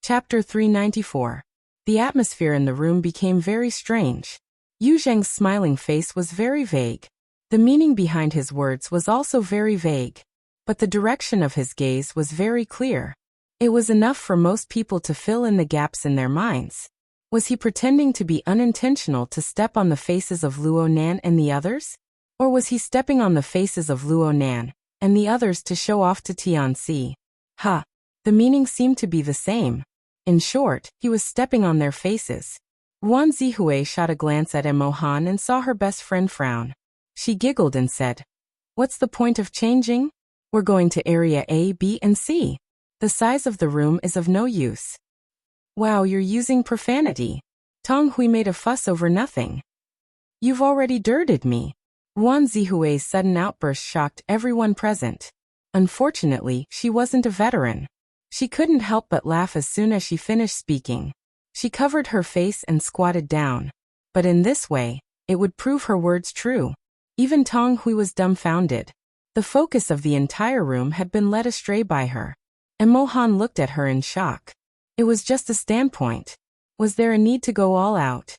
Chapter 394. The atmosphere in the room became very strange. Yu Zheng's smiling face was very vague. The meaning behind his words was also very vague. But the direction of his gaze was very clear. It was enough for most people to fill in the gaps in their minds. Was he pretending to be unintentional to step on the faces of Luo Nan and the others? Or was he stepping on the faces of Luo Nan and the others to show off to Tianxi? The meaning seemed to be the same. In short, he was stepping on their faces. Wan Zihui shot a glance at Emo Han and saw her best friend frown. She giggled and said, "What's the point of changing? We're going to area A, B, and C. The size of the room is of no use." "Wow, you're using profanity." Tong Hui made a fuss over nothing. "You've already dirted me." Wan Zihui's sudden outburst shocked everyone present. Unfortunately, she wasn't a veteran. She couldn't help but laugh as soon as she finished speaking. She covered her face and squatted down. But in this way, it would prove her words true. Even Tong Hui was dumbfounded. The focus of the entire room had been led astray by her. And Mohan looked at her in shock. It was just a standpoint. Was there a need to go all out?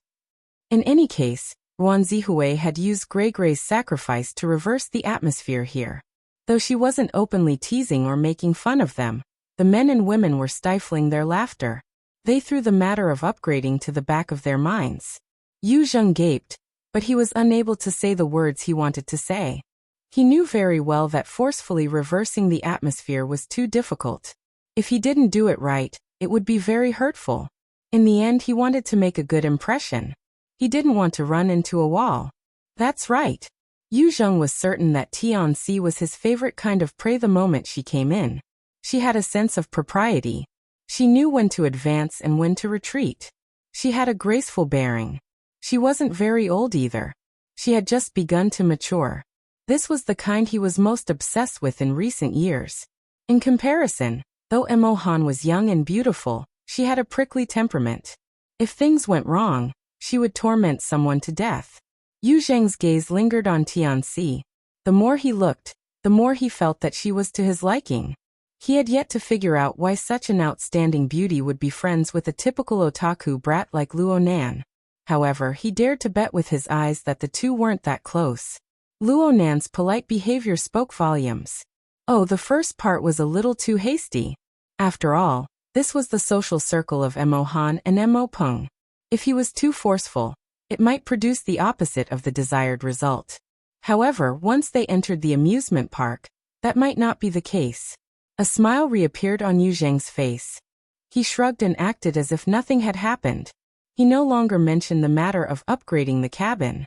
In any case, Wan Zihui had used Grey's sacrifice to reverse the atmosphere here. Though she wasn't openly teasing or making fun of them, the men and women were stifling their laughter. They threw the matter of upgrading to the back of their minds. Yu Zheng gaped, but he was unable to say the words he wanted to say. He knew very well that forcefully reversing the atmosphere was too difficult. If he didn't do it right, it would be very hurtful. In the end, he wanted to make a good impression. He didn't want to run into a wall. That's right. Yu Zheng was certain that Tianxi was his favorite kind of prey the moment she came in. She had a sense of propriety. She knew when to advance and when to retreat. She had a graceful bearing. She wasn't very old either. She had just begun to mature. This was the kind he was most obsessed with in recent years. In comparison, though Emo Han was young and beautiful, she had a prickly temperament. If things went wrong, she would torment someone to death. Yu Zheng's gaze lingered on Tianxi. The more he looked, the more he felt that she was to his liking. He had yet to figure out why such an outstanding beauty would be friends with a typical otaku brat like Luo Nan. However, he dared to bet with his eyes that the two weren't that close. Luo Nan's polite behavior spoke volumes. Oh, the first part was a little too hasty. After all, this was the social circle of Emo Han and Emo Peng. If he was too forceful, it might produce the opposite of the desired result. However, once they entered the amusement park, that might not be the case. A smile reappeared on Yu Zheng's face. He shrugged and acted as if nothing had happened. He no longer mentioned the matter of upgrading the cabin.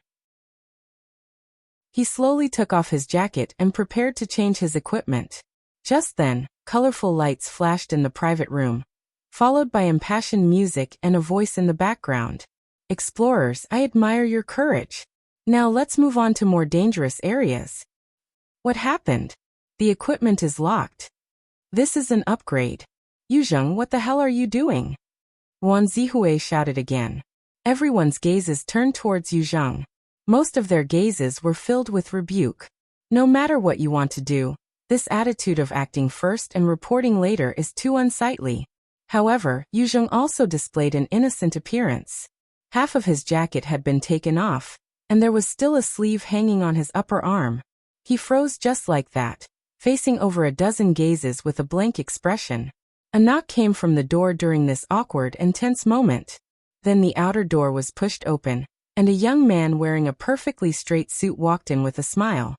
He slowly took off his jacket and prepared to change his equipment. Just then, colorful lights flashed in the private room, followed by impassioned music and a voice in the background. "Explorers, I admire your courage. Now let's move on to more dangerous areas." "What happened?" "The equipment is locked." "This is an upgrade." "Yu Zheng, what the hell are you doing?" Wan Zihui shouted again. Everyone's gazes turned towards Yu Zheng. Most of their gazes were filled with rebuke. No matter what you want to do, this attitude of acting first and reporting later is too unsightly. However, Yu Zheng also displayed an innocent appearance. Half of his jacket had been taken off, and there was still a sleeve hanging on his upper arm. He froze just like that, facing over a dozen gazes with a blank expression. A knock came from the door during this awkward and tense moment. Then the outer door was pushed open, and a young man wearing a perfectly straight suit walked in with a smile.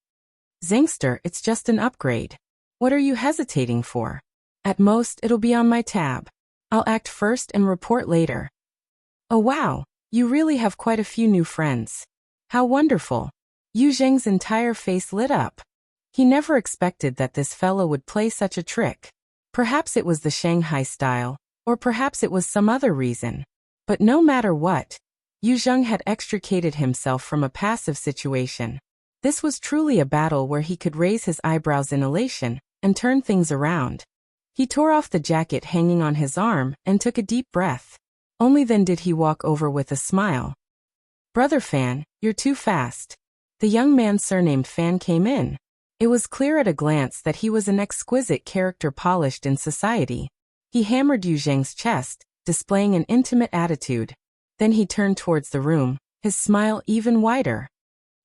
"Zangster, it's just an upgrade. What are you hesitating for? At most, it'll be on my tab. I'll act first and report later." "Oh wow, you really have quite a few new friends. How wonderful." Yu Zheng's entire face lit up. He never expected that this fellow would play such a trick. Perhaps it was the Shanghai style, or perhaps it was some other reason. But no matter what, Yu Zheng had extricated himself from a passive situation. This was truly a battle where he could raise his eyebrows in elation and turn things around. He tore off the jacket hanging on his arm and took a deep breath. Only then did he walk over with a smile. "Brother Fan, you're too fast." The young man surnamed Fan came in. It was clear at a glance that he was an exquisite character polished in society. He hammered Yu Zheng's chest, displaying an intimate attitude. Then he turned towards the room, his smile even wider.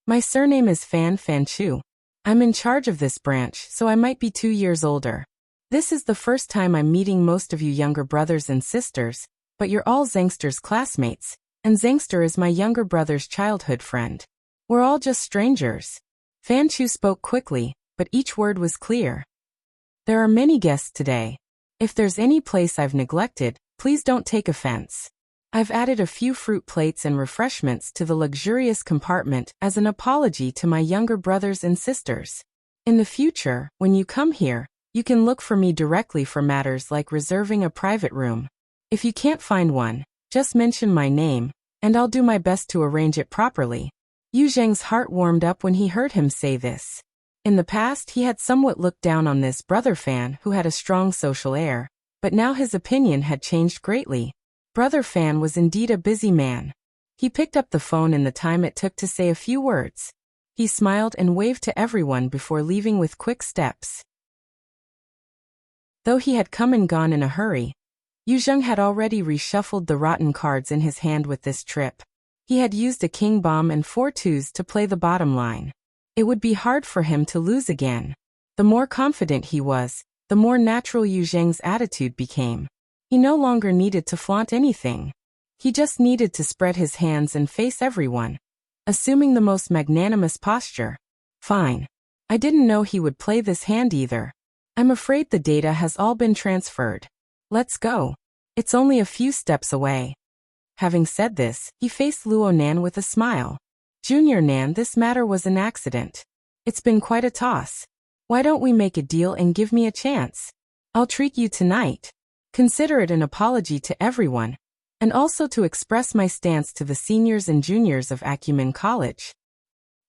My surname is Fan Chu. I'm in charge of this branch, so I might be 2 years older. This is the first time I'm meeting most of you younger brothers and sisters, but you're all Zhangster's classmates, and Zhangster is my younger brother's childhood friend. We're all just strangers. Fan Chu spoke quickly, but each word was clear. There are many guests today. If there's any place I've neglected, please don't take offense. I've added a few fruit plates and refreshments to the luxurious compartment as an apology to my younger brothers and sisters. In the future, when you come here, you can look for me directly for matters like reserving a private room. If you can't find one, just mention my name, and I'll do my best to arrange it properly. Yu Zheng's heart warmed up when he heard him say this. In the past he had somewhat looked down on this brother Fan who had a strong social air, but now his opinion had changed greatly. Brother Fan was indeed a busy man. He picked up the phone in the time it took to say a few words. He smiled and waved to everyone before leaving with quick steps. Though he had come and gone in a hurry, Yu Zheng had already reshuffled the rotten cards in his hand with this trip. He had used a king bomb and 4 twos to play the bottom line. It would be hard for him to lose again. The more confident he was, the more natural Yu Zheng's attitude became. He no longer needed to flaunt anything. He just needed to spread his hands and face everyone, assuming the most magnanimous posture. Fine. I didn't know he would play this hand either. I'm afraid the data has all been transferred. Let's go. It's only a few steps away. Having said this, he faced Luo Nan with a smile. Junior Nan, this matter was an accident. It's been quite a toss. Why don't we make a deal and give me a chance? I'll treat you tonight. Consider it an apology to everyone, and also to express my stance to the seniors and juniors of Acumen College.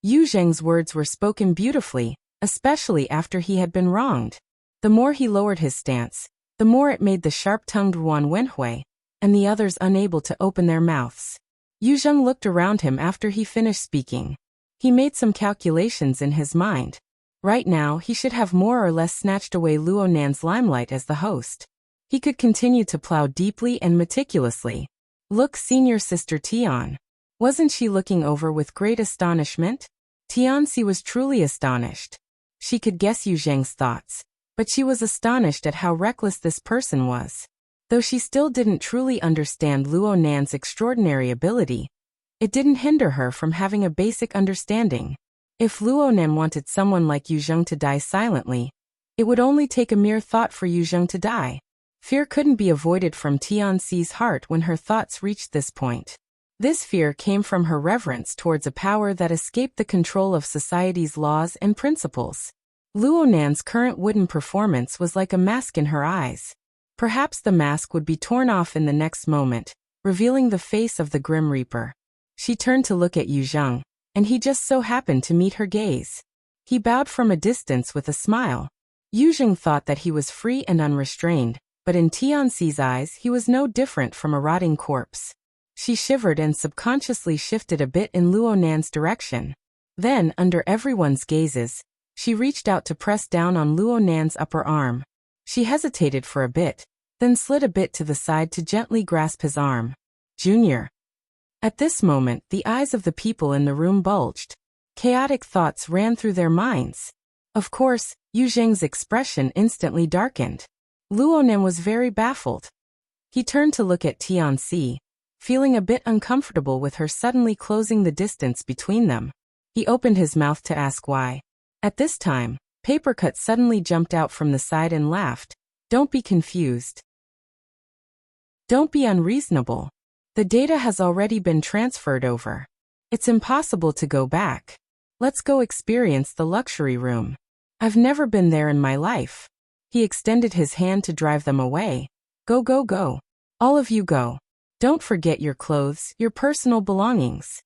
Yu Zheng's words were spoken beautifully, especially after he had been wronged. The more he lowered his stance, the more it made the sharp-tongued Ruan Wenhui and the others unable to open their mouths. Yu Zheng looked around him after he finished speaking. He made some calculations in his mind. Right now, he should have more or less snatched away Luo Nan's limelight as the host. He could continue to plow deeply and meticulously. Look, senior sister Tian. Wasn't she looking over with great astonishment? Tianxi was truly astonished. She could guess Yu Zheng's thoughts, but she was astonished at how reckless this person was. Though she still didn't truly understand Luo Nan's extraordinary ability, it didn't hinder her from having a basic understanding. If Luo Nan wanted someone like Yu Zheng to die silently, it would only take a mere thought for Yu Zheng to die. Fear couldn't be avoided from Tianxi's heart when her thoughts reached this point. This fear came from her reverence towards a power that escaped the control of society's laws and principles. Luo Nan's current wooden performance was like a mask in her eyes. Perhaps the mask would be torn off in the next moment, revealing the face of the Grim Reaper. She turned to look at Yu Zheng, and he just so happened to meet her gaze. He bowed from a distance with a smile. Yu Zheng thought that he was free and unrestrained, but in Tianxi's eyes he was no different from a rotting corpse. She shivered and subconsciously shifted a bit in Luo Nan's direction. Then, under everyone's gazes, she reached out to press down on Luo Nan's upper arm. She hesitated for a bit, then slid a bit to the side to gently grasp his arm. Junior. At this moment, the eyes of the people in the room bulged. Chaotic thoughts ran through their minds. Of course, Yu Zheng's expression instantly darkened. Luo Nan was very baffled. He turned to look at Tianxi, feeling a bit uncomfortable with her suddenly closing the distance between them. He opened his mouth to ask why. At this time, Papercut suddenly jumped out from the side and laughed. Don't be confused. Don't be unreasonable. The data has already been transferred over. It's impossible to go back. Let's go experience the luxury room. I've never been there in my life. He extended his hand to drive them away. Go, go, go. All of you go. Don't forget your clothes, your personal belongings.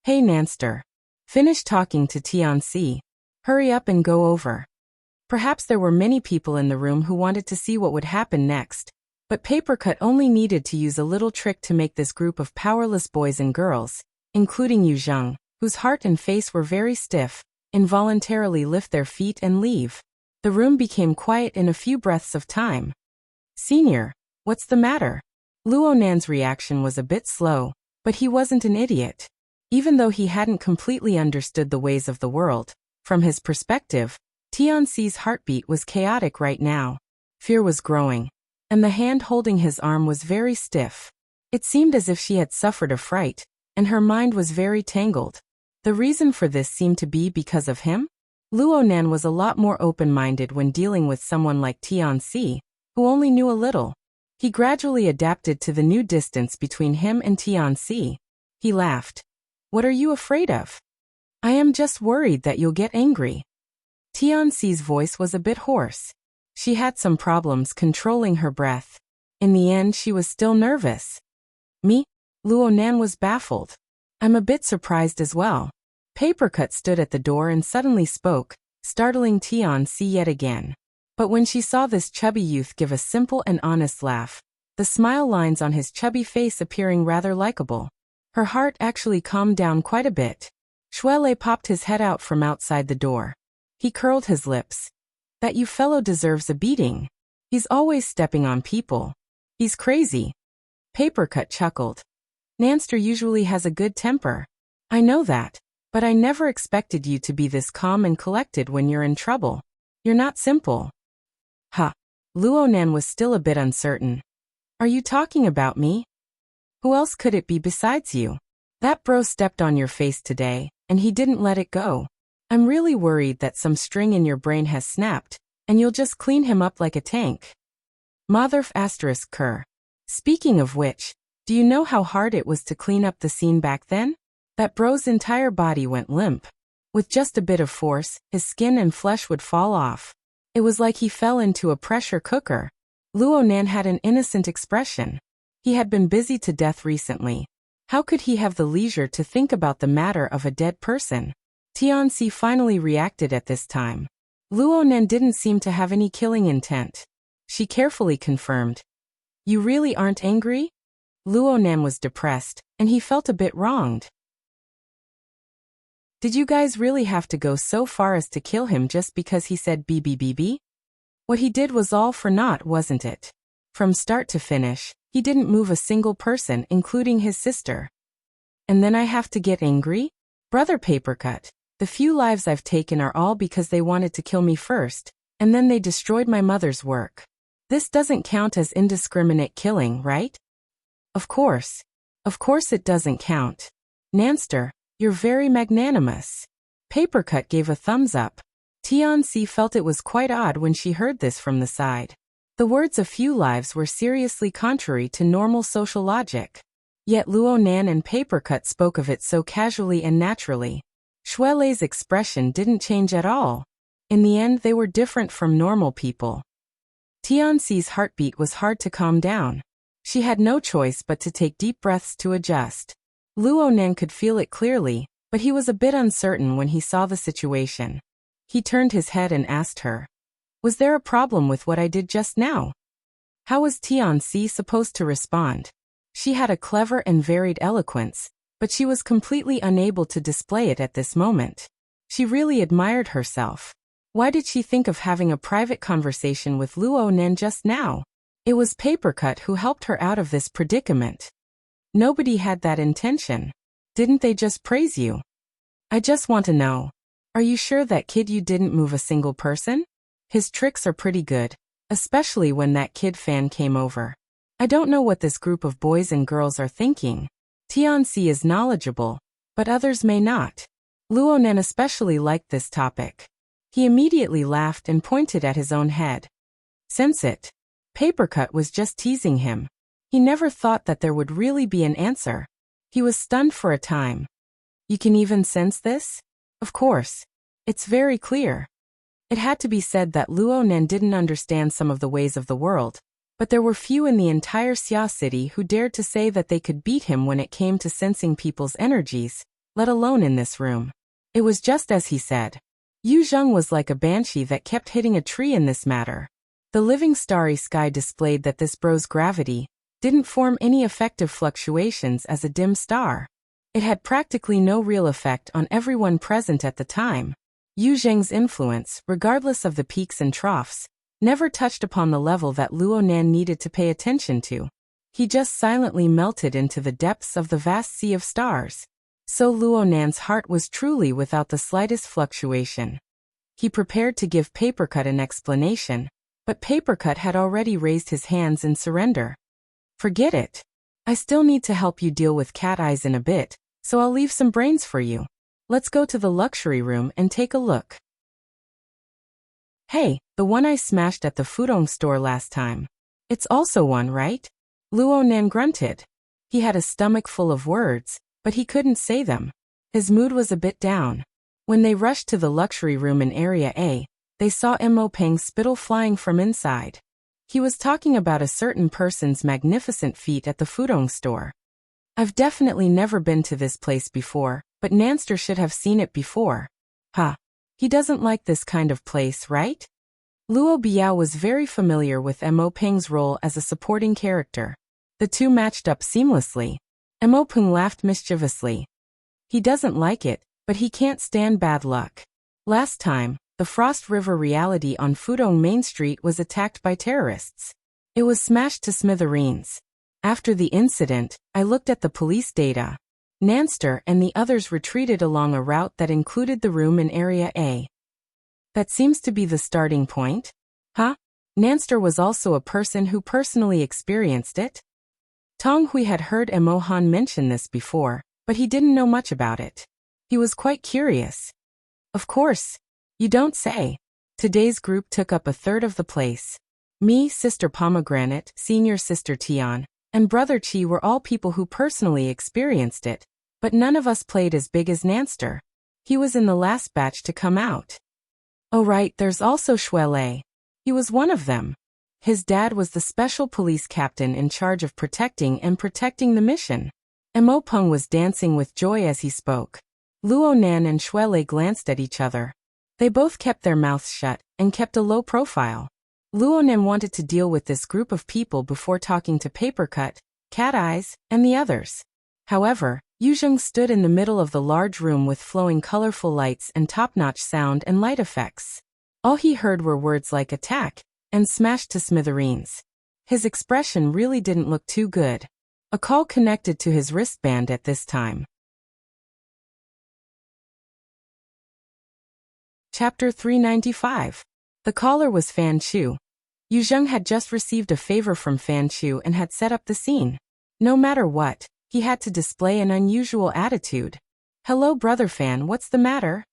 Hey Nanster. Finish talking to Tianxi. Hurry up and go over. Perhaps there were many people in the room who wanted to see what would happen next, but Papercut only needed to use a little trick to make this group of powerless boys and girls, including Yu Zheng, whose heart and face were very stiff, involuntarily lift their feet and leave. The room became quiet in a few breaths of time. Senior, what's the matter? Luo Nan's reaction was a bit slow, but he wasn't an idiot. Even though he hadn't completely understood the ways of the world, from his perspective, Tianxi's heartbeat was chaotic right now. Fear was growing, and the hand holding his arm was very stiff. It seemed as if she had suffered a fright, and her mind was very tangled. The reason for this seemed to be because of him. Luo Nan was a lot more open-minded when dealing with someone like Tianxi, who only knew a little. He gradually adapted to the new distance between him and Tianxi. He laughed. What are you afraid of? I am just worried that you'll get angry. Tianxi's voice was a bit hoarse. She had some problems controlling her breath. In the end, she was still nervous. Me? Luo Nan was baffled. I'm a bit surprised as well. Papercut stood at the door and suddenly spoke, startling Tianxi yet again. But when she saw this chubby youth give a simple and honest laugh, the smile lines on his chubby face appearing rather likable, her heart actually calmed down quite a bit. Shuele popped his head out from outside the door. He curled his lips. That you fellow deserves a beating. He's always stepping on people. He's crazy. Papercut chuckled. Nanster usually has a good temper. I know that, but I never expected you to be this calm and collected when you're in trouble. You're not simple. Ha. Luo Nan was still a bit uncertain. Are you talking about me? Who else could it be besides you? That bro stepped on your face today, and he didn't let it go. I'm really worried that some string in your brain has snapped, and you'll just clean him up like a tank. Motherf ***. Speaking of which, do you know how hard it was to clean up the scene back then? That bro's entire body went limp. With just a bit of force, his skin and flesh would fall off. It was like he fell into a pressure cooker. Luo Nan had an innocent expression. He had been busy to death recently. How could he have the leisure to think about the matter of a dead person? Tianxi finally reacted at this time. Luo Nan didn't seem to have any killing intent. She carefully confirmed. You really aren't angry? Luo Nan was depressed, and he felt a bit wronged. Did you guys really have to go so far as to kill him just because he said BBBB? What he did was all for naught, wasn't it? From start to finish, he didn't move a single person, including his sister. And then I have to get angry? Brother Papercut, the few lives I've taken are all because they wanted to kill me first, and then they destroyed my mother's work. This doesn't count as indiscriminate killing, right? Of course. Of course it doesn't count. Nanster, you're very magnanimous. Papercut gave a thumbs up. Tianxi felt it was quite odd when she heard this from the side. The words "a few lives" were seriously contrary to normal social logic. Yet Luo Nan and Papercut spoke of it so casually and naturally. Shuele's expression didn't change at all. In the end, they were different from normal people. Tianxi's heartbeat was hard to calm down. She had no choice but to take deep breaths to adjust. Luo Nan could feel it clearly, but he was a bit uncertain when he saw the situation. He turned his head and asked her, was there a problem with what I did just now? How was Tianxi supposed to respond? She had a clever and varied eloquence, but she was completely unable to display it at this moment. She really admired herself. Why did she think of having a private conversation with Luo Nan just now? It was Papercut who helped her out of this predicament. Nobody had that intention. Didn't they just praise you? I just want to know. Are you sure that kid you didn't move a single person? His tricks are pretty good, especially when that kid fan came over. I don't know what this group of boys and girls are thinking. Tianxi is knowledgeable, but others may not. Luo Nan especially liked this topic. He immediately laughed and pointed at his own head. Sense it. Papercut was just teasing him. He never thought that there would really be an answer. He was stunned for a time. You can even sense this? Of course. It's very clear. It had to be said that Luo Nan didn't understand some of the ways of the world, but there were few in the entire Xia city who dared to say that they could beat him when it came to sensing people's energies, let alone in this room. It was just as he said. Yu Zheng was like a banshee that kept hitting a tree in this matter. The living starry sky displayed that this bro's gravity didn't form any effective fluctuations as a dim star. It had practically no real effect on everyone present at the time. Yu Zheng's influence, regardless of the peaks and troughs, never touched upon the level that Luo Nan needed to pay attention to. He just silently melted into the depths of the vast sea of stars. So Luo Nan's heart was truly without the slightest fluctuation. He prepared to give Papercut an explanation, but Papercut had already raised his hands in surrender. Forget it. I still need to help you deal with Cat Eyes in a bit, so I'll leave some brains for you. Let's go to the luxury room and take a look. Hey, the one I smashed at the Fudong store last time. It's also one, right? Luo Nan grunted. He had a stomach full of words, but he couldn't say them. His mood was a bit down. When they rushed to the luxury room in Area A, they saw Mo Peng's spittle flying from inside. He was talking about a certain person's magnificent feat at the Fudong store. I've definitely never been to this place before, but Nanster should have seen it before. Huh. He doesn't like this kind of place, right? Luo Biao was very familiar with Mo Peng's role as a supporting character. The two matched up seamlessly. Mo Peng laughed mischievously. He doesn't like it, but he can't stand bad luck. Last time, the Frost River reality on Fudong Main Street was attacked by terrorists. It was smashed to smithereens. After the incident, I looked at the police data. Nanster and the others retreated along a route that included the room in Area A. That seems to be the starting point. Huh? Nanster was also a person who personally experienced it? Tong Hui had heard Mo Han mention this before, but he didn't know much about it. He was quite curious. Of course. You don't say. Today's group took up a third of the place. Me, Sister Pomegranate, Senior Sister Tian, and Brother Chi were all people who personally experienced it, but none of us played as big as Nanster. He was in the last batch to come out. Oh right, there's also Shuelei. He was one of them. His dad was the special police captain in charge of protecting the mission. Mo Peng was dancing with joy as he spoke. Luo Nan and Shuelei glanced at each other. They both kept their mouths shut and kept a low profile. Luo Nan wanted to deal with this group of people before talking to Papercut, Cat Eyes, and the others. However, Yuzheng stood in the middle of the large room with flowing colorful lights and top-notch sound and light effects. All he heard were words like attack and smashed to smithereens. His expression really didn't look too good. A call connected to his wristband at this time. Chapter 395. The caller was Fan Chu. Yuzheng had just received a favor from Fan Chu and had set up the scene. No matter what, he had to display an unusual attitude. Hello Brother Fan, what's the matter?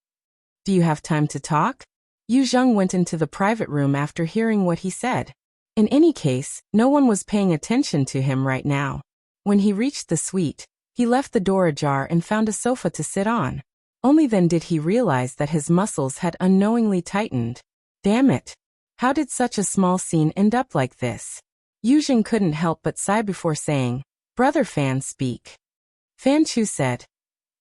Do you have time to talk? Yuzheng went into the private room after hearing what he said. In any case, no one was paying attention to him right now. When he reached the suite, he left the door ajar and found a sofa to sit on. Only then did he realize that his muscles had unknowingly tightened. Damn it! How did such a small scene end up like this? Yuzheng couldn't help but sigh before saying, Brother Fan, speak. Fan Chu said,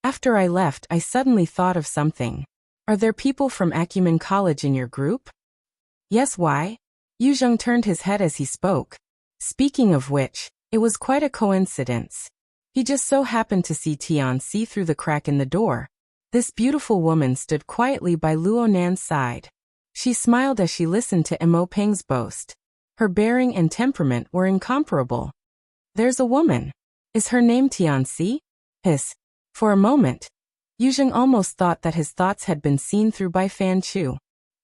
After I left, I suddenly thought of something. Are there people from Acumen College in your group? Yes, why? Yuzheng turned his head as he spoke. Speaking of which, it was quite a coincidence. He just so happened to see Tian see through the crack in the door. This beautiful woman stood quietly by Luo Nan's side. She smiled as she listened to Mo Peng's boast. Her bearing and temperament were incomparable. There's a woman. Is her name Tianxi? Hiss. For a moment, Yuzheng almost thought that his thoughts had been seen through by Fan Chu.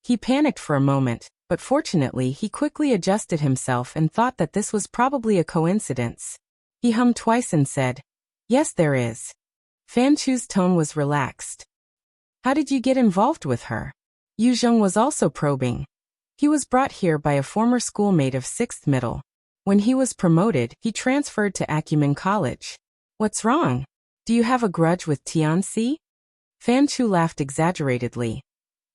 He panicked for a moment, but fortunately he quickly adjusted himself and thought that this was probably a coincidence. He hummed twice and said, Yes, there is. Fan Chu's tone was relaxed. How did you get involved with her? Yuzheng was also probing. He was brought here by a former schoolmate of 6th Middle. When he was promoted, he transferred to Acumen College. What's wrong? Do you have a grudge with Tianxi? Fan Chu laughed exaggeratedly.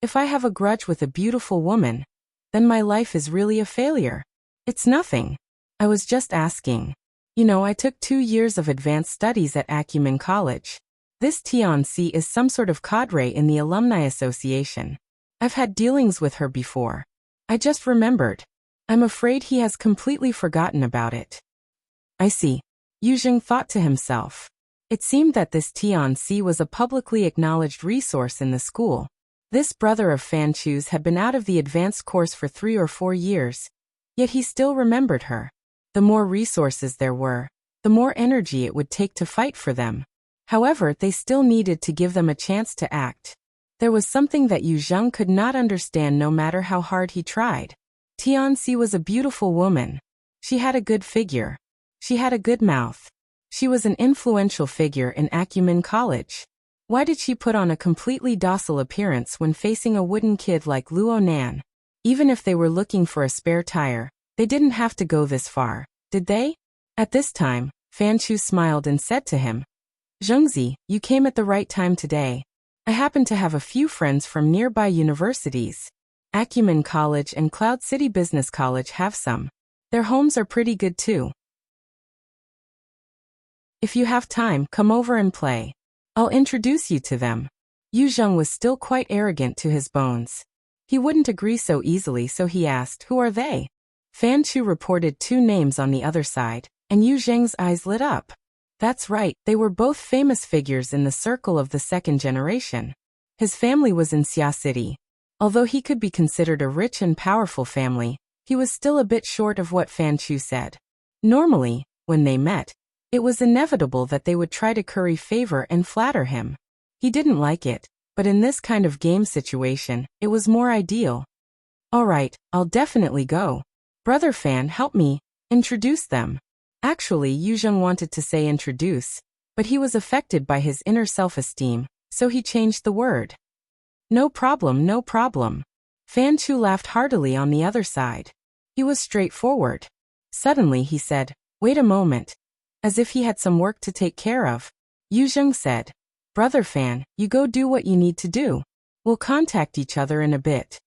If I have a grudge with a beautiful woman, then my life is really a failure. It's nothing. I was just asking. You know, I took 2 years of advanced studies at Acumen College. This Tianxi is some sort of cadre in the Alumni Association. I've had dealings with her before. I just remembered. I'm afraid he has completely forgotten about it. I see. Yuzheng thought to himself. It seemed that this Tianxi was a publicly acknowledged resource in the school. This brother of Fan Chu's had been out of the advanced course for 3 or 4 years, yet he still remembered her. The more resources there were, the more energy it would take to fight for them. However, they still needed to give them a chance to act. There was something that Yu Zheng could not understand no matter how hard he tried. Tianxi was a beautiful woman. She had a good figure. She had a good mouth. She was an influential figure in Acumen College. Why did she put on a completely docile appearance when facing a wooden kid like Luo Nan? Even if they were looking for a spare tire, they didn't have to go this far, did they? At this time, Fan Chu smiled and said to him, "Zhengzi, you came at the right time today. I happen to have a few friends from nearby universities. Acumen College and Cloud City Business College have some. Their homes are pretty good too. If you have time, come over and play. I'll introduce you to them." Yu Zheng was still quite arrogant to his bones. He wouldn't agree so easily, so he asked, "Who are they?" Fan Chu reported 2 names on the other side, and Yu Zheng's eyes lit up. That's right, they were both famous figures in the circle of the second generation. His family was in Xia City. Although he could be considered a rich and powerful family, he was still a bit short of what Fan Chu said. Normally, when they met, it was inevitable that they would try to curry favor and flatter him. He didn't like it, but in this kind of game situation, it was more ideal. "All right, I'll definitely go. Brother Fan, help me introduce them." Actually, Yu Zheng wanted to say introduce, but he was affected by his inner self-esteem, so he changed the word. "No problem, no problem." Fan Chu laughed heartily on the other side. He was straightforward. Suddenly he said, "Wait a moment." As if he had some work to take care of. Yu Zheng said, "Brother Fan, you go do what you need to do. We'll contact each other in a bit."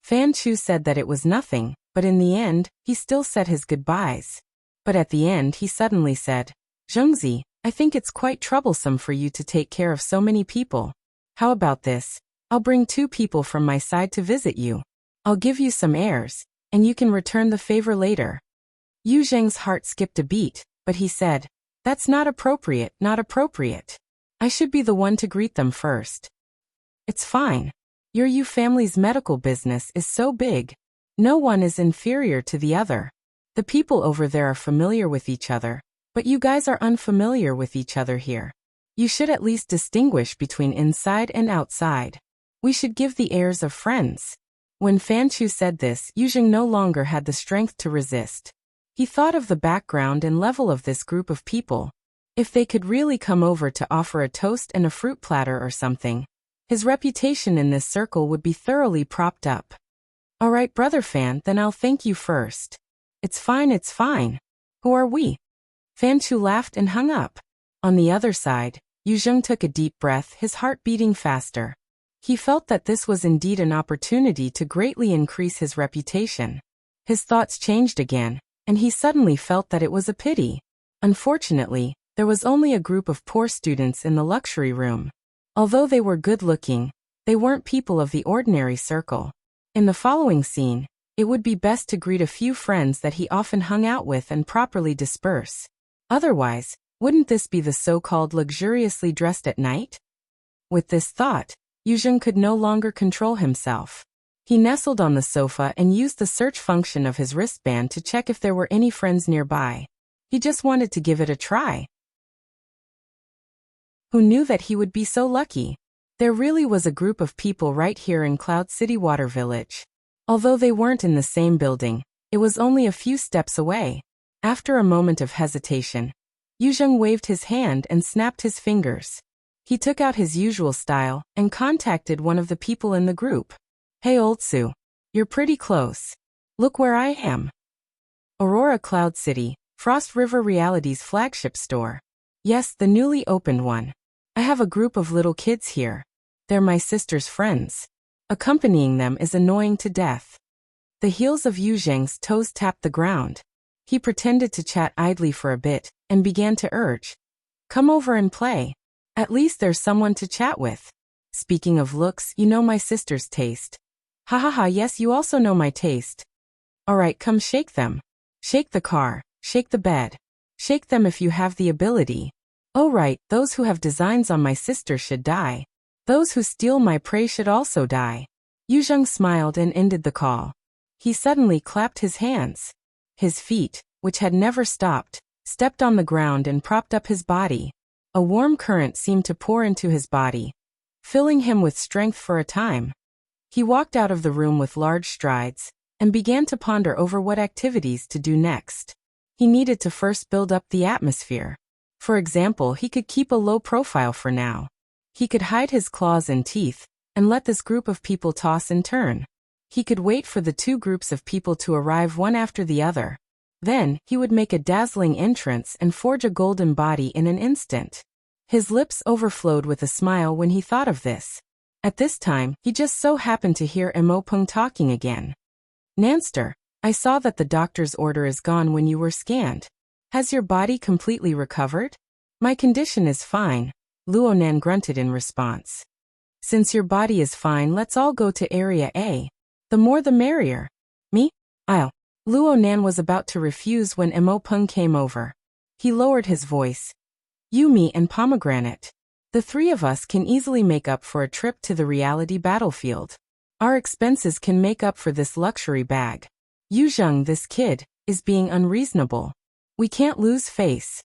Fan Chu said that it was nothing, but in the end, he still said his goodbyes. But at the end he suddenly said, "Zhengzi, I think it's quite troublesome for you to take care of so many people. How about this? I'll bring 2 people from my side to visit you. I'll give you some airs, and you can return the favor later." Yu Zheng's heart skipped a beat, but he said, "That's not appropriate, not appropriate. I should be the one to greet them first." "It's fine. Your Yu family's medical business is so big. No one is inferior to the other. The people over there are familiar with each other, but you guys are unfamiliar with each other here. You should at least distinguish between inside and outside. We should give the airs of friends." When Fan Chu said this, Yu Zheng no longer had the strength to resist. He thought of the background and level of this group of people. If they could really come over to offer a toast and a fruit platter or something, his reputation in this circle would be thoroughly propped up. "All right, Brother Fan, then I'll thank you first." It's fine, it's fine. Who are we?" Fan Chu laughed and hung up. On the other side, Yu Zheng took a deep breath, his heart beating faster. He felt that this was indeed an opportunity to greatly increase his reputation. His thoughts changed again, and he suddenly felt that it was a pity. Unfortunately, there was only a group of poor students in the luxury room. Although they were good-looking, they weren't people of the ordinary circle. In the following scene, it would be best to greet a few friends that he often hung out with and properly disperse. Otherwise, wouldn't this be the so-called luxuriously dressed at night? With this thought, Yu Zheng could no longer control himself. He nestled on the sofa and used the search function of his wristband to check if there were any friends nearby. He just wanted to give it a try. Who knew that he would be so lucky? There really was a group of people right here in Cloud City Water Village. Although they weren't in the same building, it was only a few steps away. After a moment of hesitation, Yu Zheng waved his hand and snapped his fingers. He took out his usual style and contacted one of the people in the group. "Hey Oldsu, you're pretty close. Look where I am." Aurora Cloud City, Frost River Reality's flagship store. Yes, the newly opened one. I have a group of little kids here. They're my sister's friends. Accompanying them is annoying to death. The heels of Yu Zheng's toes tapped the ground. He pretended to chat idly for a bit and began to urge, "Come over and play. At least there's someone to chat with. Speaking of looks, you know my sister's taste." "Ha ha ha, yes, you also know my taste. Alright, come shake them. Shake the car, shake the bed. Shake them if you have the ability. Oh right, those who have designs on my sister should die. Those who steal my prey should also die. Yuzheng smiled and ended the call. He suddenly clapped his hands. His feet, which had never stopped, stepped on the ground and propped up his body. A warm current seemed to pour into his body, filling him with strength for a time. He walked out of the room with large strides, and began to ponder over what activities to do next. He needed to first build up the atmosphere. For example, he could keep a low profile for now. He could hide his claws and teeth, and let this group of people toss and turn. He could wait for the two groups of people to arrive one after the other. Then, he would make a dazzling entrance and forge a golden body in an instant. His lips overflowed with a smile when he thought of this. At this time, he just so happened to hear Immersing talking again. Nanster, I saw that the doctor's order is gone when you were scanned. Has your body completely recovered? My condition is fine, Luonan grunted in response. Since your body is fine, let's all go to Area A. The more the merrier. Me? I'll. Luonan was about to refuse when Immersing came over. He lowered his voice. You, me, and Pomegranate. The three of us can easily make up for a trip to the reality battlefield. Our expenses can make up for this luxury bag. Yuzheng, this kid, is being unreasonable. We can't lose face.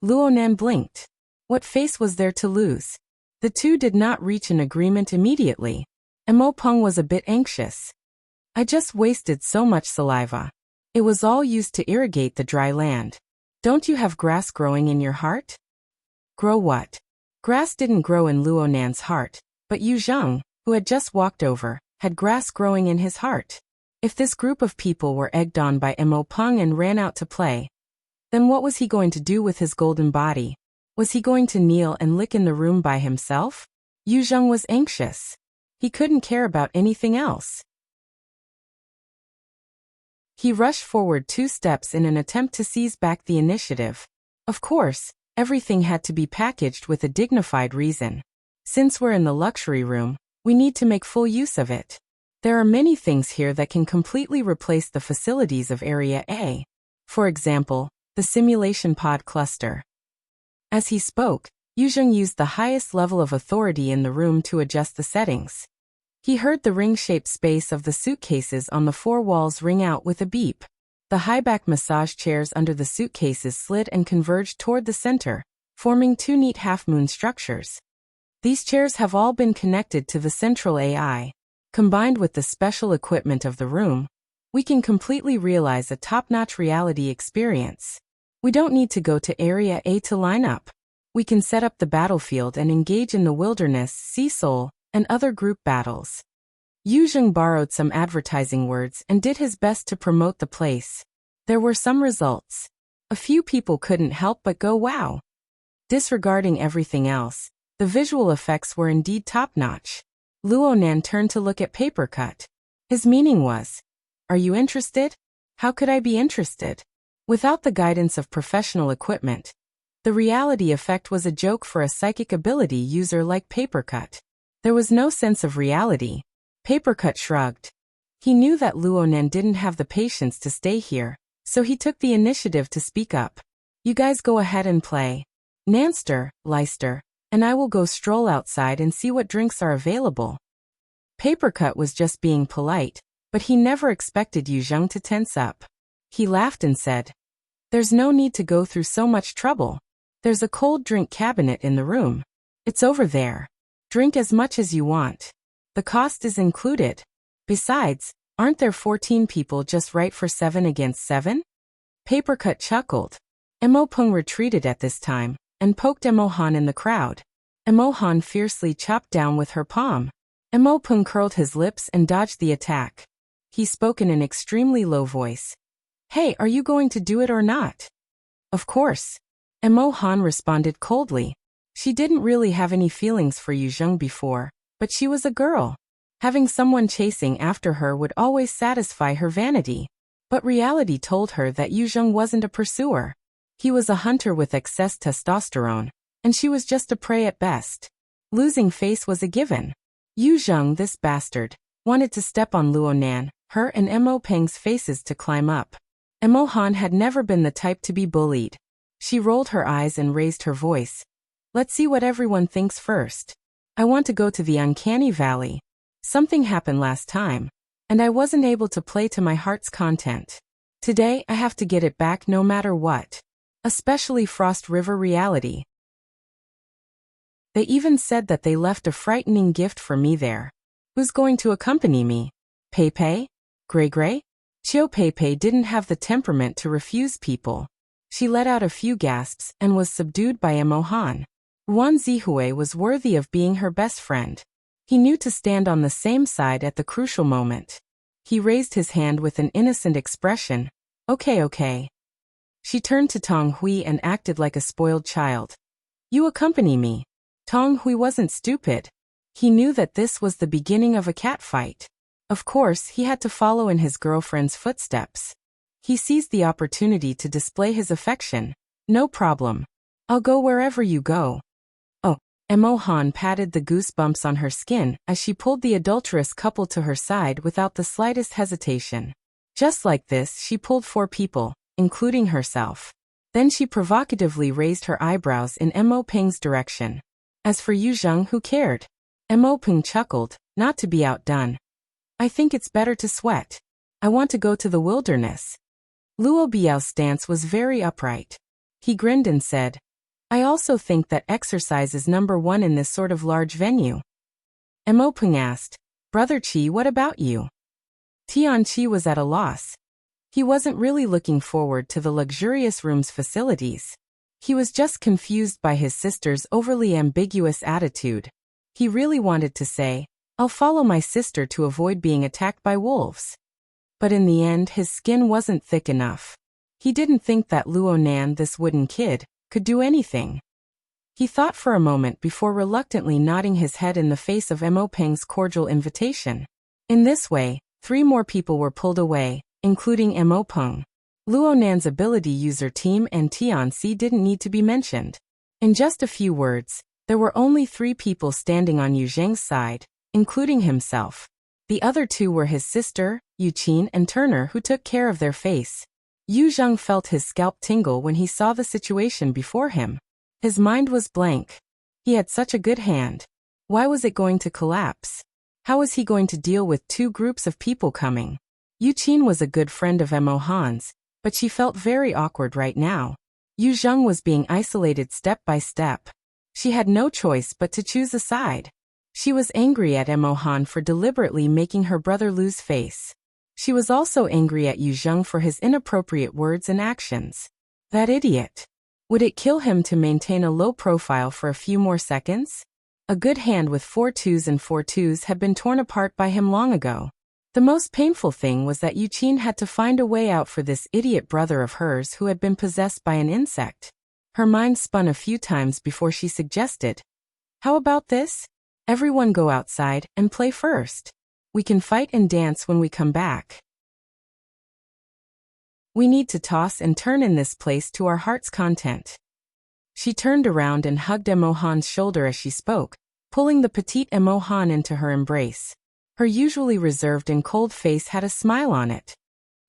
Luonan blinked. What face was there to lose? The two did not reach an agreement immediately. Immersing was a bit anxious. I just wasted so much saliva. It was all used to irrigate the dry land. Don't you have grass growing in your heart? Grow what? Grass didn't grow in Luonan's heart, but Yuzheng, who had just walked over, had grass growing in his heart. If this group of people were egged on by Immersing and ran out to play, then what was he going to do with his golden body? Was he going to kneel and lick in the room by himself? Yuzheng was anxious. He couldn't care about anything else. He rushed forward 2 steps in an attempt to seize back the initiative. Of course, everything had to be packaged with a dignified reason. Since we're in the luxury room, we need to make full use of it. There are many things here that can completely replace the facilities of Area A. For example, the simulation pod cluster. As he spoke, Yuzheng used the highest level of authority in the room to adjust the settings. He heard the ring-shaped space of the suitcases on the 4 walls ring out with a beep. The high-back massage chairs under the suitcases slid and converged toward the center, forming 2 neat half-moon structures. These chairs have all been connected to the central AI. Combined with the special equipment of the room, we can completely realize a top-notch reality experience. We don't need to go to Area A to line up. We can set up the battlefield and engage in the wilderness, sea soul, and other group battles. Yuzheng borrowed some advertising words and did his best to promote the place. There were some results. A few people couldn't help but go wow. Disregarding everything else, the visual effects were indeed top-notch. Luonan turned to look at Papercut. His meaning was, are you interested? How could I be interested? Without the guidance of professional equipment, the reality effect was a joke for a psychic ability user like Papercut. There was no sense of reality. Papercut shrugged. He knew that Luonan didn't have the patience to stay here, so he took the initiative to speak up. You guys go ahead and play. Nanster, Leister, and I will go stroll outside and see what drinks are available. Papercut was just being polite, but he never expected Yuzheng to tense up. He laughed and said, there's no need to go through so much trouble. There's a cold drink cabinet in the room. It's over there. Drink as much as you want. The cost is included. Besides, aren't there 14 people just right for 7 against 7? Papercut chuckled. Immersing retreated at this time, and poked Immersing in the crowd. Immersing fiercely chopped down with her palm. Immersing curled his lips and dodged the attack. He spoke in an extremely low voice. Hey, are you going to do it or not? Of course. Immersing responded coldly. She didn't really have any feelings for Yuzheng before, but she was a girl. Having someone chasing after her would always satisfy her vanity. But reality told her that Yuzheng wasn't a pursuer. He was a hunter with excess testosterone, and she was just a prey at best. Losing face was a given. Yuzheng, this bastard, wanted to step on Luonan, her and Immersing's faces to climb up. Immersing had never been the type to be bullied. She rolled her eyes and raised her voice. Let's see what everyone thinks first. I want to go to the uncanny valley. Something happened last time, and I wasn't able to play to my heart's content. Today, I have to get it back no matter what. Especially Frost River reality. They even said that they left a frightening gift for me there. Who's going to accompany me? Peipei? Gray? Chiu Peipei didn't have the temperament to refuse people. She let out a few gasps and was subdued by Emo Han. Wan Zihue was worthy of being her best friend. He knew to stand on the same side at the crucial moment. He raised his hand with an innocent expression. Okay. She turned to Tong Hui and acted like a spoiled child. You accompany me. Tong Hui wasn't stupid. He knew that this was the beginning of a catfight. Of course, he had to follow in his girlfriend's footsteps. He seized the opportunity to display his affection. No problem. I'll go wherever you go. Oh, Emo Han patted the goosebumps on her skin as she pulled the adulterous couple to her side without the slightest hesitation. Just like this, she pulled 4 people, including herself. Then she provocatively raised her eyebrows in Emo Peng's direction. As for Yu Zheng, who cared? Emo Peng chuckled, not to be outdone. I think it's better to sweat. I want to go to the wilderness. Luo Biao's stance was very upright. He grinned and said, I also think that exercise is number 1 in this sort of large venue. Emo Peng asked, Brother Qi, what about you? Tian Qi was at a loss. He wasn't really looking forward to the luxurious room's facilities. He was just confused by his sister's overly ambiguous attitude. He really wanted to say, I'll follow my sister to avoid being attacked by wolves. But in the end, his skin wasn't thick enough. He didn't think that Luo Nan, this wooden kid, could do anything. He thought for a moment before reluctantly nodding his head in the face of Emo Peng's cordial invitation. In this way, 3 more people were pulled away, including Emo Peng. Luo Nan's ability user team and Tian Xi didn't need to be mentioned. In just a few words, there were only 3 people standing on Yu Zheng's side, including himself. The other 2 were his sister, Yu Qin and Turner, who took care of their face. Yu Zheng felt his scalp tingle when he saw the situation before him. His mind was blank. He had such a good hand. Why was it going to collapse? How was he going to deal with 2 groups of people coming? Yu Qin was a good friend of Emo Han's, but she felt very awkward right now. Yu Zheng was being isolated step by step. She had no choice but to choose a side. She was angry at Emo Han for deliberately making her brother lose face. She was also angry at Yu Zheng for his inappropriate words and actions. That idiot. Would it kill him to maintain a low profile for a few more seconds? A good hand with 4 2s and 4 2s had been torn apart by him long ago. The most painful thing was that Yu Qin had to find a way out for this idiot brother of hers who had been possessed by an insect. Her mind spun a few times before she suggested, How about this? Everyone go outside and play first. We can fight and dance when we come back. We need to toss and turn in this place to our heart's content. She turned around and hugged Emo Han's shoulder as she spoke, pulling the petite Emo Han into her embrace. Her usually reserved and cold face had a smile on it.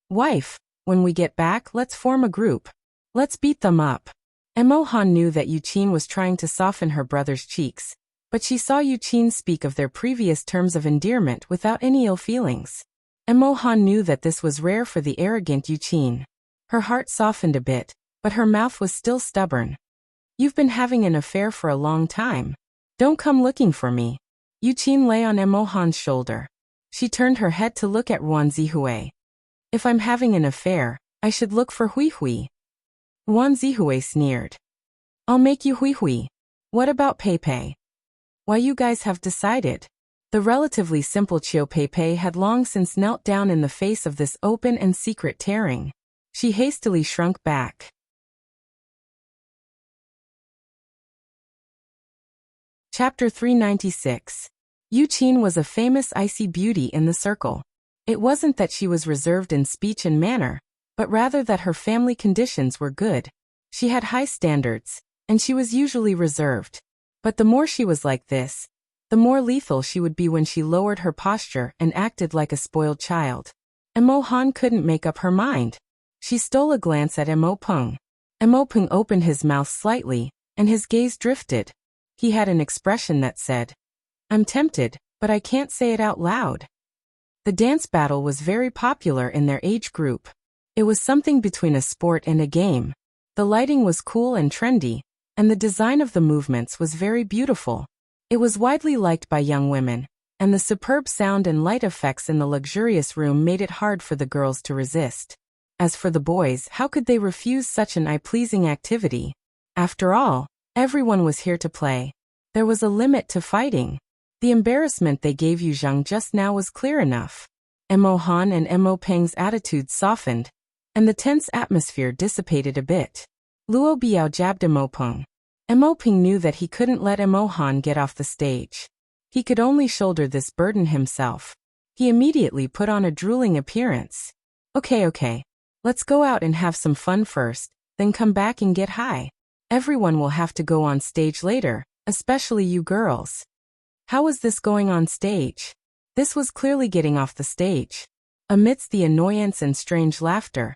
Wife, when we get back, let's form a group. Let's beat them up. Emo Han knew that Yu Qin was trying to soften her brother's cheeks, but she saw Yu Qin speak of their previous terms of endearment without any ill feelings. Emo Han knew that this was rare for the arrogant Yu Qin. Her heart softened a bit, but her mouth was still stubborn. You've been having an affair for a long time. Don't come looking for me. Yu Qin lay on Emo Han's shoulder. She turned her head to look at Wan Zihue. If I'm having an affair, I should look for Hui Hui. Wan Zihue sneered. I'll make you Hui Hui. What about Peipei? Why, you guys have decided. The relatively simple Chiu Peipei had long since knelt down in the face of this open and secret tearing. She hastily shrunk back. Chapter 396. Yu Qin was a famous icy beauty in the circle. It wasn't that she was reserved in speech and manner, but rather that her family conditions were good. She had high standards, and she was usually reserved. But the more she was like this, the more lethal she would be when she lowered her posture and acted like a spoiled child. Emo Han couldn't make up her mind. She stole a glance at Emo Peng. Emo Peng opened his mouth slightly, and his gaze drifted. He had an expression that said, I'm tempted, but I can't say it out loud. The dance battle was very popular in their age group. It was something between a sport and a game. The lighting was cool and trendy, and the design of the movements was very beautiful. It was widely liked by young women, and the superb sound and light effects in the luxurious room made it hard for the girls to resist. As for the boys, how could they refuse such an eye-pleasing activity? After all, everyone was here to play. There was a limit to fighting. The embarrassment they gave Yuzheng just now was clear enough. Mo Han and Mo Peng's attitudes softened, and the tense atmosphere dissipated a bit. Luo Biao jabbed Mo Peng. Mo Peng knew that he couldn't let Mo Han get off the stage. He could only shoulder this burden himself. He immediately put on a drooling appearance. Okay. Let's go out and have some fun first, then come back and get high. Everyone will have to go on stage later, especially you girls. How was this going on stage? This was clearly getting off the stage. Amidst the annoyance and strange laughter,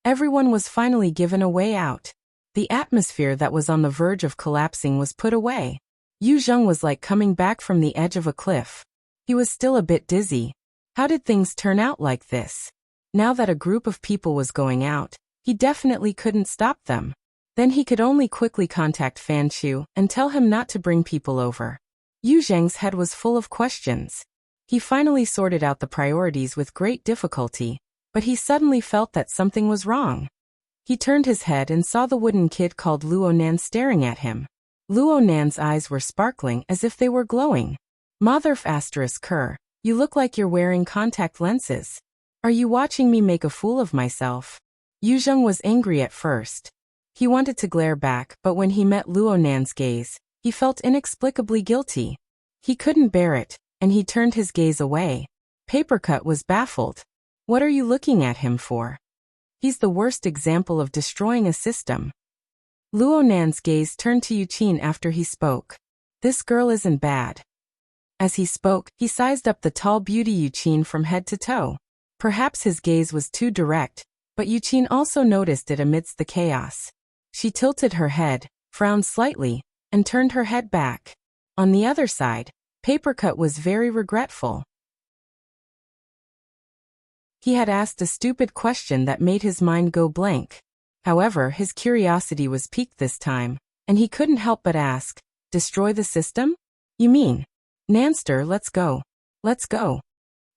everyone was finally given a way out. The atmosphere that was on the verge of collapsing was put away. Yu Zheng was like coming back from the edge of a cliff. He was still a bit dizzy. How did things turn out like this? Now that a group of people was going out, he definitely couldn't stop them. Then he could only quickly contact Fan Chu and tell him not to bring people over. Yu Zheng's head was full of questions. He finally sorted out the priorities with great difficulty, but he suddenly felt that something was wrong. He turned his head and saw the wooden kid called Luo Nan staring at him. Luo Nan's eyes were sparkling as if they were glowing. Motherf *Ker, you look like you're wearing contact lenses. Are you watching me make a fool of myself? Yu Zheng was angry at first. He wanted to glare back, but when he met Luo Nan's gaze, he felt inexplicably guilty. He couldn't bear it, and he turned his gaze away. Papercut was baffled. What are you looking at him for? He's the worst example of destroying a system. Luo Nan's gaze turned to Yuqin after he spoke. This girl isn't bad. As he spoke, he sized up the tall beauty Yuqin from head to toe. Perhaps his gaze was too direct, but Yuqin also noticed it amidst the chaos. She tilted her head, frowned slightly, and turned her head back. On the other side, Papercut was very regretful. He had asked a stupid question that made his mind go blank. However, his curiosity was piqued this time, and he couldn't help but ask, destroy the system? You mean? Nanster, let's go. Let's go.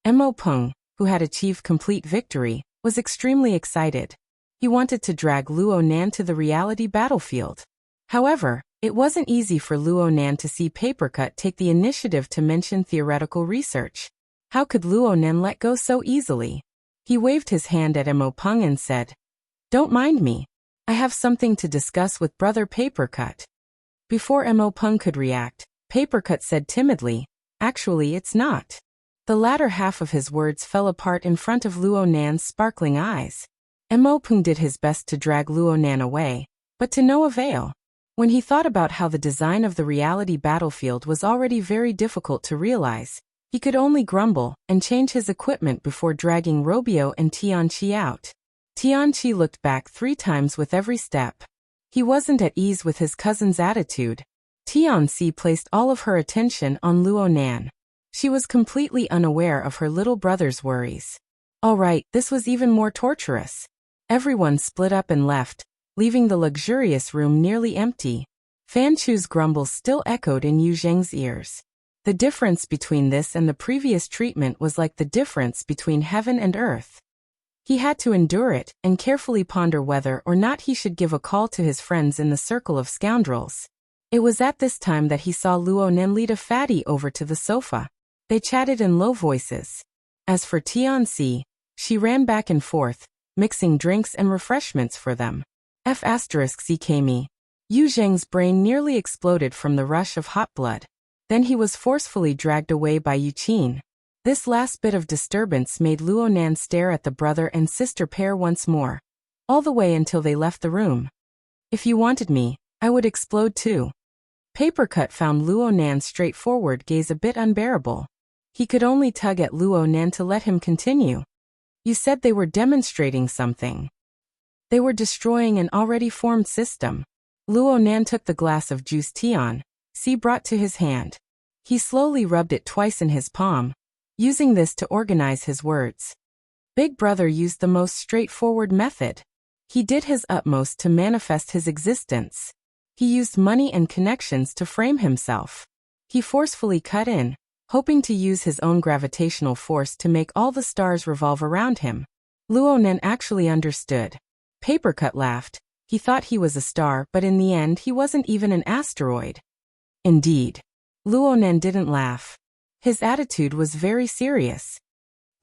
Mo Peng, who had achieved complete victory, was extremely excited. He wanted to drag Luo Nan to the reality battlefield. However, it wasn't easy for Luo Nan to see Papercut take the initiative to mention theoretical research. How could Luo Nan let go so easily? He waved his hand at Mo Peng and said, Don't mind me. I have something to discuss with Brother Papercut. Before Mo Peng could react, Papercut said timidly, Actually, it's not. The latter half of his words fell apart in front of Luo Nan's sparkling eyes. Mo Peng did his best to drag Luo Nan away, but to no avail. When he thought about how the design of the reality battlefield was already very difficult to realize, he could only grumble and change his equipment before dragging Robio and Tianqi out. Tianqi looked back 3 times with every step. He wasn't at ease with his cousin's attitude. Tianqi placed all of her attention on Luo Nan. She was completely unaware of her little brother's worries. All right, this was even more torturous. Everyone split up and left, leaving the luxurious room nearly empty. Fan Chu's grumbles still echoed in Yu Zheng's ears. The difference between this and the previous treatment was like the difference between heaven and earth. He had to endure it and carefully ponder whether or not he should give a call to his friends in the circle of scoundrels. It was at this time that he saw Luo Nan lead a fatty over to the sofa. They chatted in low voices. As for Tianqi, she ran back and forth, mixing drinks and refreshments for them. *CKME. Yu Zheng's brain nearly exploded from the rush of hot blood. Then he was forcefully dragged away by Yuqin. This last bit of disturbance made Luo Nan stare at the brother and sister pair once more, all the way until they left the room. If you wanted me, I would explode too. Papercut found Luo Nan's straightforward gaze a bit unbearable. He could only tug at Luo Nan to let him continue. You said they were demonstrating something. They were destroying an already formed system. Luo Nan took the glass of juice Tianqi brought to his hand. He slowly rubbed it twice in his palm, using this to organize his words. Big Brother used the most straightforward method. He did his utmost to manifest his existence. He used money and connections to frame himself. He forcefully cut in, hoping to use his own gravitational force to make all the stars revolve around him. Luonen actually understood. Papercut laughed. He thought he was a star, but in the end he wasn't even an asteroid. Indeed. Luonen didn't laugh. His attitude was very serious.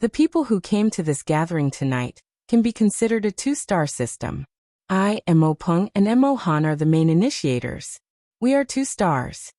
The people who came to this gathering tonight can be considered a two-star system. I, Mo Peng, and Mo Han are the main initiators. We are 2 stars.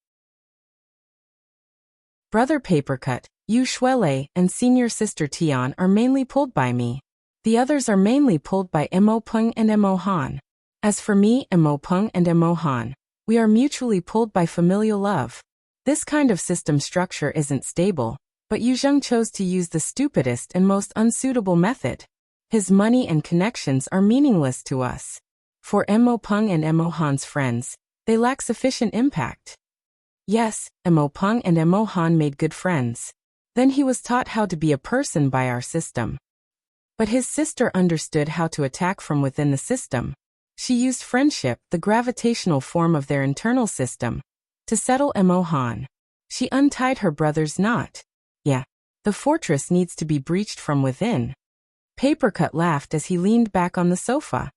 Brother Papercut, Yu Shuelei, and senior sister Tian are mainly pulled by me. The others are mainly pulled by Mo Peng and Mo Han. As for me, Mo Peng and Mo Han, we are mutually pulled by familial love. This kind of system structure isn't stable, but Yu Zheng chose to use the stupidest and most unsuitable method. His money and connections are meaningless to us. For Mo Peng and Mo Han's friends, they lack sufficient impact. Yes, Mo Peng and Mo Han made good friends. Then he was taught how to be a person by our system. But his sister understood how to attack from within the system. She used friendship, the gravitational form of their internal system, to settle Mo Han. She untied her brother's knot. Yeah, the fortress needs to be breached from within. Papercut laughed as he leaned back on the sofa.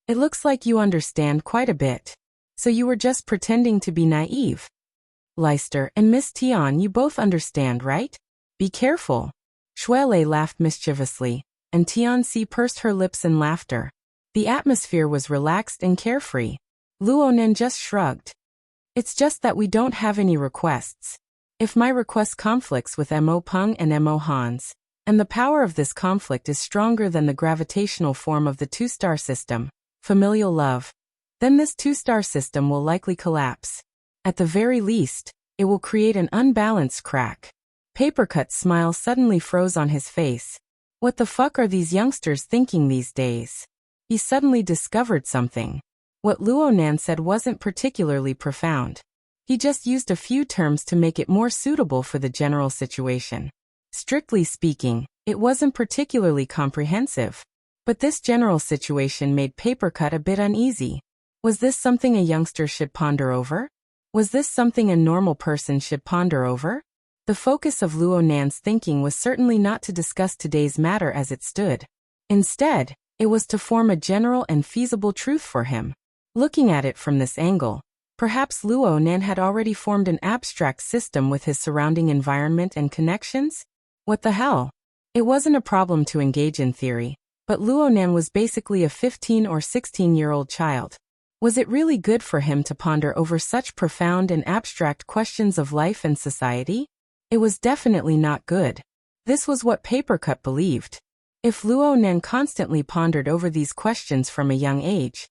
It looks like you understand quite a bit. So you were just pretending to be naive. Leicester and Miss Tian, you both understand, right? Be careful. Shuelei laughed mischievously, and Tianxi pursed her lips in laughter. The atmosphere was relaxed and carefree. Luonen just shrugged. It's just that we don't have any requests. If my request conflicts with Mo Peng and Mo Han's, and the power of this conflict is stronger than the gravitational form of the two-star system, familial love, then this two-star system will likely collapse. At the very least, it will create an unbalanced crack. Papercut's smile suddenly froze on his face. What the fuck are these youngsters thinking these days? He suddenly discovered something. What Luonan said wasn't particularly profound. He just used a few terms to make it more suitable for the general situation. Strictly speaking, it wasn't particularly comprehensive. But this general situation made Papercut a bit uneasy. Was this something a youngster should ponder over? Was this something a normal person should ponder over? The focus of Luonan's thinking was certainly not to discuss today's matter as it stood. Instead, it was to form a general and feasible truth for him. Looking at it from this angle, perhaps Luonan had already formed an abstract system with his surrounding environment and connections? What the hell? It wasn't a problem to engage in theory, but Luonan was basically a 15 or 16-year-old child. Was it really good for him to ponder over such profound and abstract questions of life and society? It was definitely not good. This was what Papercut believed. If Luonan constantly pondered over these questions from a young age,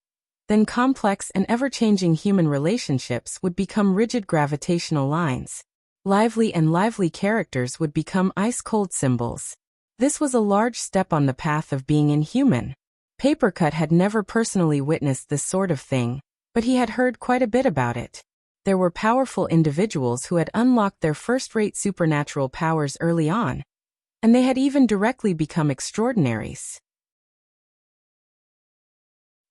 then complex and ever-changing human relationships would become rigid gravitational lines. Lively characters would become ice-cold symbols. This was a large step on the path of being inhuman. Papercut had never personally witnessed this sort of thing, but he had heard quite a bit about it. There were powerful individuals who had unlocked their first-rate supernatural powers early on, and they had even directly become extraordinaries.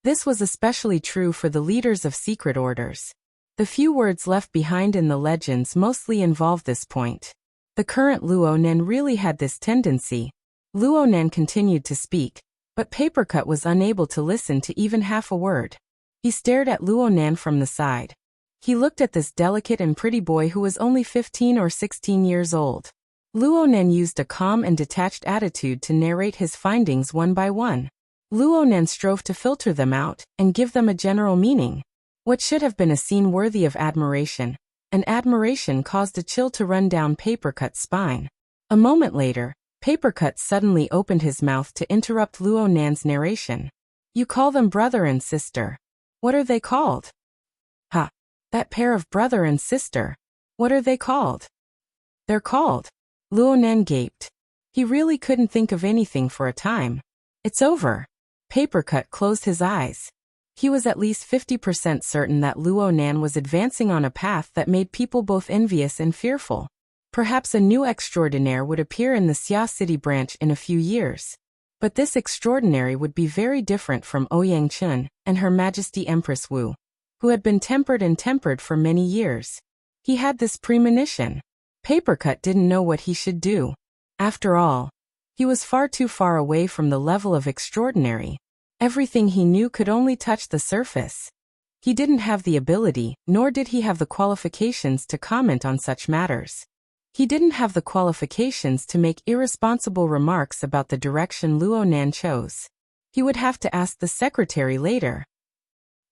This was especially true for the leaders of secret orders. The few words left behind in the legends mostly involve this point. The current Luonan really had this tendency. Luonan continued to speak, but Papercut was unable to listen to even half a word. He stared at Luonan from the side. He looked at this delicate and pretty boy who was only 15 or 16 years old. Luonan used a calm and detached attitude to narrate his findings one by one. Luonan strove to filter them out and give them a general meaning. What should have been a scene worthy of admiration, and admiration caused a chill to run down Papercut's spine. A moment later, Papercut suddenly opened his mouth to interrupt Luonan's narration. You call them brother and sister. What are they called? Ha! That pair of brother and sister. What are they called? They're called. Luonan gaped. He really couldn't think of anything for a time. It's over. Papercut closed his eyes. He was at least 50% certain that Luo Nan was advancing on a path that made people both envious and fearful. Perhaps a new extraordinaire would appear in the Xia City branch in a few years. But this extraordinary would be very different from Ouyang Chun and Her Majesty Empress Wu, who had been tempered for many years. He had this premonition. Papercut didn't know what he should do. After all, he was far too far away from the level of extraordinary. Everything he knew could only touch the surface. He didn't have the ability, nor did he have the qualifications to comment on such matters. He didn't have the qualifications to make irresponsible remarks about the direction Luo Nan chose. He would have to ask the secretary later.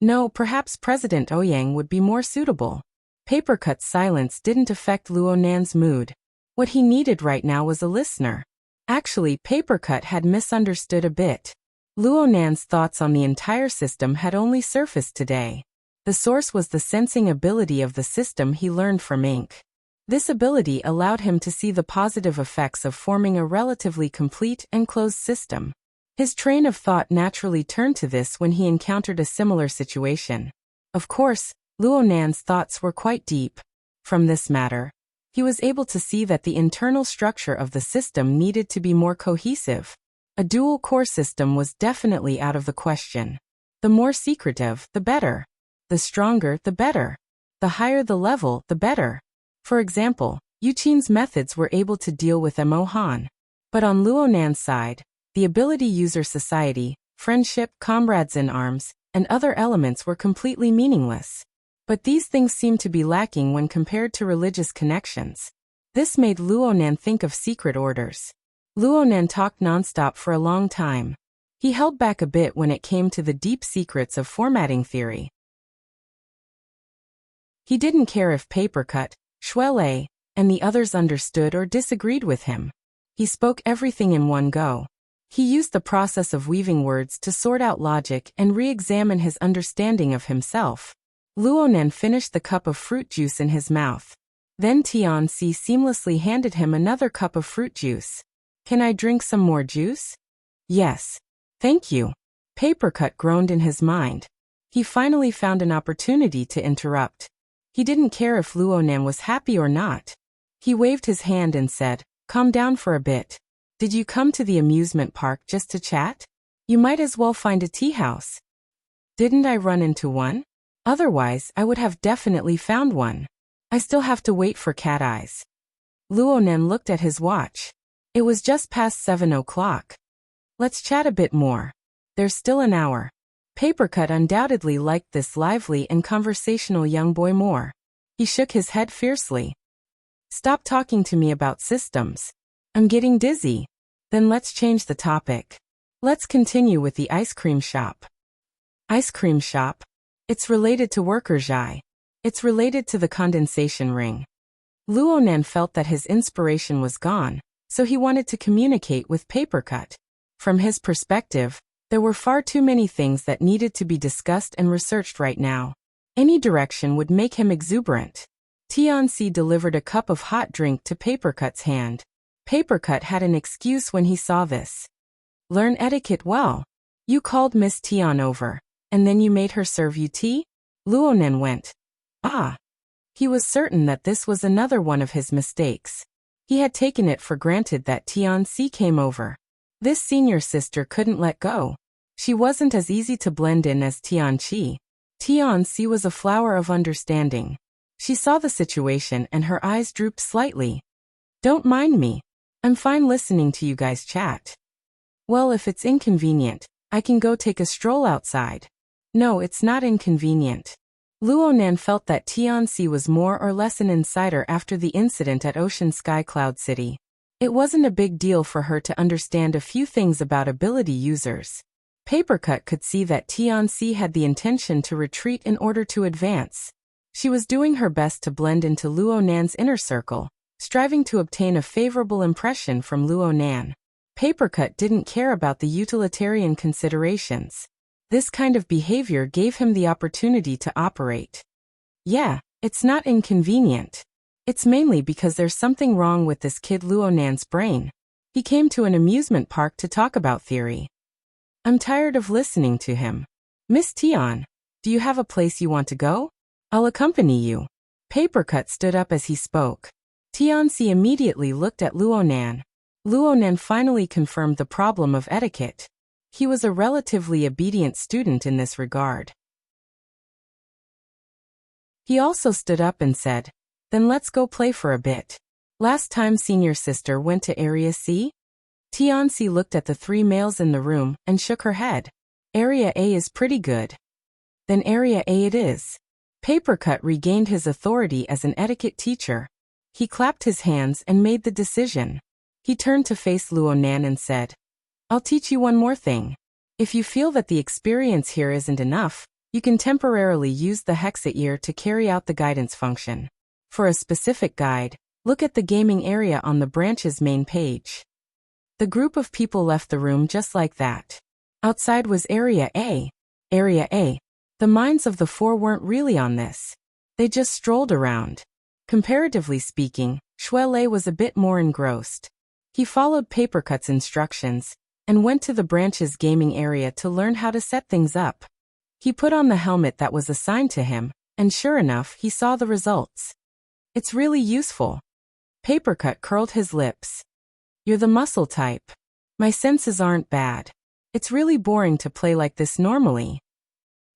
No, perhaps President Ouyang would be more suitable. Papercut's silence didn't affect Luo Nan's mood. What he needed right now was a listener. Actually, Papercut had misunderstood a bit. Luo Nan's thoughts on the entire system had only surfaced today. The source was the sensing ability of the system he learned from Ink. This ability allowed him to see the positive effects of forming a relatively complete and closed system. His train of thought naturally turned to this when he encountered a similar situation. Of course, Luo Nan's thoughts were quite deep. From this matter, he was able to see that the internal structure of the system needed to be more cohesive. A dual-core system was definitely out of the question. The more secretive, the better. The stronger, the better. The higher the level, the better. For example, Yu Qin's methods were able to deal with Mo Han. But on Luo Nan's side, the ability user society, friendship, comrades in arms, and other elements were completely meaningless. But these things seemed to be lacking when compared to religious connections. This made Luo Nan think of secret orders. Luo Nan talked nonstop for a long time. He held back a bit when it came to the deep secrets of formatting theory. He didn't care if Papercut, Shuelei, and the others understood or disagreed with him. He spoke everything in one go. He used the process of weaving words to sort out logic and re-examine his understanding of himself. Luo Nan finished the cup of fruit juice in his mouth. Then Tianxi seamlessly handed him another cup of fruit juice. Can I drink some more juice? Yes. Thank you. Papercut groaned in his mind. He finally found an opportunity to interrupt. He didn't care if Luo Nan was happy or not. He waved his hand and said, "Calm down for a bit. Did you come to the amusement park just to chat? You might as well find a tea house. Didn't I run into one? Otherwise, I would have definitely found one. I still have to wait for Cat Eyes." Luo Nan looked at his watch. It was just past 7 o'clock. Let's chat a bit more. There's still an hour. Papercut undoubtedly liked this lively and conversational young boy more. He shook his head fiercely. Stop talking to me about systems. I'm getting dizzy. Then let's change the topic. Let's continue with the ice cream shop. Ice cream shop? It's related to worker Zhai. It's related to the condensation ring. Luo Nan felt that his inspiration was gone, so he wanted to communicate with Papercut. From his perspective, there were far too many things that needed to be discussed and researched right now. Any direction would make him exuberant. Tianxi delivered a cup of hot drink to Papercut's hand. Papercut had an excuse when he saw this. Learn etiquette well. You called Miss Tian over, and then you made her serve you tea? Luo Nan went. Ah. He was certain that this was another one of his mistakes. He had taken it for granted that Tianxi came over. This senior sister couldn't let go. She wasn't as easy to blend in as Tianxi. Tianxi was a flower of understanding. She saw the situation and her eyes drooped slightly. Don't mind me. I'm fine listening to you guys chat. Well, if it's inconvenient, I can go take a stroll outside. No, it's not inconvenient. Luo Nan felt that Tianxi was more or less an insider after the incident at Ocean Sky Cloud City. It wasn't a big deal for her to understand a few things about ability users. Papercut could see that Tianxi had the intention to retreat in order to advance. She was doing her best to blend into Luo Nan's inner circle, striving to obtain a favorable impression from Luo Nan. Papercut didn't care about the utilitarian considerations. This kind of behavior gave him the opportunity to operate. Yeah, it's not inconvenient. It's mainly because there's something wrong with this kid Luo Nan's brain. He came to an amusement park to talk about theory. I'm tired of listening to him. Miss Tian, do you have a place you want to go? I'll accompany you. Papercut stood up as he spoke. Tianxi immediately looked at Luonan. Luonan finally confirmed the problem of etiquette. He was a relatively obedient student in this regard. He also stood up and said, "Then let's go play for a bit. Last time senior sister went to Area C?" Tianxi looked at the three males in the room and shook her head. Area A is pretty good. Then Area A it is. Papercut regained his authority as an etiquette teacher. He clapped his hands and made the decision. He turned to face Luonan and said, "I'll teach you one more thing. If you feel that the experience here isn't enough, you can temporarily use the hexa ear to carry out the guidance function. For a specific guide, look at the gaming area on the branch's main page." The group of people left the room just like that. Outside was Area A. Area A. The minds of the four weren't really on this. They just strolled around. Comparatively speaking, Shuelei was a bit more engrossed. He followed Papercut's instructions and went to the branch's gaming area to learn how to set things up. He put on the helmet that was assigned to him, and sure enough, he saw the results. It's really useful. Papercut curled his lips. You're the muscle type. My senses aren't bad. It's really boring to play like this normally.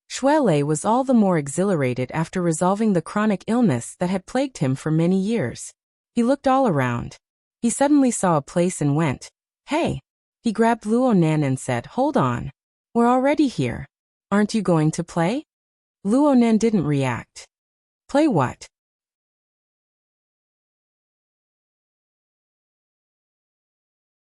Shuelei was all the more exhilarated after resolving the chronic illness that had plagued him for many years. He looked all around. He suddenly saw a place and went, "Hey!" He grabbed Luonan and said, "Hold on. We're already here. Aren't you going to play?" Luonan didn't react. "Play what?"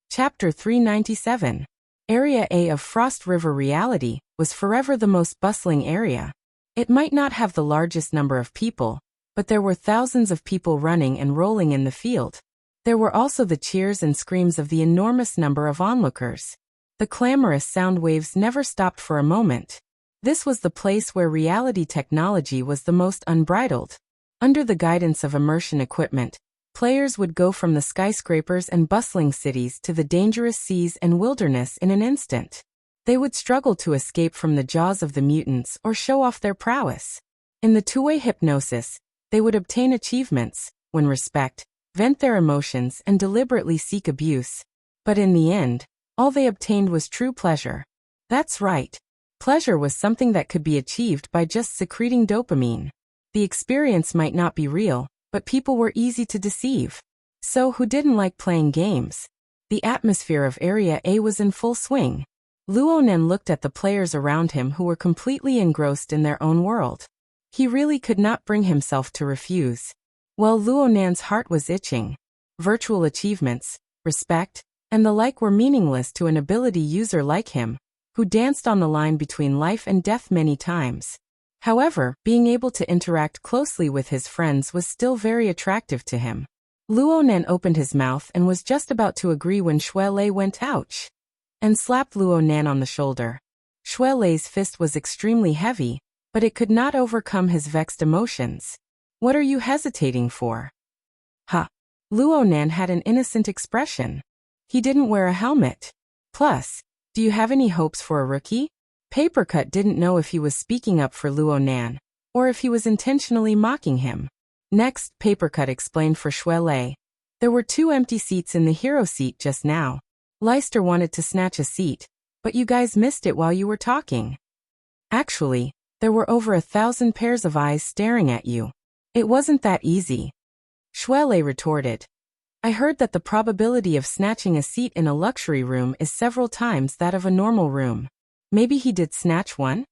Chapter 397. Area A of Frost River Reality was forever the most bustling area. It might not have the largest number of people, but there were thousands of people running and rolling in the field. There were also the cheers and screams of the enormous number of onlookers. The clamorous sound waves never stopped for a moment. This was the place where reality technology was the most unbridled. Under the guidance of immersion equipment, players would go from the skyscrapers and bustling cities to the dangerous seas and wilderness in an instant. They would struggle to escape from the jaws of the mutants or show off their prowess. In the two-way hypnosis, they would obtain achievements, win respect, vent their emotions and deliberately seek abuse. But in the end, all they obtained was true pleasure. That's right. Pleasure was something that could be achieved by just secreting dopamine. The experience might not be real, but people were easy to deceive. So who didn't like playing games? The atmosphere of Area A was in full swing. Luonan looked at the players around him who were completely engrossed in their own world. He really could not bring himself to refuse. Well, Luonan's heart was itching. Virtual achievements, respect, and the like were meaningless to an ability user like him, who danced on the line between life and death many times. However, being able to interact closely with his friends was still very attractive to him. Luonan opened his mouth and was just about to agree when Shuelei went ouch and slapped Luonan on the shoulder. Shuelei's fist was extremely heavy, but it could not overcome his vexed emotions. What are you hesitating for? Ha! Luonan had an innocent expression. He didn't wear a helmet. Plus, do you have any hopes for a rookie? Papercut didn't know if he was speaking up for Luonan, or if he was intentionally mocking him. Next, Papercut explained for Shuelei. There were 2 empty seats in the hero seat just now. Leister wanted to snatch a seat, but you guys missed it while you were talking. Actually, there were over 1,000 pairs of eyes staring at you. It wasn't that easy. Shuelei retorted. I heard that the probability of snatching a seat in a luxury room is several times that of a normal room. Maybe he did snatch one?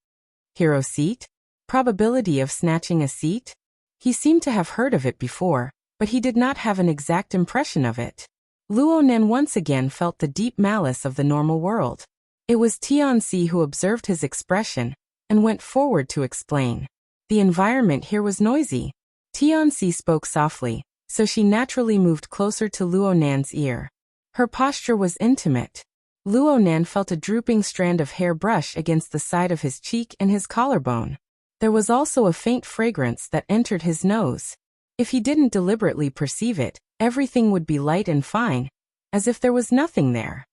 Hero seat? Probability of snatching a seat? He seemed to have heard of it before, but he did not have an exact impression of it. Luonan once again felt the deep malice of the normal world. It was Tianxi who observed his expression and went forward to explain. The environment here was noisy. Tianxi spoke softly, so she naturally moved closer to Luonan's ear. Her posture was intimate. Luonan felt a drooping strand of hair brush against the side of his cheek and his collarbone. There was also a faint fragrance that entered his nose. If he didn't deliberately perceive it, everything would be light and fine, as if there was nothing there.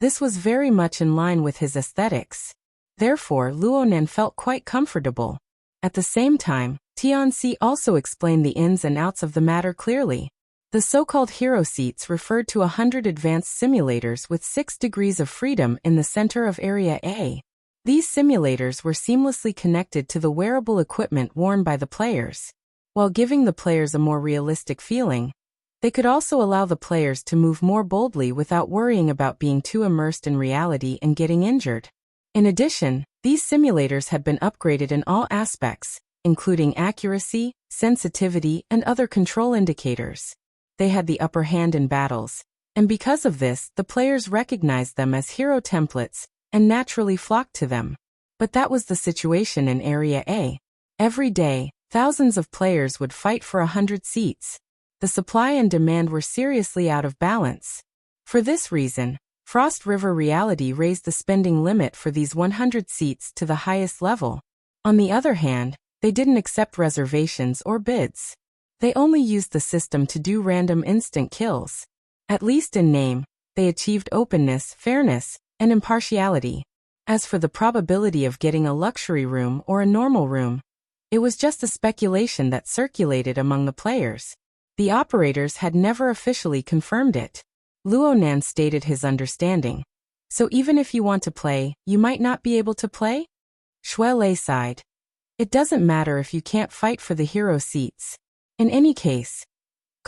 This was very much in line with his aesthetics. Therefore, Luonan felt quite comfortable. At the same time, Tianxi also explained the ins and outs of the matter clearly. The so-called hero seats referred to 100 advanced simulators with 6 degrees of freedom in the center of Area A. These simulators were seamlessly connected to the wearable equipment worn by the players. While giving the players a more realistic feeling, they could also allow the players to move more boldly without worrying about being too immersed in reality and getting injured. In addition, these simulators had been upgraded in all aspects, including accuracy, sensitivity, and other control indicators. They had the upper hand in battles, and because of this, the players recognized them as hero templates and naturally flocked to them. But that was the situation in Area A. Every day, thousands of players would fight for 100 seats. The supply and demand were seriously out of balance. For this reason, Frost River Reality raised the spending limit for these 100 seats to the highest level. On the other hand, they didn't accept reservations or bids. They only used the system to do random instant kills. At least in name, they achieved openness, fairness, and impartiality. As for the probability of getting a luxury room or a normal room, it was just a speculation that circulated among the players. The operators had never officially confirmed it. Luonan stated his understanding. So even if you want to play, you might not be able to play? Shuelei sighed. It doesn't matter if you can't fight for the hero seats. In any case.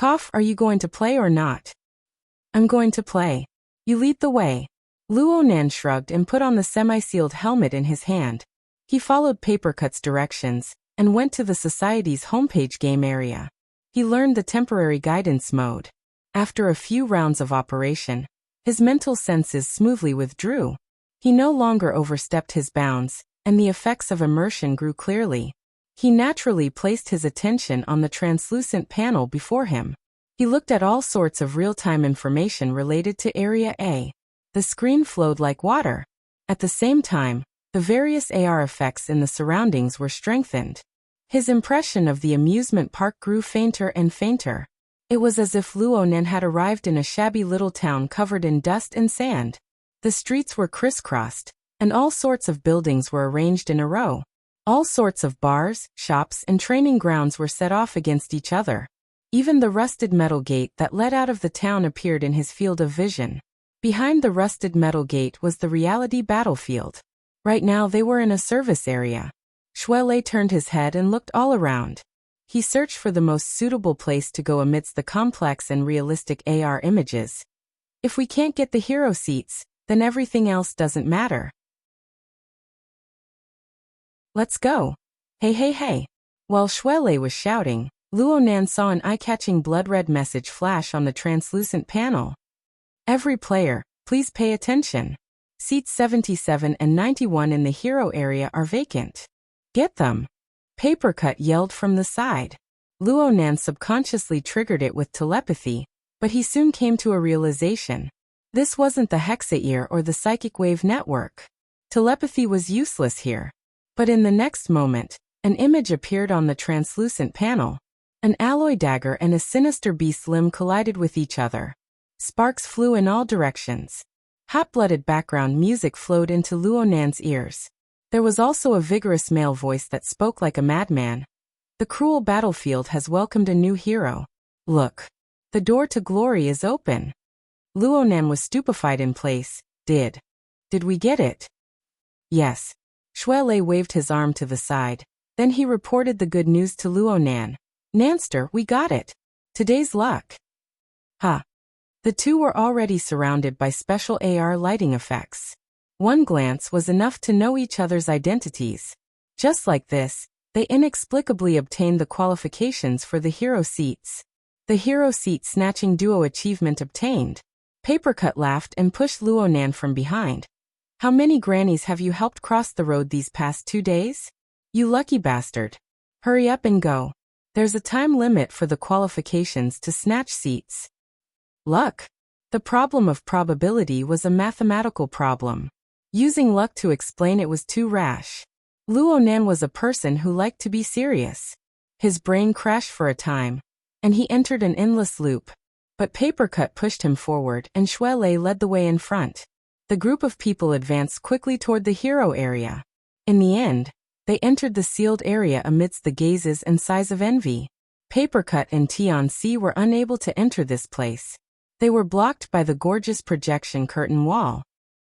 Are you going to play or not? I'm going to play. You lead the way. Luonan shrugged and put on the semi-sealed helmet in his hand. He followed Papercut's directions and went to the Society's homepage game area. He learned the temporary guidance mode. After a few rounds of operation, his mental senses smoothly withdrew. He no longer overstepped his bounds, and the effects of immersion grew clearly. He naturally placed his attention on the translucent panel before him. He looked at all sorts of real-time information related to Area A. The screen flowed like water. At the same time, the various AR effects in the surroundings were strengthened. His impression of the amusement park grew fainter and fainter. It was as if Luonan had arrived in a shabby little town covered in dust and sand. The streets were crisscrossed, and all sorts of buildings were arranged in a row. All sorts of bars, shops, and training grounds were set off against each other. Even the rusted metal gate that led out of the town appeared in his field of vision. Behind the rusted metal gate was the reality battlefield. Right now they were in a service area. Shuelei turned his head and looked all around. He searched for the most suitable place to go amidst the complex and realistic AR images. If we can't get the hero seats, then everything else doesn't matter. Let's go. Hey hey hey. While Shuelei was shouting, Luonan saw an eye-catching blood-red message flash on the translucent panel. Every player, please pay attention. Seats 77 and 91 in the hero area are vacant. Get them. Papercut yelled from the side. Luonan subconsciously triggered it with telepathy, but he soon came to a realization. This wasn't the hexaear or the psychic wave network. Telepathy was useless here. But in the next moment, an image appeared on the translucent panel. An alloy dagger and a sinister beast limb collided with each other. Sparks flew in all directions. Hot-blooded background music flowed into Luonan's ears. There was also a vigorous male voice that spoke like a madman. The cruel battlefield has welcomed a new hero. Look. The door to glory is open. Luonan was stupefied in place. Did we get it? Yes. Shuelei waved his arm to the side. Then he reported the good news to Luonan. Nanster, we got it. Today's luck. Ha. The two were already surrounded by special AR lighting effects. One glance was enough to know each other's identities. Just like this, they inexplicably obtained the qualifications for the hero seats. The hero seat snatching duo achievement obtained. Papercut laughed and pushed Luonan from behind. How many grannies have you helped cross the road these past 2 days? You lucky bastard. Hurry up and go. There's a time limit for the qualifications to snatch seats. Luck. The problem of probability was a mathematical problem. Using luck to explain it was too rash. Luonan was a person who liked to be serious. His brain crashed for a time, and he entered an endless loop. But Papercut pushed him forward and Shuelei led the way in front. The group of people advanced quickly toward the hero area. In the end, they entered the sealed area amidst the gazes and sighs of envy. Papercut and Tianci were unable to enter this place. They were blocked by the gorgeous projection curtain wall.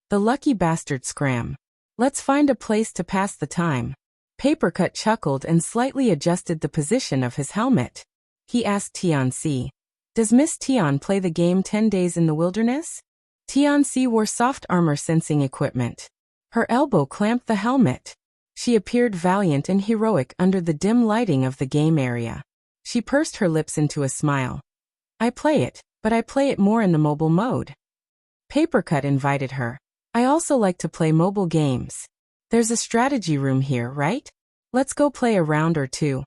The lucky bastard scram. Let's find a place to pass the time. Papercut chuckled and slightly adjusted the position of his helmet. He asked Tianci, "Does Miss Tian play the game 10 Days in the Wilderness?" Tianci wore soft armor sensing equipment. Her elbow clamped the helmet. She appeared valiant and heroic under the dim lighting of the game area. She pursed her lips into a smile. "I play it, but I play it more in the mobile mode." Papercut invited her. "I also like to play mobile games. There's a strategy room here, right? Let's go play a round or two."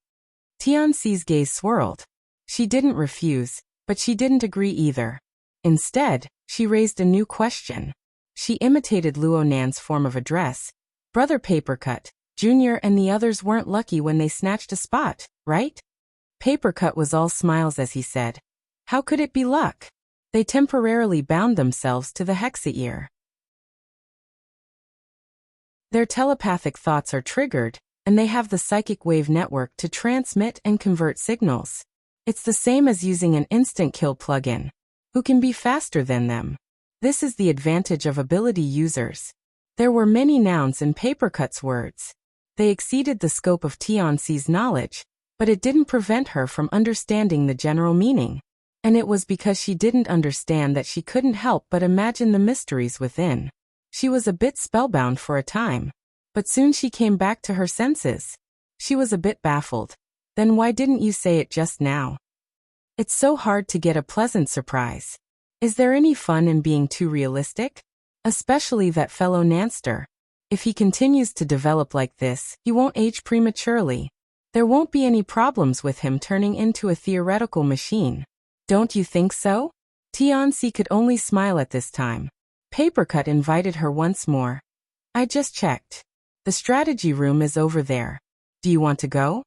Tianci's gaze swirled. She didn't refuse, but she didn't agree either. Instead, she raised a new question. She imitated Luo Nan's form of address. "Brother Papercut, Junior and the others weren't lucky when they snatched a spot, right?" Papercut was all smiles as he said, "How could it be luck? They temporarily bound themselves to the hexa-ear. Their telepathic thoughts are triggered, and they have the psychic wave network to transmit and convert signals. It's the same as using an instant kill plugin. Who can be faster than them? This is the advantage of ability users." There were many nouns in Papercut's words. They exceeded the scope of Tianci's knowledge, but it didn't prevent her from understanding the general meaning. And it was because she didn't understand that she couldn't help but imagine the mysteries within. She was a bit spellbound for a time, but soon she came back to her senses. She was a bit baffled. "Then why didn't you say it just now? It's so hard to get a pleasant surprise. Is there any fun in being too realistic? Especially that fellow Nanster. If he continues to develop like this, he won't age prematurely. There won't be any problems with him turning into a theoretical machine. Don't you think so?" Tianci could only smile at this time. Papercut invited her once more. "I just checked. The strategy room is over there. Do you want to go?"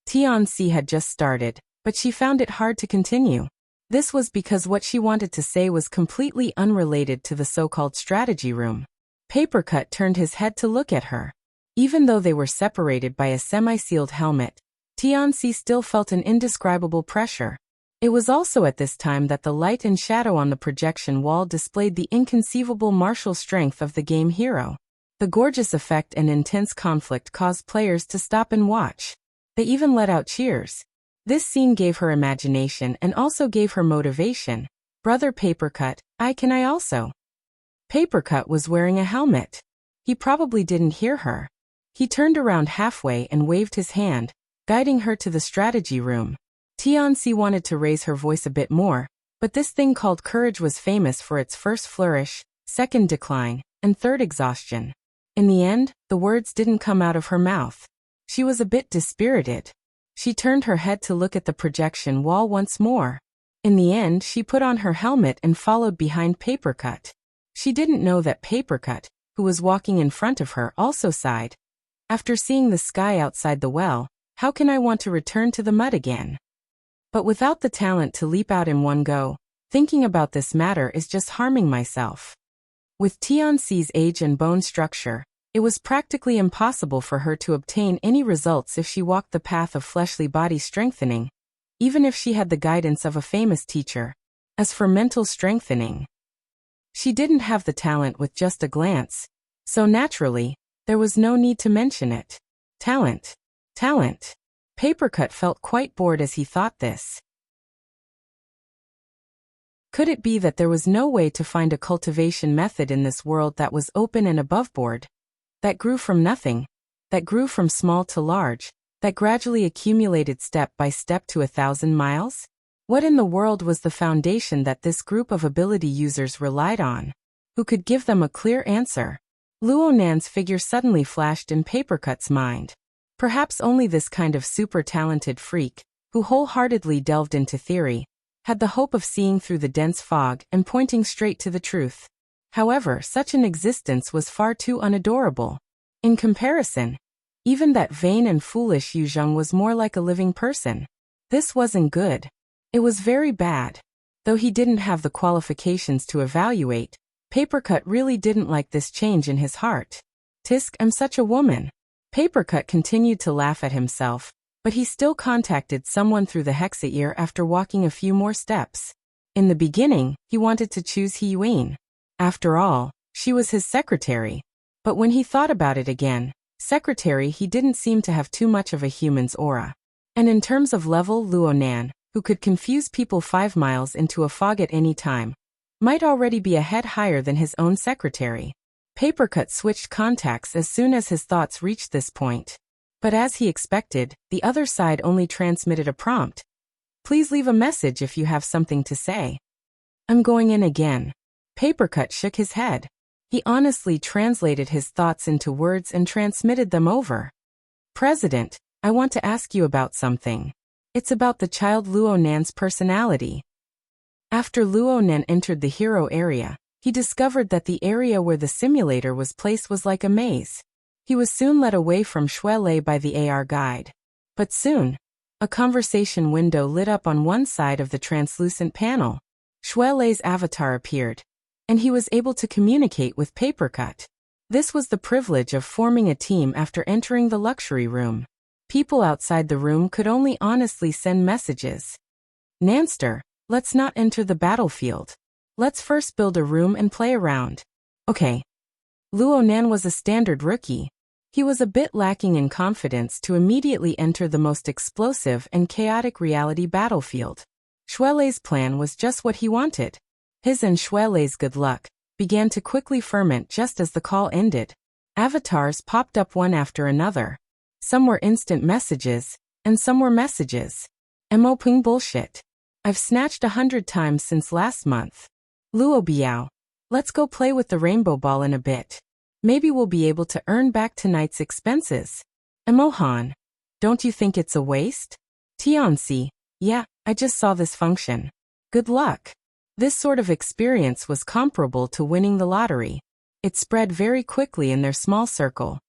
Tianci had just started, but she found it hard to continue. This was because what she wanted to say was completely unrelated to the so-called strategy room. Papercut turned his head to look at her. Even though they were separated by a semi-sealed helmet, Tianci still felt an indescribable pressure. It was also at this time that the light and shadow on the projection wall displayed the inconceivable martial strength of the game hero. The gorgeous effect and intense conflict caused players to stop and watch. They even let out cheers. This scene gave her imagination and also gave her motivation. "Brother Papercut, can I also?" Papercut was wearing a helmet. He probably didn't hear her. He turned around halfway and waved his hand, guiding her to the strategy room. Tianci wanted to raise her voice a bit more, but this thing called courage was famous for its first flourish, second decline, and third exhaustion. In the end, the words didn't come out of her mouth. She was a bit dispirited. She turned her head to look at the projection wall once more. In the end, she put on her helmet and followed behind Papercut. She didn't know that Papercut, who was walking in front of her, also sighed. "After seeing the sky outside the well, how can I want to return to the mud again? But without the talent to leap out in one go, thinking about this matter is just harming myself." With Tianci's age and bone structure, it was practically impossible for her to obtain any results if she walked the path of fleshly body strengthening, even if she had the guidance of a famous teacher. As for mental strengthening, she didn't have the talent with just a glance, so naturally, there was no need to mention it. Talent. Papercut felt quite bored as he thought this. Could it be that there was no way to find a cultivation method in this world that was open and aboveboard? That grew from nothing, that grew from small to large, that gradually accumulated step by step to 1,000 miles? What in the world was the foundation that this group of ability users relied on? Who could give them a clear answer? Luo Nan's figure suddenly flashed in Papercut's mind. Perhaps only this kind of super-talented freak, who wholeheartedly delved into theory, had the hope of seeing through the dense fog and pointing straight to the truth. However, such an existence was far too unadorable. In comparison, even that vain and foolish Yu Zheng was more like a living person. This wasn't good. It was very bad. Though he didn't have the qualifications to evaluate, Papercut really didn't like this change in his heart. Tisk, I'm such a woman. Papercut continued to laugh at himself, but he still contacted someone through the hexa ear after walking a few more steps. In the beginning, he wanted to choose Hiyuin. After all, she was his secretary. But when he thought about it again, secretary he didn't seem to have too much of a human's aura. And in terms of level, Luo Nan, who could confuse people 5 miles into a fog at any time, might already be a head higher than his own secretary. Papercut switched contacts as soon as his thoughts reached this point. But as he expected, the other side only transmitted a prompt. Please leave a message if you have something to say. I'm going in again. Papercut shook his head. He honestly translated his thoughts into words and transmitted them over. President, I want to ask you about something. It's about the child Luo Nan's personality. After Luo Nan entered the hero area, he discovered that the area where the simulator was placed was like a maze. He was soon led away from Shuelei by the AR guide. But soon, a conversation window lit up on one side of the translucent panel. Shuelei's avatar appeared, and he was able to communicate with Papercut. This was the privilege of forming a team after entering the luxury room. People outside the room could only honestly send messages. Nanster, let's not enter the battlefield. Let's first build a room and play around. Okay. Luo Nan was a standard rookie. He was a bit lacking in confidence to immediately enter the most explosive and chaotic reality battlefield. Shuelei's plan was just what he wanted. His and Shuelei's good luck began to quickly ferment just as the call ended. Avatars popped up one after another. Some were instant messages, and some were messages. Mo-ping bullshit. I've snatched 100 times since last month. Luo Biao. Let's go play with the rainbow ball in a bit. Maybe we'll be able to earn back tonight's expenses. Emohan. Don't you think it's a waste? Tianxi. Yeah, I just saw this function. Good luck. This sort of experience was comparable to winning the lottery. It spread very quickly in their small circle.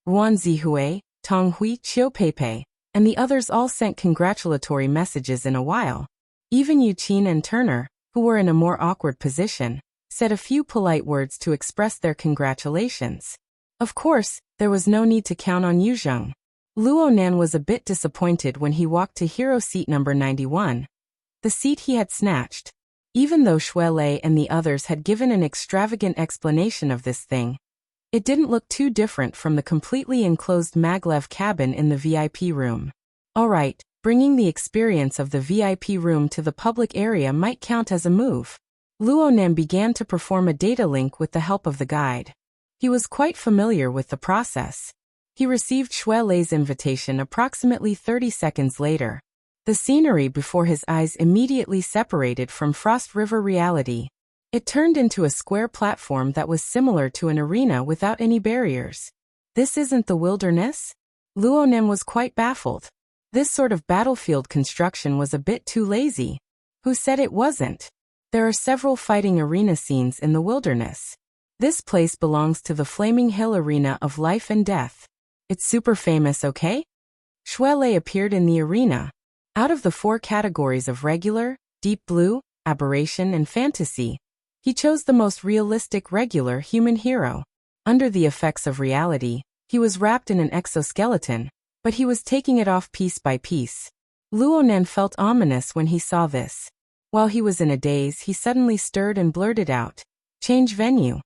Ruan Zihui, Tong Hui, Chiu Peipei, and the others all sent congratulatory messages in a while. Even Yu Qin and Turner, who were in a more awkward position, said a few polite words to express their congratulations. Of course, there was no need to count on Yu Zheng. Luo Nan was a bit disappointed when he walked to hero seat number 91, the seat he had snatched. Even though Shuelei and the others had given an extravagant explanation of this thing, it didn't look too different from the completely enclosed maglev cabin in the VIP room. Alright, bringing the experience of the VIP room to the public area might count as a move. Luo Nan began to perform a data link with the help of the guide. He was quite familiar with the process. He received Shuelei's invitation approximately 30 seconds later. The scenery before his eyes immediately separated from Frost River reality. It turned into a square platform that was similar to an arena without any barriers. This isn't the wilderness? Luo Nan was quite baffled. This sort of battlefield construction was a bit too lazy. Who said it wasn't? There are several fighting arena scenes in the wilderness. This place belongs to the Flaming Hill Arena of Life and Death. It's super famous, okay? Shuelei appeared in the arena. Out of the 4 categories of regular, deep blue, aberration and fantasy, he chose the most realistic regular human hero. Under the effects of reality, he was wrapped in an exoskeleton, but he was taking it off piece by piece. Luo Nan felt ominous when he saw this. While he was in a daze, he suddenly stirred and blurted out, "Change venue."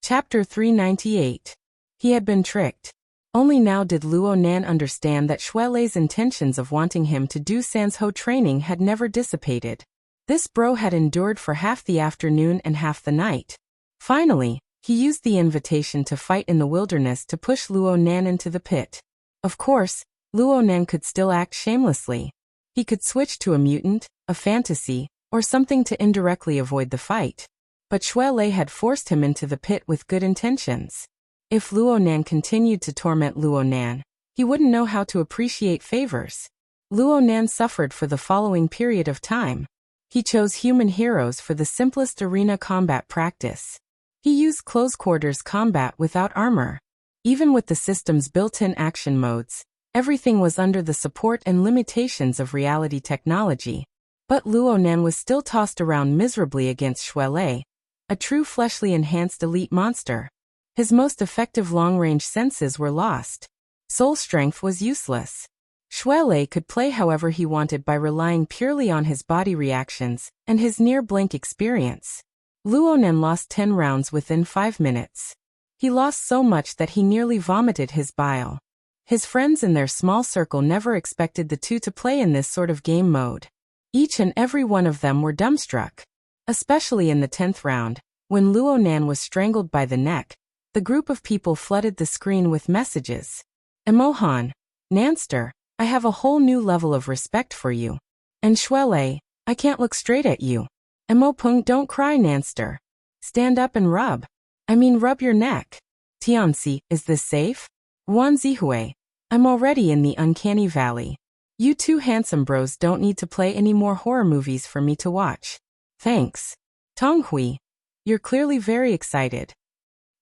Chapter 398. He had been tricked. Only now did Luo Nan understand that Shuelei's intentions of wanting him to do Sansho training had never dissipated. This bro had endured for half the afternoon and half the night. Finally, he used the invitation to fight in the wilderness to push Luo Nan into the pit. Of course, Luo Nan could still act shamelessly. He could switch to a mutant, a fantasy, or something to indirectly avoid the fight. But Shuelei had forced him into the pit with good intentions. If Luo Nan continued to torment Luo Nan, he wouldn't know how to appreciate favors. Luo Nan suffered for the following period of time. He chose human heroes for the simplest arena combat practice. He used close quarters combat without armor. Even with the system's built-in action modes, Everything was under the support and limitations of reality technology. But Luo Nan was still tossed around miserably against Shuelei, a true fleshly enhanced elite monster. His most effective long-range senses were lost. Soul strength was useless. Shuelei could play however he wanted by relying purely on his body reactions and his near-blink experience. Luo Nan lost 10 rounds within 5 minutes. He lost so much that he nearly vomited his bile. His friends in their small circle never expected the two to play in this sort of game mode. Each and every one of them were dumbstruck. Especially in the 10th round, when Luo Nan was strangled by the neck, the group of people flooded the screen with messages. Emohan, Nanster, I have a whole new level of respect for you. And Shuelei, I can't look straight at you. Emopung, don't cry, Nanster. Stand up and rub. Rub your neck. Tianxi, is this safe? Wan Zihue, I'm already in the uncanny valley. You two handsome bros don't need to play any more horror movies for me to watch. Thanks. Tonghui, you're clearly very excited.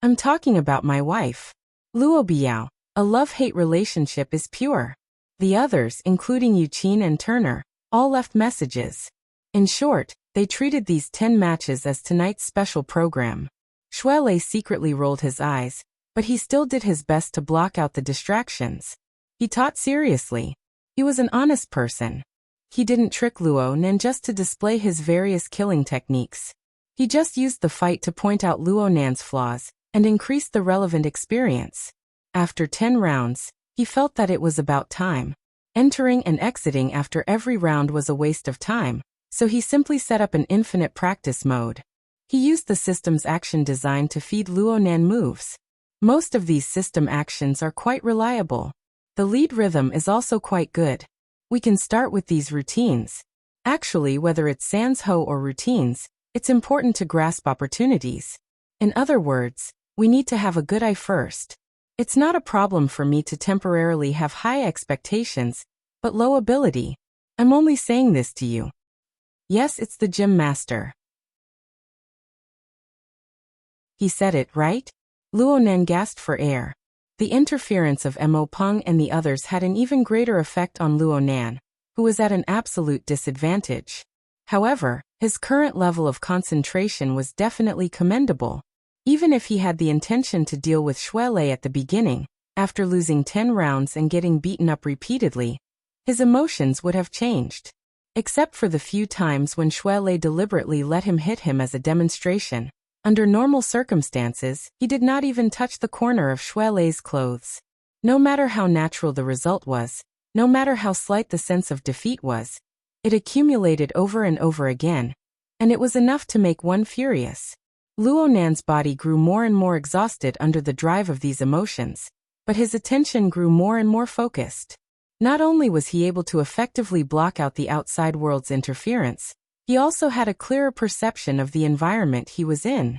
I'm talking about my wife. Luo Biao, a love-hate relationship is pure. The others, including Yuqin and Turner, all left messages. In short, they treated these 10 matches as tonight's special program. Shuelei secretly rolled his eyes, but he still did his best to block out the distractions. He taught seriously. He was an honest person. He didn't trick Luo Nan just to display his various killing techniques. He just used the fight to point out Luo Nan's flaws and increase the relevant experience. After 10 rounds, he felt that it was about time. Entering and exiting after every round was a waste of time, so he simply set up an infinite practice mode. He used the system's action design to feed Luo Nan moves. Most of these system actions are quite reliable. The lead rhythm is also quite good. We can start with these routines. Actually, whether it's sans ho or routines, it's important to grasp opportunities. In other words, we need to have a good eye first. It's not a problem for me to temporarily have high expectations, but low ability. I'm only saying this to you. Yes, it's the gym master. He said it, right? Luo Nan gasped for air. The interference of Mo Peng and the others had an even greater effect on Luo Nan, who was at an absolute disadvantage. However, his current level of concentration was definitely commendable. Even if he had the intention to deal with Shuelei at the beginning, after losing 10 rounds and getting beaten up repeatedly, his emotions would have changed. Except for the few times when Shuelei deliberately let him hit him as a demonstration. Under normal circumstances, he did not even touch the corner of Shuelei's clothes. No matter how natural the result was, no matter how slight the sense of defeat was, it accumulated over and over again, and it was enough to make one furious. Luo Nan's body grew more and more exhausted under the drive of these emotions, but his attention grew more and more focused. Not only was he able to effectively block out the outside world's interference, he also had a clearer perception of the environment he was in.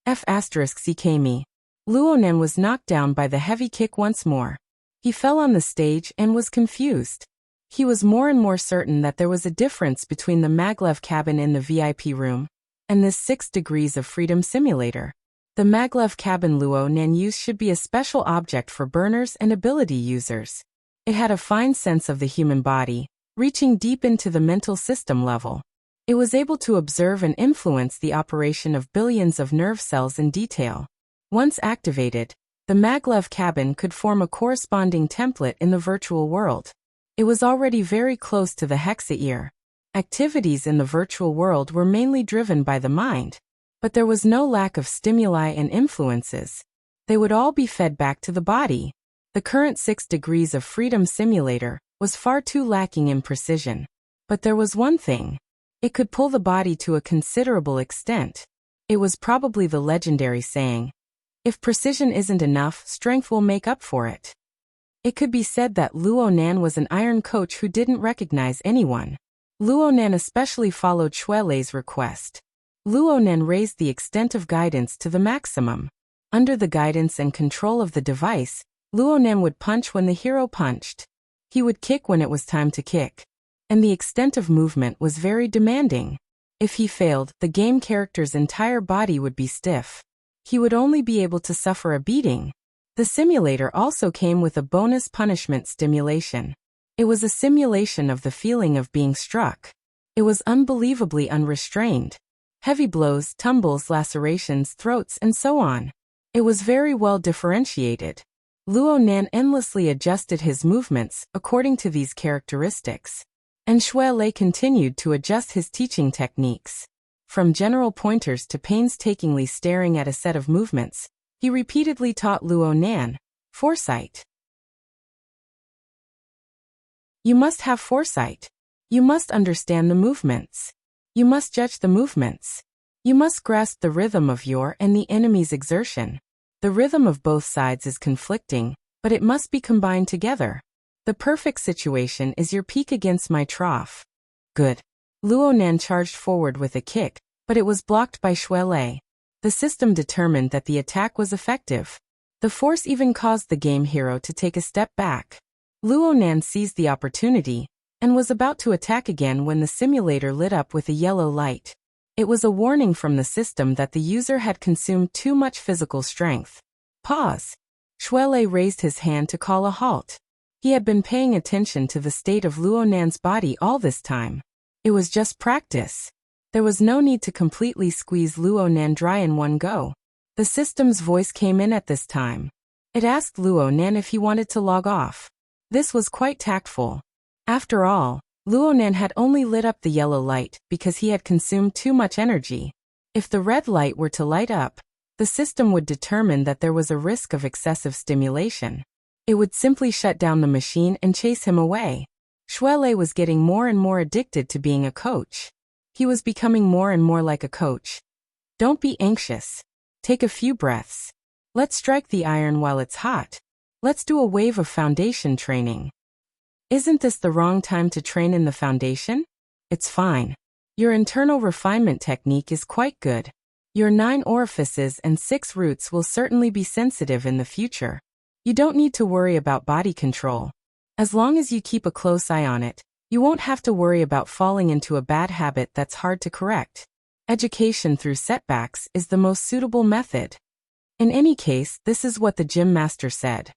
F***CKME. Luo Nan was knocked down by the heavy kick once more. He fell on the stage and was confused. He was more and more certain that there was a difference between the maglev cabin in the VIP room and this 6 degrees of freedom simulator. The maglev cabin Luo Nan used should be a special object for burners and ability users. It had a fine sense of the human body, reaching deep into the mental system level. It was able to observe and influence the operation of billions of nerve cells in detail. Once activated, the maglev cabin could form a corresponding template in the virtual world. It was already very close to the hexa-ear. Activities in the virtual world were mainly driven by the mind, but there was no lack of stimuli and influences. They would all be fed back to the body. The current 6 degrees of freedom simulator was far too lacking in precision. But there was one thing. It could pull the body to a considerable extent. It was probably the legendary saying, "If precision isn't enough, strength will make up for it." It could be said that Luo Nan was an iron coach who didn't recognize anyone. Luo Nan especially followed Shuelei's request. Luo Nan raised the extent of guidance to the maximum. Under the guidance and control of the device, Luo Nan would punch when the hero punched. He would kick when it was time to kick. And the extent of movement was very demanding. If he failed, the game character's entire body would be stiff. He would only be able to suffer a beating. The simulator also came with a bonus punishment stimulation. It was a simulation of the feeling of being struck. It was unbelievably unrestrained. Heavy blows, tumbles, lacerations, throats, and so on. It was very well differentiated. Luo Nan endlessly adjusted his movements according to these characteristics. And Xue Lei continued to adjust his teaching techniques. From general pointers to painstakingly staring at a set of movements, he repeatedly taught Luo Nan, foresight. You must have foresight. You must understand the movements. You must judge the movements. You must grasp the rhythm of your and the enemy's exertion. The rhythm of both sides is conflicting, but it must be combined together. The perfect situation is your peak against my trough. Good. Luo Nan charged forward with a kick, but it was blocked by Xue Lei. The system determined that the attack was effective. The force even caused the game hero to take a step back. Luo Nan seized the opportunity and was about to attack again when the simulator lit up with a yellow light. It was a warning from the system that the user had consumed too much physical strength. Pause. Xue Lei raised his hand to call a halt. He had been paying attention to the state of Luo Nan's body all this time. It was just practice. There was no need to completely squeeze Luo Nan dry in one go. The system's voice came in at this time. It asked Luo Nan if he wanted to log off. This was quite tactful. After all, Luo Nan had only lit up the yellow light because he had consumed too much energy. If the red light were to light up, the system would determine that there was a risk of excessive stimulation. It would simply shut down the machine and chase him away. Xue Lei was getting more and more addicted to being a coach. He was becoming more and more like a coach. Don't be anxious. Take a few breaths. Let's strike the iron while it's hot. Let's do a wave of foundation training. Isn't this the wrong time to train in the foundation? It's fine. Your internal refinement technique is quite good. Your 9 orifices and 6 roots will certainly be sensitive in the future. You don't need to worry about body control. As long as you keep a close eye on it, you won't have to worry about falling into a bad habit that's hard to correct. Education through setbacks is the most suitable method. In any case, this is what the gym master said.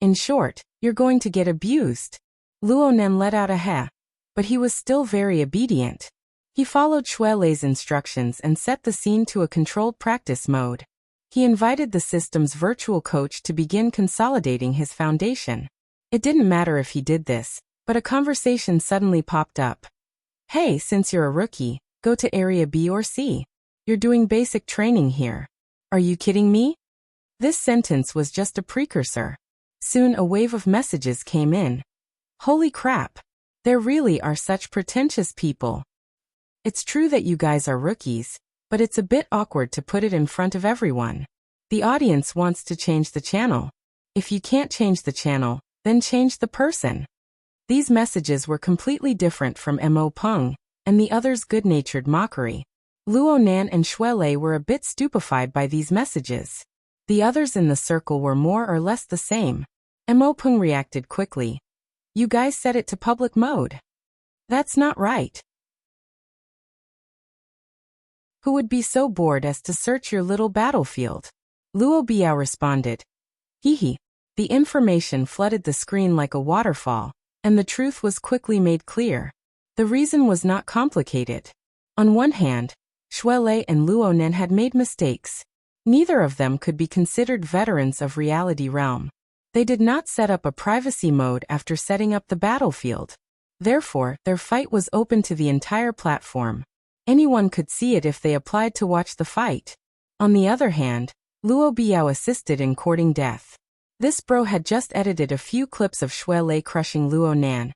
In short, you're going to get abused. Luo Nan let out a "heh," but he was still very obedient. He followed Xue Lei's instructions and set the scene to a controlled practice mode. He invited the system's virtual coach to begin consolidating his foundation. It didn't matter if he did this, but a conversation suddenly popped up. Hey, since you're a rookie, go to area B or C. You're doing basic training here. Are you kidding me? This sentence was just a precursor. Soon a wave of messages came in. Holy crap! There really are such pretentious people. It's true that you guys are rookies, but it's a bit awkward to put it in front of everyone. The audience wants to change the channel. If you can't change the channel, then change the person. These messages were completely different from Mo Peng and the others' good-natured mockery. Luo Nan and Xue Lei were a bit stupefied by these messages. The others in the circle were more or less the same. Mo Peng reacted quickly. You guys set it to public mode. That's not right. Who would be so bored as to search your little battlefield? Luo Biao responded. Hee. The information flooded the screen like a waterfall, and the truth was quickly made clear. The reason was not complicated. On one hand, Xue Lei and Luo Nan had made mistakes. Neither of them could be considered veterans of reality realm. They did not set up a privacy mode after setting up the battlefield. Therefore, their fight was open to the entire platform. Anyone could see it if they applied to watch the fight. On the other hand, Luo Biao assisted in courting death. This bro had just edited a few clips of Xue Lei crushing Luo Nan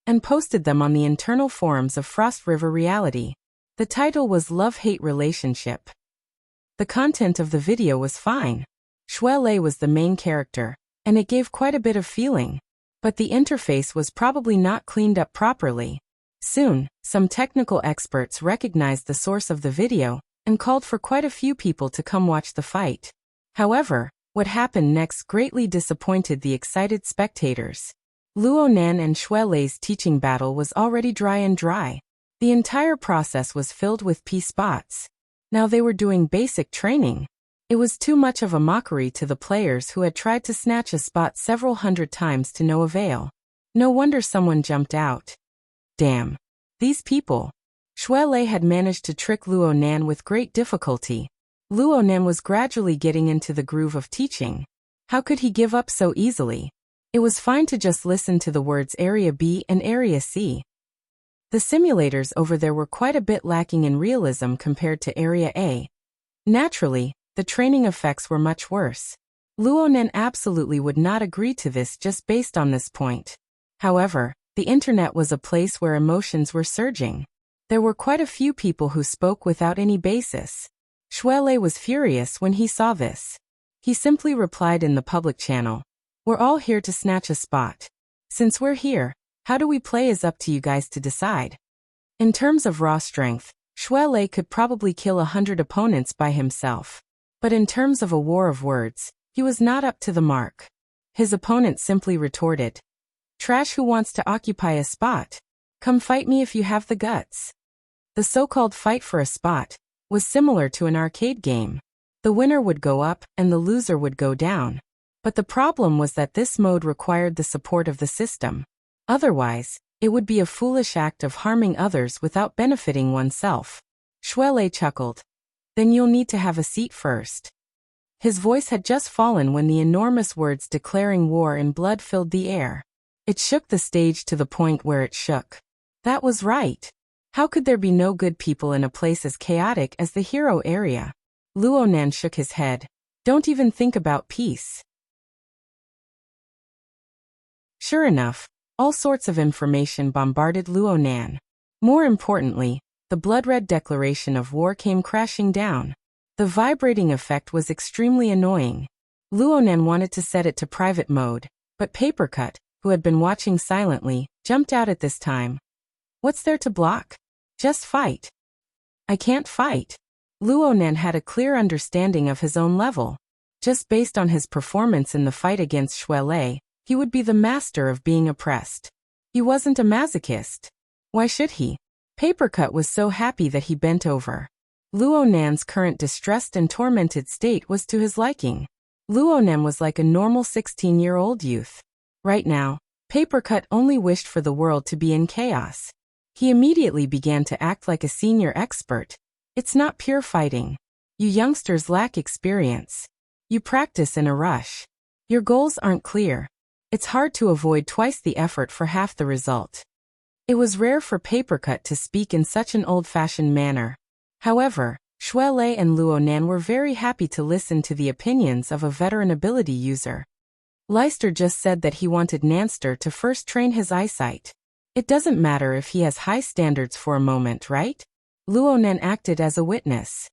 and posted them on the internal forums of Frost River Reality. The title was Love-Hate Relationship. The content of the video was fine. Xue Lei was the main character, and it gave quite a bit of feeling. But the interface was probably not cleaned up properly. Soon, some technical experts recognized the source of the video and called for quite a few people to come watch the fight. However, what happened next greatly disappointed the excited spectators. Luo Nan and Xue Lei's teaching battle was already dry. The entire process was filled with P spots. Now they were doing basic training. It was too much of a mockery to the players who had tried to snatch a spot several hundred times to no avail. No wonder someone jumped out. Damn. These people. Shui Lei had managed to trick Luo Nan with great difficulty. Luo Nan was gradually getting into the groove of teaching. How could he give up so easily? It was fine to just listen to the words Area B and Area C. The simulators over there were quite a bit lacking in realism compared to Area A. Naturally, the training effects were much worse. Luo Nan absolutely would not agree to this just based on this point. However, the internet was a place where emotions were surging. There were quite a few people who spoke without any basis. Shui Lei was furious when he saw this. He simply replied in the public channel, "We're all here to snatch a spot. Since we're here, how do we play is up to you guys to decide." In terms of raw strength, Shui Lei could probably kill 100 opponents by himself. But in terms of a war of words, he was not up to the mark. His opponent simply retorted, "Trash who wants to occupy a spot. Come fight me if you have the guts." The so-called fight for a spot was similar to an arcade game. The winner would go up and the loser would go down. But the problem was that this mode required the support of the system. Otherwise, it would be a foolish act of harming others without benefiting oneself. Shui Lei chuckled. "Then you'll need to have a seat first." His voice had just fallen when the enormous words declaring war and blood filled the air. It shook the stage to the point where it shook. That was right. How could there be no good people in a place as chaotic as the hero area? Luo Nan shook his head. "Don't even think about peace." Sure enough, all sorts of information bombarded Luo Nan. More importantly, the blood-red declaration of war came crashing down. The vibrating effect was extremely annoying. Luo Nan wanted to set it to private mode, but Papercut, who had been watching silently, jumped out at this time. "What's there to block? Just fight." "I can't fight." Luo Nan had a clear understanding of his own level. Just based on his performance in the fight against Shui Lei, he would be the master of being oppressed. He wasn't a masochist. Why should he? Papercut was so happy that he bent over. Luo Nan's current distressed and tormented state was to his liking. Luo Nan was like a normal 16-year-old youth. Right now, Papercut only wished for the world to be in chaos. He immediately began to act like a senior expert. "It's not pure fighting. You youngsters lack experience. You practice in a rush. Your goals aren't clear. It's hard to avoid twice the effort for half the result." It was rare for Papercut to speak in such an old-fashioned manner. However, Shui Lei and Luo Nan were very happy to listen to the opinions of a veteran ability user. Leister just said that he wanted Nanster to first train his eyesight. It doesn't matter if he has high standards for a moment, right? Luo Nan acted as a witness.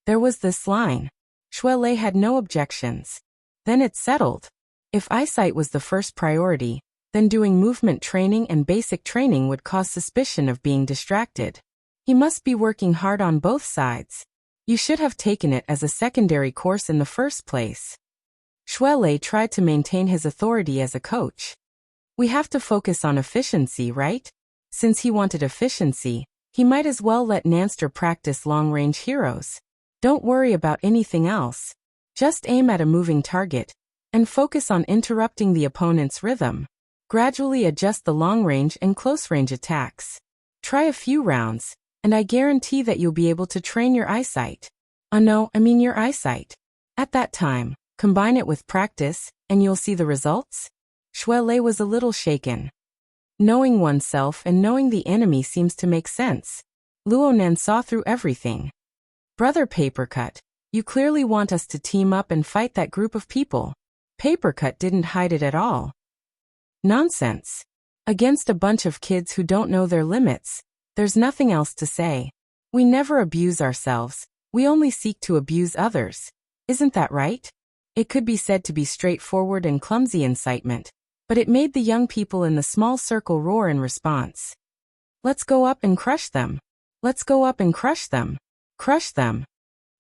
There was this line. Shui Lei had no objections. Then it's settled. If eyesight was the first priority, then doing movement training and basic training would cause suspicion of being distracted. He must be working hard on both sides. You should have taken it as a secondary course in the first place. Shui Lei tried to maintain his authority as a coach. We have to focus on efficiency, right? Since he wanted efficiency, he might as well let Nanster practice long-range heroes. Don't worry about anything else. Just aim at a moving target, and focus on interrupting the opponent's rhythm. Gradually adjust the long-range and close-range attacks. Try a few rounds, and I guarantee that you'll be able to train your eyesight. Your eyesight. At that time, combine it with practice, and you'll see the results? Shui Lei was a little shaken. Knowing oneself and knowing the enemy seems to make sense. Luo Nan saw through everything. "Brother Papercut, you clearly want us to team up and fight that group of people." Papercut didn't hide it at all. "Nonsense. Against a bunch of kids who don't know their limits, there's nothing else to say. We never abuse ourselves, we only seek to abuse others. Isn't that right?" It could be said to be straightforward and clumsy incitement, but it made the young people in the small circle roar in response. "Let's go up and crush them. Let's go up and crush them. Crush them."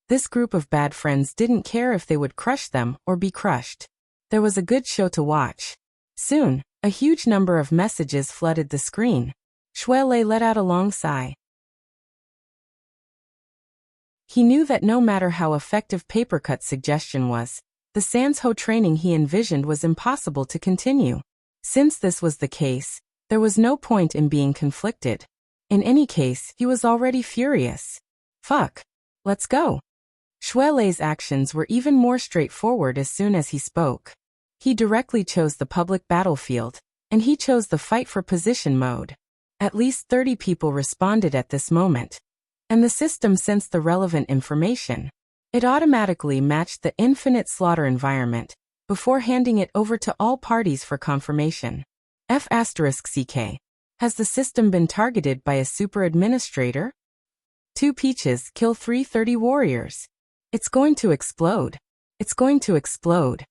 This group of bad friends didn't care if they would crush them or be crushed. There was a good show to watch. Soon, a huge number of messages flooded the screen. Shui Lei let out a long sigh. He knew that no matter how effective Papercut's suggestion was, the Sansho training he envisioned was impossible to continue. Since this was the case, there was no point in being conflicted. In any case, he was already furious. Fuck. Let's go. Shuelei's actions were even more straightforward as soon as he spoke. He directly chose the public battlefield, and he chose the fight for position mode. At least 30 people responded at this moment, and the system sensed the relevant information. It automatically matched the infinite slaughter environment before handing it over to all parties for confirmation. F***CK. Has the system been targeted by a super administrator? 2 peaches kill 330 warriors. It's going to explode. It's going to explode.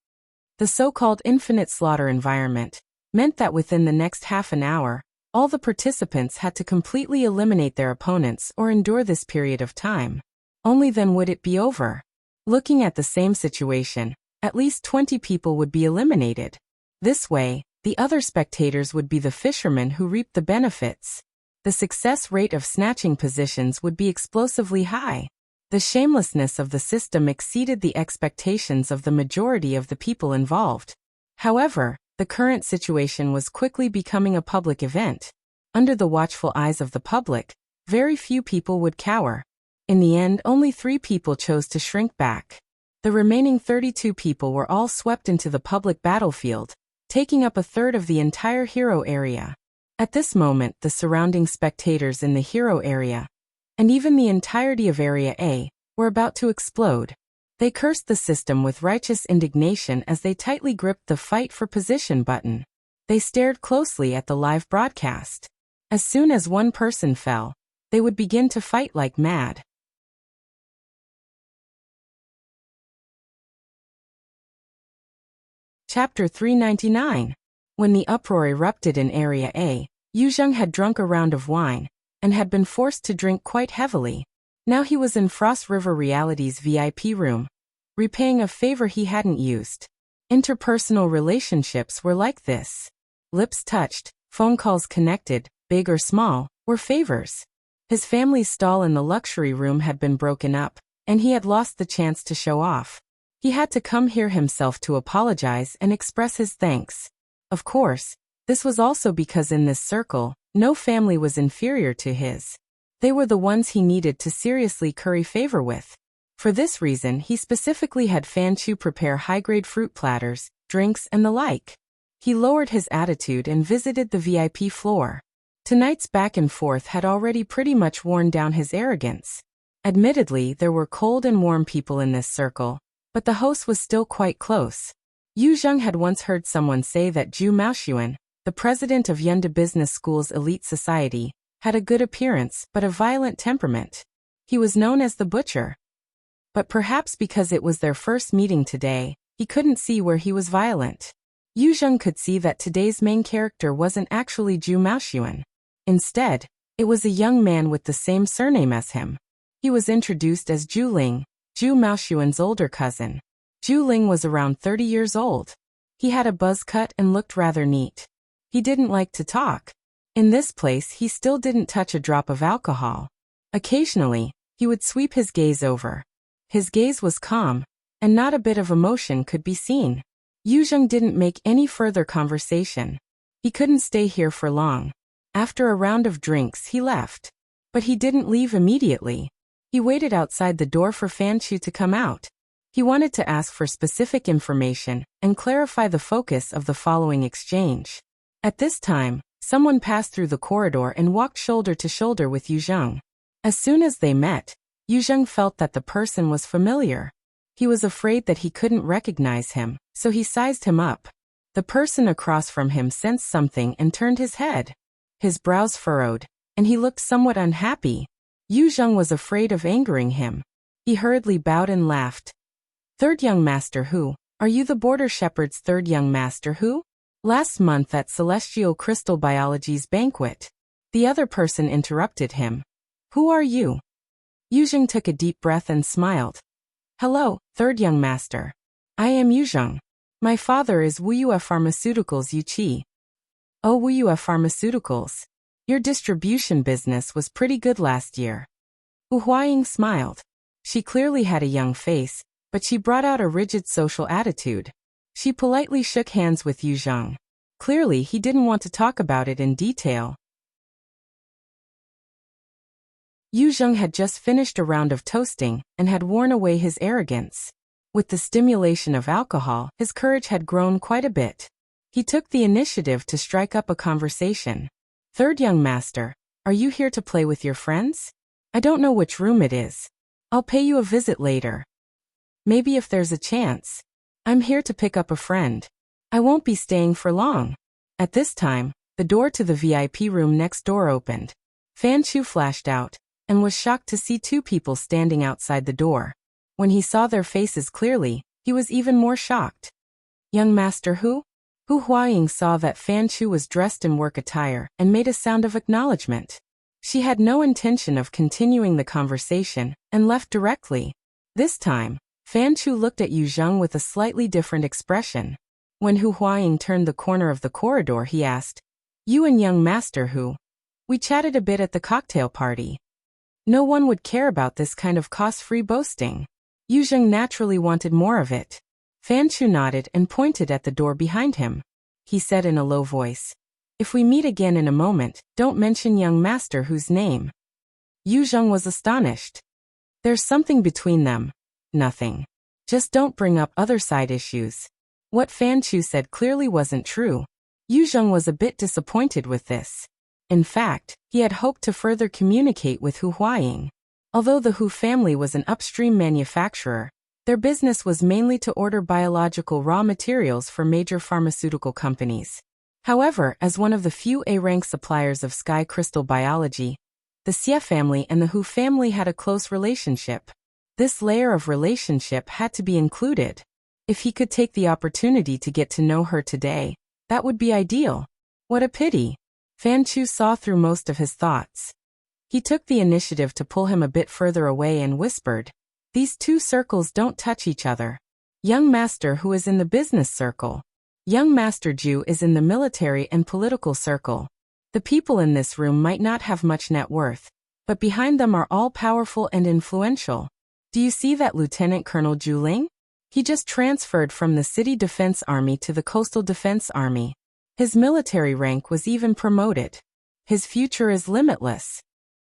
The so-called infinite slaughter environment meant that within the next half an hour, all the participants had to completely eliminate their opponents or endure this period of time. Only then would it be over. Looking at the same situation, at least 20 people would be eliminated. This way, the other spectators would be the fishermen who reaped the benefits. The success rate of snatching positions would be explosively high. The shamelessness of the system exceeded the expectations of the majority of the people involved. However, the current situation was quickly becoming a public event. Under the watchful eyes of the public, very few people would cower. In the end, only 3 people chose to shrink back. The remaining 32 people were all swept into the public battlefield, taking up a third of the entire hero area. At this moment, the surrounding spectators in the hero area, and even the entirety of Area A, were about to explode. They cursed the system with righteous indignation as they tightly gripped the Fight for Position button. They stared closely at the live broadcast. As soon as one person fell, they would begin to fight like mad. Chapter 399. When the uproar erupted in Area A, Yuzheng had drunk a round of wine, and had been forced to drink quite heavily. Now he was in Frost River Reality's VIP room, repaying a favor he hadn't used. Interpersonal relationships were like this. Lips touched, phone calls connected, big or small, were favors. His family's stall in the luxury room had been broken up, and he had lost the chance to show off. He had to come here himself to apologize and express his thanks. Of course, this was also because in this circle, no family was inferior to his. They were the ones he needed to seriously curry favor with. For this reason, he specifically had Fan Chu prepare high-grade fruit platters, drinks, and the like. He lowered his attitude and visited the VIP floor. Tonight's back and forth had already pretty much worn down his arrogance. Admittedly, there were cold and warm people in this circle, but the host was still quite close. Yuzheng had once heard someone say that Zhu Maoxuan, the president of Yunda Business School's elite society, had a good appearance but a violent temperament. He was known as the Butcher. But perhaps because it was their first meeting today, he couldn't see where he was violent. Yuzheng could see that today's main character wasn't actually Zhu Maoxuan. Instead, it was a young man with the same surname as him. He was introduced as Zhu Ling, Zhu Maoxuan's older cousin. Zhu Ling was around 30 years old. He had a buzz cut and looked rather neat. He didn't like to talk. In this place, he still didn't touch a drop of alcohol. Occasionally, he would sweep his gaze over. His gaze was calm, and not a bit of emotion could be seen. Yuzheng didn't make any further conversation. He couldn't stay here for long. After a round of drinks, he left. But he didn't leave immediately. He waited outside the door for Fan Chu to come out. He wanted to ask for specific information and clarify the focus of the following exchange. At this time, someone passed through the corridor and walked shoulder to shoulder with Yuzheng. As soon as they met, Yuzheng felt that the person was familiar. He was afraid that he couldn't recognize him, so he sized him up. The person across from him sensed something and turned his head. His brows furrowed, and he looked somewhat unhappy. Yuzheng was afraid of angering him. He hurriedly bowed and laughed. "Third young master who? Are you the border shepherd's third young master who? Last month at Celestial Crystal Biology's banquet." The other person interrupted him. "Who are you?" Yuzheng took a deep breath and smiled. "Hello, third young master. I am Yuzheng. My father is Wuyue Pharmaceuticals Yuqi." "Oh, Wuyue Pharmaceuticals. Your distribution business was pretty good last year." Wu Huaying smiled. She clearly had a young face, but she brought out a rigid social attitude. She politely shook hands with Yu Zheng. Clearly, he didn't want to talk about it in detail. Yu Zheng had just finished a round of toasting and had worn away his arrogance. With the stimulation of alcohol, his courage had grown quite a bit. He took the initiative to strike up a conversation. Third young master, are you here to play with your friends? I don't know which room it is. I'll pay you a visit later. Maybe if there's a chance. I'm here to pick up a friend. I won't be staying for long. At this time, the door to the VIP room next door opened. Fan Chu flashed out and was shocked to see two people standing outside the door. When he saw their faces clearly, he was even more shocked. Young Master Hu? Hu Huaying saw that Fan Chu was dressed in work attire and made a sound of acknowledgement. She had no intention of continuing the conversation and left directly. This time, Fan Chu looked at Yu Zheng with a slightly different expression. When Hu Huaying turned the corner of the corridor, he asked, "You and young Master Hu? We chatted a bit at the cocktail party." No one would care about this kind of cost-free boasting. Yu Zheng naturally wanted more of it. Fan Chu nodded and pointed at the door behind him. He said in a low voice, "If we meet again in a moment, don't mention young Master Hu's name." Yu Zheng was astonished. There's something between them. Nothing. Just don't bring up other side issues. What Fan Chu said clearly wasn't true. Yu Zheng was a bit disappointed with this. In fact, he had hoped to further communicate with Hu Huaying. Although the Hu family was an upstream manufacturer, their business was mainly to order biological raw materials for major pharmaceutical companies. However, as one of the few A-rank suppliers of sky crystal biology, the Xie family and the Hu family had a close relationship. This layer of relationship had to be included. If he could take the opportunity to get to know her today, that would be ideal. What a pity. Fan Chu saw through most of his thoughts. He took the initiative to pull him a bit further away and whispered, "These two circles don't touch each other. Young Master Hu is in the business circle. Young Master Ju is in the military and political circle. The people in this room might not have much net worth, but behind them are all powerful and influential. Do you see that Lieutenant Colonel Zhu Ling? He just transferred from the City Defense Army to the Coastal Defense Army. His military rank was even promoted. His future is limitless."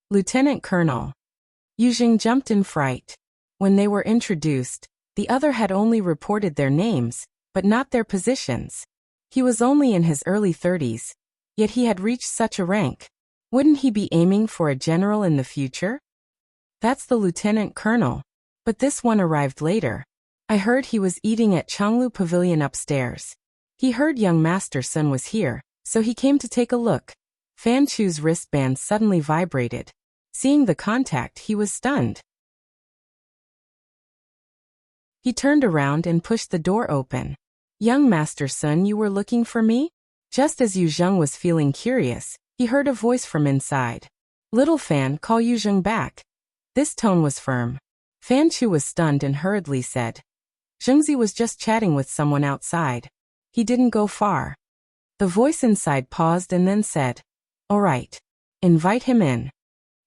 Lieutenant Colonel. Yu Zheng jumped in fright. When they were introduced, the other had only reported their names, but not their positions. He was only in his early 30s, yet he had reached such a rank. Wouldn't he be aiming for a general in the future? That's the Lieutenant Colonel. But this one arrived later. I heard he was eating at Changlu Pavilion upstairs. He heard young Master Sun was here, so he came to take a look. Fan Chu's wristband suddenly vibrated. Seeing the contact, he was stunned. He turned around and pushed the door open. "Young Master Sun, you were looking for me?" Just as Yu Zheng was feeling curious, he heard a voice from inside. "Little Fan, call Yu Zheng back." This tone was firm. Fan Chu was stunned and hurriedly said, "Zhengzi was just chatting with someone outside. He didn't go far." The voice inside paused and then said, "All right. Invite him in."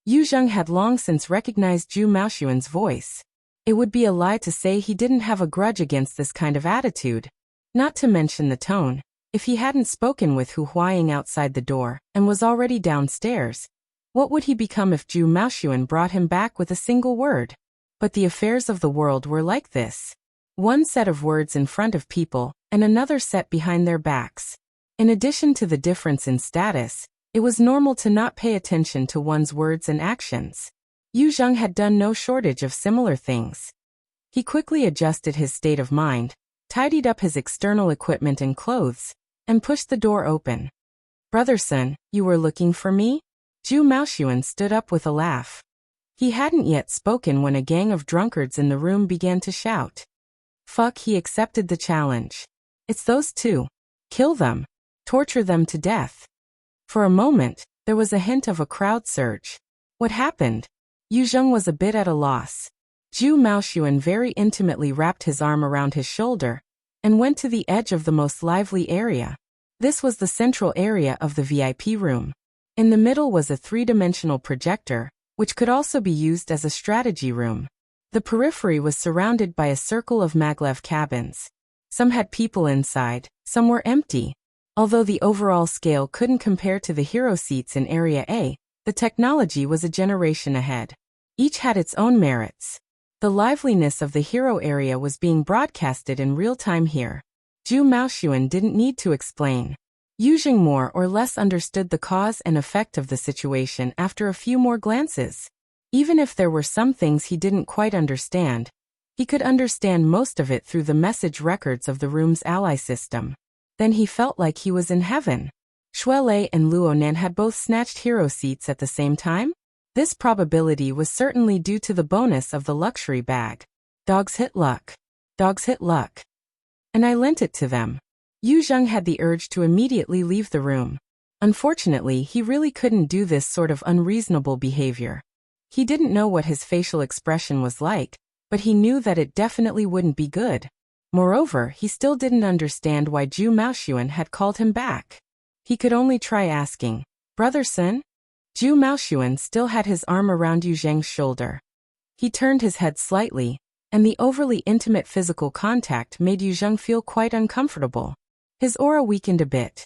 Yu Zheng had long since recognized Zhu Maoxuan's voice. It would be a lie to say he didn't have a grudge against this kind of attitude. Not to mention the tone. If he hadn't spoken with Hu Huaying outside the door and was already downstairs, what would he become if Zhu Maoxuan brought him back with a single word? But the affairs of the world were like this. One set of words in front of people, and another set behind their backs. In addition to the difference in status, it was normal to not pay attention to one's words and actions. Yu Zheng had done no shortage of similar things. He quickly adjusted his state of mind, tidied up his external equipment and clothes, and pushed the door open. "Brother Sun, you were looking for me?" Zhu Maoxuan stood up with a laugh. He hadn't yet spoken when a gang of drunkards in the room began to shout. Fuck, he accepted the challenge. "It's those two. Kill them. Torture them to death." For a moment, there was a hint of a crowd surge. What happened? Yu Zheng was a bit at a loss. Zhu Maoxuan very intimately wrapped his arm around his shoulder and went to the edge of the most lively area. This was the central area of the VIP room. In the middle was a three-dimensional projector, which could also be used as a strategy room. The periphery was surrounded by a circle of maglev cabins. Some had people inside, some were empty. Although the overall scale couldn't compare to the hero seats in Area A, the technology was a generation ahead. Each had its own merits. The liveliness of the hero area was being broadcasted in real time here. Zhu Maoxuan didn't need to explain. Yuzheng more or less understood the cause and effect of the situation after a few more glances. Even if there were some things he didn't quite understand, he could understand most of it through the message records of the room's ally system. Then he felt like he was in heaven. Shuelei and Luonan had both snatched hero seats at the same time? This probability was certainly due to the bonus of the luxury bag. Dogs hit luck. Dogs hit luck. And I lent it to them. Yu Zheng had the urge to immediately leave the room. Unfortunately, he really couldn't do this sort of unreasonable behavior. He didn't know what his facial expression was like, but he knew that it definitely wouldn't be good. Moreover, he still didn't understand why Zhu Maoxuan had called him back. He could only try asking, "Brother Sun?" Zhu Maoxuan still had his arm around Yu Zheng's shoulder. He turned his head slightly, and the overly intimate physical contact made Yu Zheng feel quite uncomfortable. His aura weakened a bit.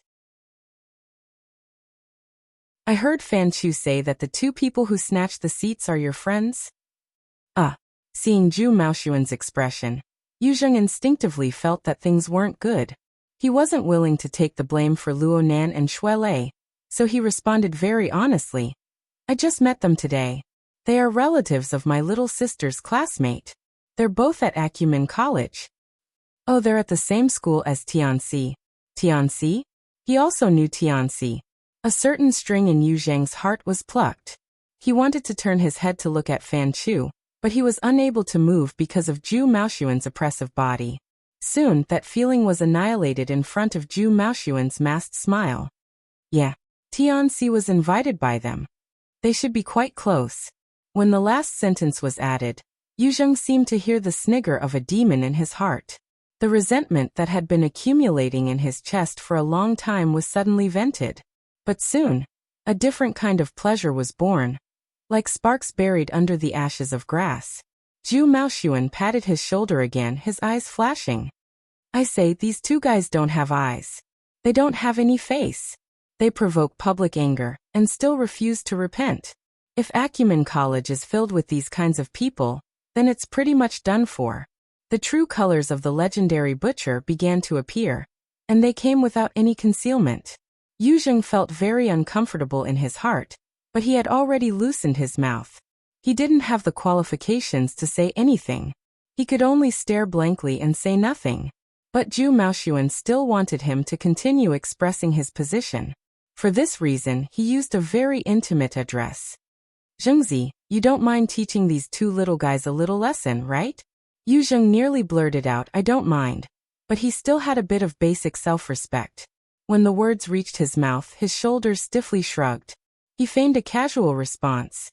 "I heard Fan Chu say that the two people who snatched the seats are your friends?" Seeing Zhu Maoxuan's expression, Yu Zheng instinctively felt that things weren't good. He wasn't willing to take the blame for Luonan and Shuelei, so he responded very honestly, "I just met them today. They are relatives of my little sister's classmate. They're both at Acumen College." "Oh, they're at the same school as Tianxi." Tianxi? He also knew Tianxi. A certain string in Yu Zheng's heart was plucked. He wanted to turn his head to look at Fan Chu, but he was unable to move because of Zhu Maoxuan's oppressive body. Soon, that feeling was annihilated in front of Zhu Maoxuan's masked smile. Yeah, Tianxi was invited by them. They should be quite close. When the last sentence was added, Yu Zheng seemed to hear the snigger of a demon in his heart. The resentment that had been accumulating in his chest for a long time was suddenly vented. But soon, a different kind of pleasure was born. Like sparks buried under the ashes of grass. Zhu Maoxuan patted his shoulder again, his eyes flashing. "I say, these two guys don't have eyes. They don't have any face. They provoke public anger, and still refuse to repent. If Acumen College is filled with these kinds of people, then it's pretty much done for." The true colors of the legendary butcher began to appear, and they came without any concealment. Yu Zheng felt very uncomfortable in his heart, but he had already loosened his mouth. He didn't have the qualifications to say anything. He could only stare blankly and say nothing. But Zhu Maoxuan still wanted him to continue expressing his position. For this reason, he used a very intimate address. "Zhengzi, you don't mind teaching these two little guys a little lesson, right?" Yu Zheng nearly blurted out, "I don't mind." But he still had a bit of basic self-respect. When the words reached his mouth, his shoulders stiffly shrugged. He feigned a casual response.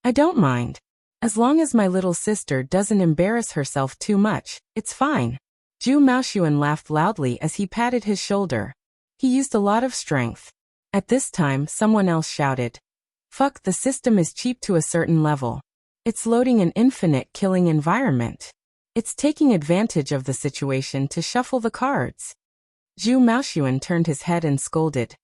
"I don't mind. As long as my little sister doesn't embarrass herself too much, it's fine." Zhu Maoxuan laughed loudly as he patted his shoulder. He used a lot of strength. At this time, someone else shouted, "Fuck, the system is cheap to a certain level. It's loading an infinite killing environment. It's taking advantage of the situation to shuffle the cards." Zhu Maoxuan turned his head and scolded,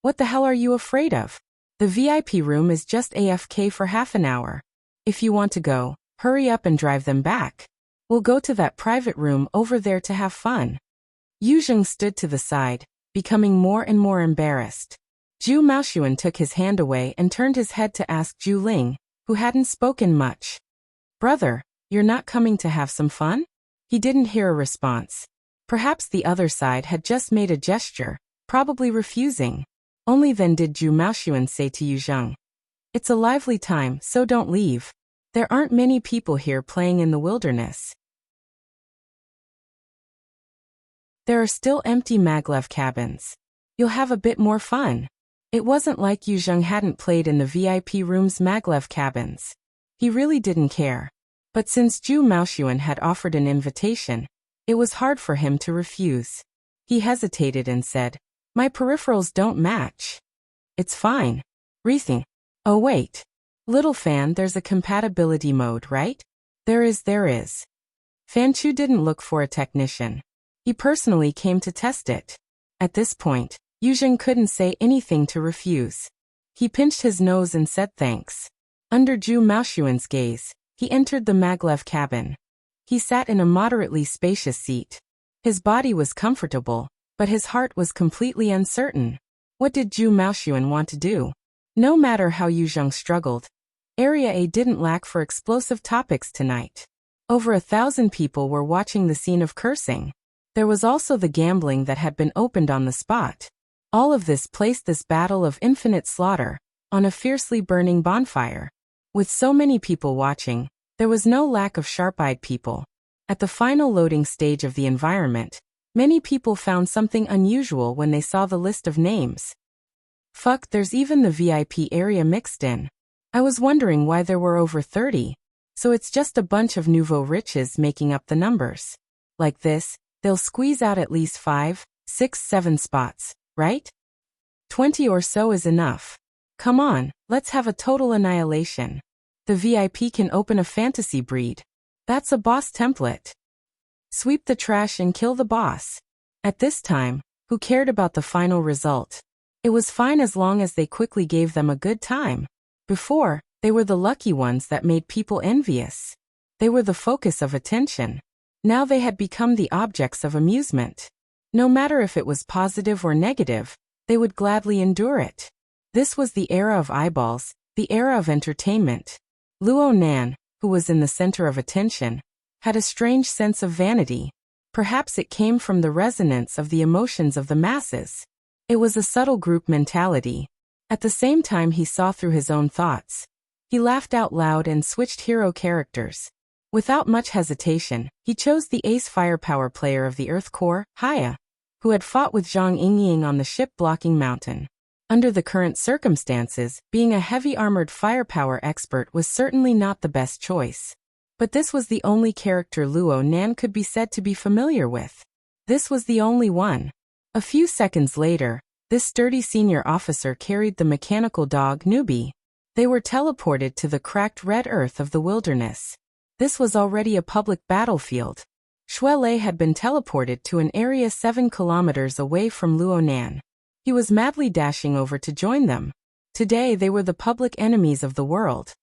"What the hell are you afraid of? The VIP room is just AFK for half an hour. If you want to go, hurry up and drive them back. We'll go to that private room over there to have fun." Yu Zheng stood to the side, becoming more and more embarrassed. Zhu Maoxuan took his hand away and turned his head to ask Zhu Ling, who hadn't spoken much. "Brother, you're not coming to have some fun?" He didn't hear a response. Perhaps the other side had just made a gesture, probably refusing. Only then did Zhu Maoxuan say to Yu Zheng, "It's a lively time, so don't leave. There aren't many people here playing in the wilderness. There are still empty maglev cabins. You'll have a bit more fun." It wasn't like Yu Zheng hadn't played in the VIP room's maglev cabins. He really didn't care. But since Zhu Maoxuan had offered an invitation, it was hard for him to refuse. He hesitated and said, "My peripherals don't match." "It's fine." "Rethink." "Oh wait. Little fan, there's a compatibility mode, right? There is. Fanchu didn't look for a technician. He personally came to test it. At this point, Yuzheng couldn't say anything to refuse. He pinched his nose and said thanks. Under Zhu Maoshuan's gaze, he entered the maglev cabin. He sat in a moderately spacious seat. His body was comfortable, but his heart was completely uncertain. What did Zhu Maoshuan want to do? No matter how Yuzheng struggled, Area A didn't lack for explosive topics tonight. Over 1,000 people were watching the scene of cursing. There was also the gambling that had been opened on the spot. All of this placed this battle of infinite slaughter on a fiercely burning bonfire. With so many people watching, there was no lack of sharp-eyed people. At the final loading stage of the environment, many people found something unusual when they saw the list of names. Fuck, there's even the VIP area mixed in. I was wondering why there were over 30. So it's just a bunch of nouveau riches making up the numbers. Like this, they'll squeeze out at least 5, 6, 7 spots, right? 20 or so is enough. Come on, let's have a total annihilation. The VIP can open a fantasy breed. That's a boss template. Sweep the trash and kill the boss. At this time, who cared about the final result? It was fine as long as they quickly gave them a good time. Before, they were the lucky ones that made people envious. They were the focus of attention. Now they had become the objects of amusement. No matter if it was positive or negative, they would gladly endure it. This was the era of eyeballs, the era of entertainment. Luo Nan, who was in the center of attention, had a strange sense of vanity. Perhaps it came from the resonance of the emotions of the masses. It was a subtle group mentality. At the same time he saw through his own thoughts. He laughed out loud and switched hero characters. Without much hesitation, he chose the ace firepower player of the Earth Corps, Haya, who had fought with Zhang Yingying on the ship-blocking mountain. Under the current circumstances, being a heavy-armored firepower expert was certainly not the best choice. But this was the only character Luo Nan could be said to be familiar with. This was the only one. A few seconds later, this sturdy senior officer carried the mechanical dog Newbie. They were teleported to the cracked red earth of the wilderness. This was already a public battlefield. Shuelei had been teleported to an area 7 kilometers away from Luonan. He was madly dashing over to join them. Today they were the public enemies of the world.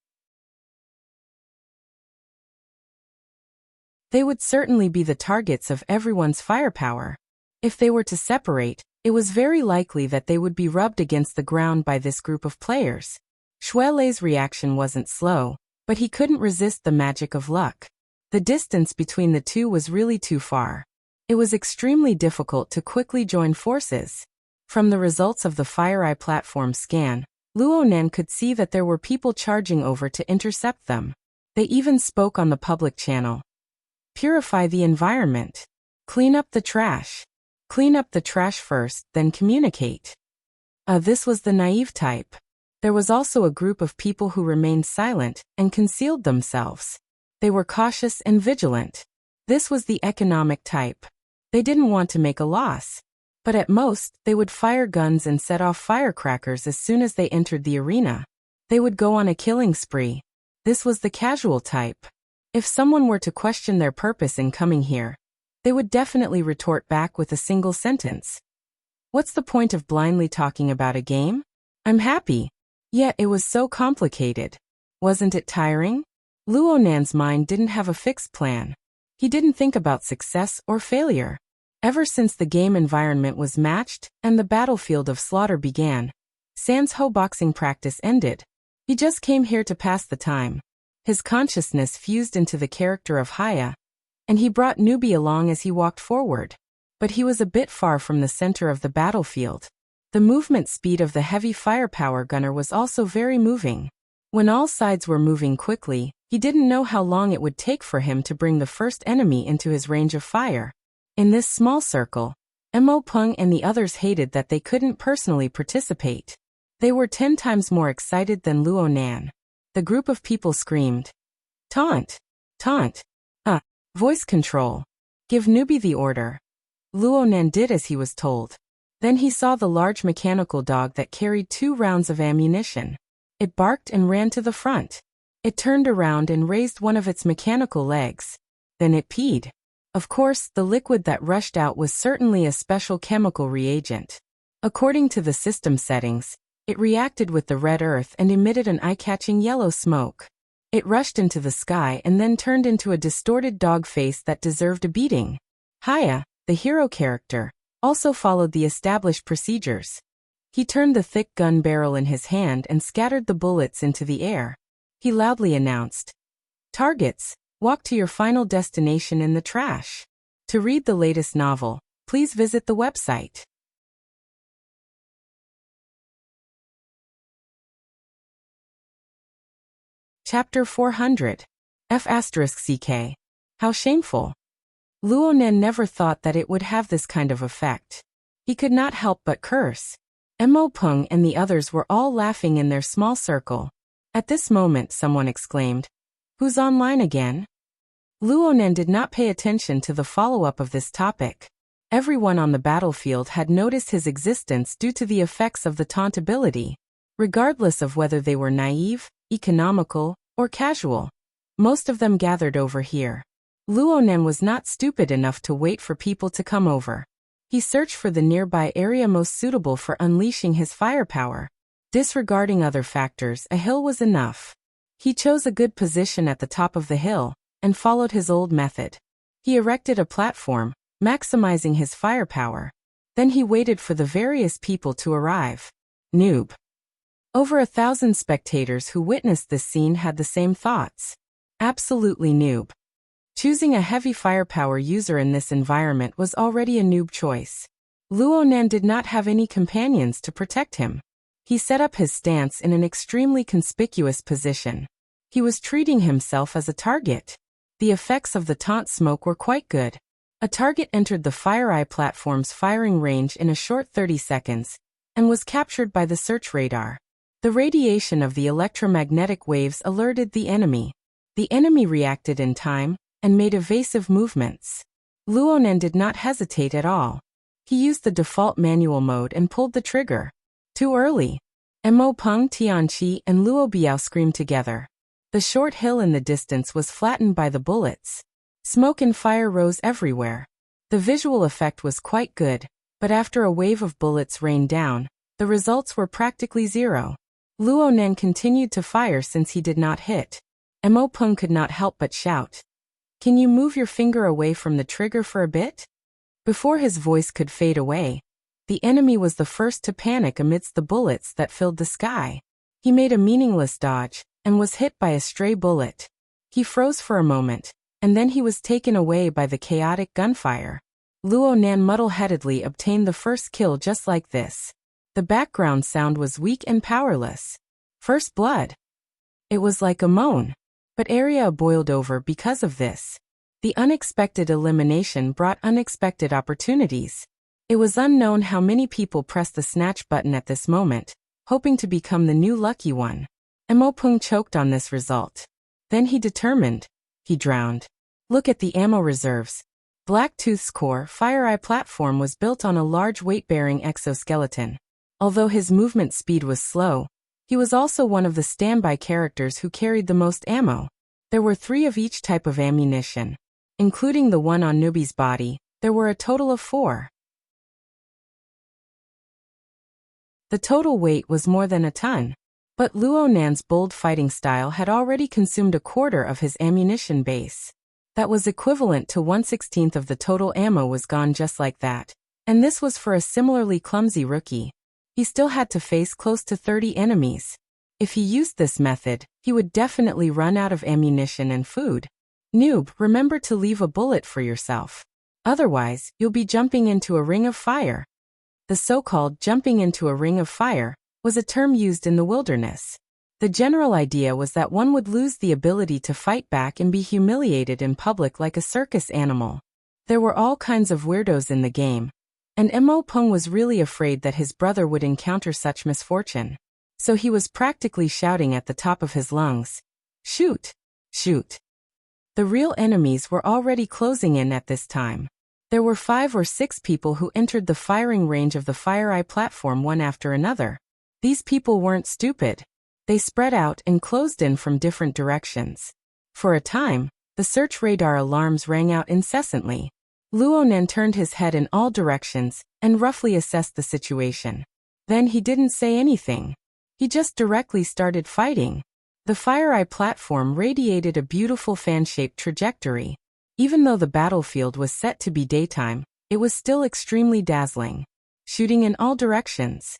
They would certainly be the targets of everyone's firepower. If they were to separate, it was very likely that they would be rubbed against the ground by this group of players. Shuelei's reaction wasn't slow, but he couldn't resist the magic of luck. The distance between the two was really too far. It was extremely difficult to quickly join forces. From the results of the FireEye platform scan, Luonan could see that there were people charging over to intercept them. They even spoke on the public channel. Purify the environment. Clean up the trash. Clean up the trash first, then communicate. This was the naive type. There was also a group of people who remained silent and concealed themselves. They were cautious and vigilant. This was the economic type. They didn't want to make a loss. But at most, they would fire guns and set off firecrackers as soon as they entered the arena. They would go on a killing spree. This was the casual type. If someone were to question their purpose in coming here, they would definitely retort back with a single sentence. What's the point of blindly talking about a game? I'm happy. Yet it was so complicated. Wasn't it tiring? Luonan's mind didn't have a fixed plan. He didn't think about success or failure. Ever since the game environment was matched and the battlefield of slaughter began, San's Ho boxing practice ended. He just came here to pass the time. His consciousness fused into the character of Haya, and he brought Newbie along as he walked forward. But he was a bit far from the center of the battlefield. The movement speed of the heavy firepower gunner was also very moving. When all sides were moving quickly, he didn't know how long it would take for him to bring the first enemy into his range of fire. In this small circle, Mo Peng and the others hated that they couldn't personally participate. They were 10 times more excited than Luonan. The group of people screamed, "Taunt! Taunt! Voice control! Give Newbie the order." Luonan did as he was told. Then he saw the large mechanical dog that carried 2 rounds of ammunition. It barked and ran to the front. It turned around and raised one of its mechanical legs. Then it peed. Of course, the liquid that rushed out was certainly a special chemical reagent. According to the system settings, it reacted with the red earth and emitted an eye-catching yellow smoke. It rushed into the sky and then turned into a distorted dog face that deserved a beating. Haya, the hero character, also followed the established procedures. He turned the thick gun barrel in his hand and scattered the bullets into the air. He loudly announced, "Targets, walk to your final destination in the trash." To read the latest novel, please visit the website. Chapter 400. F***CK. How shameful. Luonen never thought that it would have this kind of effect. He could not help but curse. Mo Peng and the others were all laughing in their small circle. At this moment someone exclaimed, "Who's online again?" Luonen did not pay attention to the follow-up of this topic. Everyone on the battlefield had noticed his existence due to the effects of the taunt ability, regardless of whether they were naive, economical, or casual. Most of them gathered over here. Luonen was not stupid enough to wait for people to come over. He searched for the nearby area most suitable for unleashing his firepower. Disregarding other factors, a hill was enough. He chose a good position at the top of the hill, and followed his old method. He erected a platform, maximizing his firepower. Then he waited for the various people to arrive. Noob. Over 1,000 spectators who witnessed this scene had the same thoughts. Absolutely noob. Choosing a heavy firepower user in this environment was already a noob choice. Luonen did not have any companions to protect him. He set up his stance in an extremely conspicuous position. He was treating himself as a target. The effects of the taunt smoke were quite good. A target entered the FireEye platform's firing range in a short 30 seconds, and was captured by the search radar. The radiation of the electromagnetic waves alerted the enemy. The enemy reacted in time, and made evasive movements. Luonen did not hesitate at all. He used the default manual mode and pulled the trigger. Too early. Mo Peng, Tianqi, and Luo Biao screamed together. The short hill in the distance was flattened by the bullets. Smoke and fire rose everywhere. The visual effect was quite good, but after a wave of bullets rained down, the results were practically zero. Luonen continued to fire since he did not hit. Mo Peng could not help but shout, "Can you move your finger away from the trigger for a bit?" Before his voice could fade away, the enemy was the first to panic amidst the bullets that filled the sky. He made a meaningless dodge, and was hit by a stray bullet. He froze for a moment, and then he was taken away by the chaotic gunfire. Luonen muddle-headedly obtained the first kill just like this. The background sound was weak and powerless. First blood. It was like a moan. But area boiled over because of this. The unexpected elimination brought unexpected opportunities. It was unknown how many people pressed the snatch button at this moment, hoping to become the new lucky one. Mo Peng choked on this result. Then he determined. He drowned. Look at the ammo reserves. Blacktooth's core FireEye platform was built on a large weight-bearing exoskeleton. Although his movement speed was slow, he was also one of the standby characters who carried the most ammo. There were 3 of each type of ammunition. Including the one on Nubi's body, there were a total of 4. The total weight was more than a ton. But Luonen's bold fighting style had already consumed a quarter of his ammunition base. That was equivalent to 1/16 of the total ammo was gone just like that. And this was for a similarly clumsy rookie. He still had to face close to 30 enemies. If he used this method, he would definitely run out of ammunition and food. Noob, remember to leave a bullet for yourself. Otherwise, you'll be jumping into a ring of fire. The so-called jumping into a ring of fire was a term used in the wilderness. The general idea was that one would lose the ability to fight back and be humiliated in public like a circus animal. There were all kinds of weirdos in the game, and Mo Peng was really afraid that his brother would encounter such misfortune. So he was practically shouting at the top of his lungs, "Shoot! Shoot!" The real enemies were already closing in at this time. There were 5 or 6 people who entered the firing range of the FireEye platform one after another. These people weren't stupid. They spread out and closed in from different directions. For a time, the search radar alarms rang out incessantly. Luonan turned his head in all directions and roughly assessed the situation. Then he didn't say anything. He just directly started fighting. The FireEye platform radiated a beautiful fan-shaped trajectory. Even though the battlefield was set to be daytime, it was still extremely dazzling. Shooting in all directions.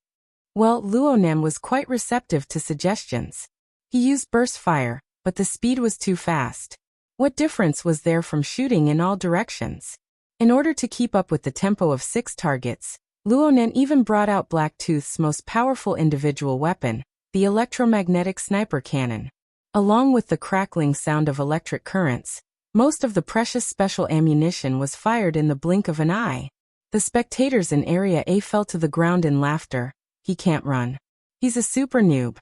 Well, Luonan was quite receptive to suggestions. He used burst fire, but the speed was too fast. What difference was there from shooting in all directions? In order to keep up with the tempo of 6 targets, Luonan even brought out Blacktooth's most powerful individual weapon, the electromagnetic sniper cannon. Along with the crackling sound of electric currents, most of the precious special ammunition was fired in the blink of an eye. The spectators in Area A fell to the ground in laughter. He can't run. He's a super noob.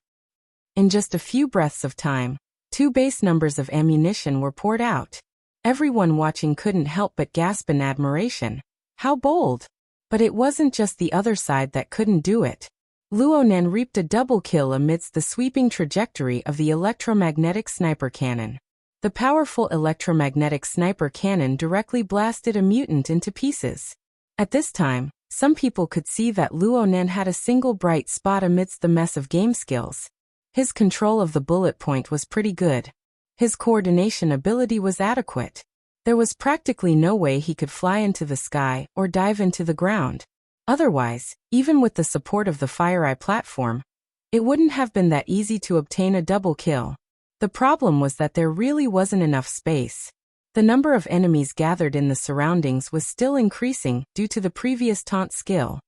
In just a few breaths of time, 2 base numbers of ammunition were poured out. Everyone watching couldn't help but gasp in admiration. How bold! But it wasn't just the other side that couldn't do it. Luonan reaped a double kill amidst the sweeping trajectory of the electromagnetic sniper cannon. The powerful electromagnetic sniper cannon directly blasted a mutant into pieces. At this time, some people could see that Luonan had a single bright spot amidst the mess of game skills. His control of the bullet point was pretty good. His coordination ability was adequate. There was practically no way he could fly into the sky or dive into the ground. Otherwise, even with the support of the FireEye platform, it wouldn't have been that easy to obtain a double kill. The problem was that there really wasn't enough space. The number of enemies gathered in the surroundings was still increasing due to the previous taunt skill.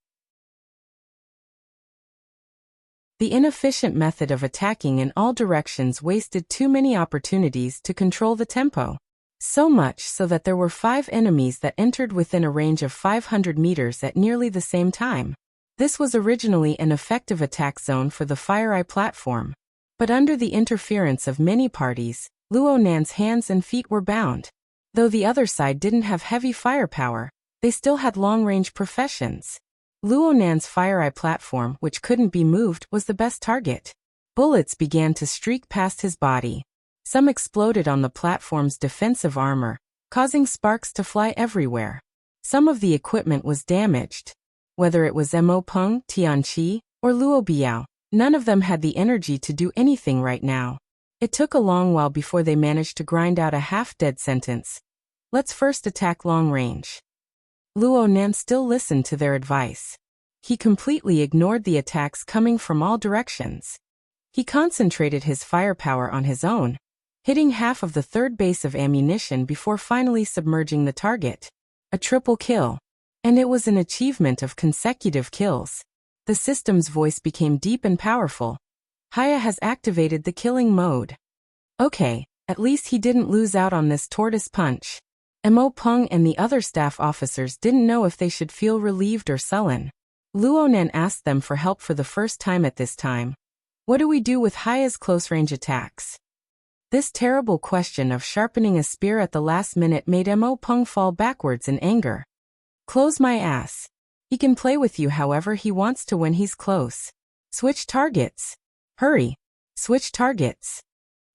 The inefficient method of attacking in all directions wasted too many opportunities to control the tempo. So much so that there were 5 enemies that entered within a range of 500 meters at nearly the same time. This was originally an effective attack zone for the FireEye platform. But under the interference of many parties, Luonan's hands and feet were bound. Though the other side didn't have heavy firepower, they still had long-range professions. Luonan's FireEye platform, which couldn't be moved, was the best target. Bullets began to streak past his body. Some exploded on the platform's defensive armor, causing sparks to fly everywhere. Some of the equipment was damaged. Whether it was Mo Peng, Tianqi, or Luo Biao, none of them had the energy to do anything right now. It took a long while before they managed to grind out a half-dead sentence. Let's first attack long range. Luonan still listened to their advice. He completely ignored the attacks coming from all directions. He concentrated his firepower on his own, hitting half of the 3rd base of ammunition before finally submerging the target. A triple kill. And it was an achievement of consecutive kills. The system's voice became deep and powerful. Haya has activated the killing mode. Okay, at least he didn't lose out on this tortoise punch. Mo Peng and the other staff officers didn't know if they should feel relieved or sullen. Luonan asked them for help for the first time at this time. What do we do with Haya's close-range attacks? This terrible question of sharpening a spear at the last minute made Mo Peng fall backwards in anger. Close my ass. He can play with you however he wants to when he's close. Switch targets. Hurry. Switch targets.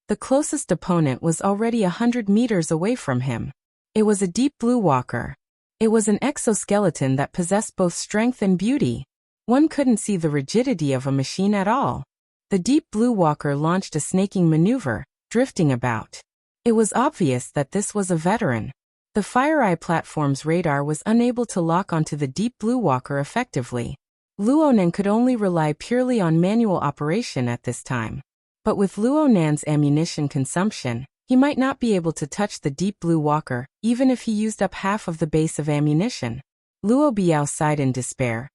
The closest opponent was already 100 meters away from him. It was a deep blue walker. It was an exoskeleton that possessed both strength and beauty. One couldn't see the rigidity of a machine at all. The deep blue walker launched a snaking maneuver, drifting about. It was obvious that this was a veteran. The FireEye platform's radar was unable to lock onto the deep blue walker effectively. Luonan could only rely purely on manual operation at this time. But with Luonan's ammunition consumption, he might not be able to touch the deep blue walker, even if he used up half of the base of ammunition. Luo Biao sighed in despair.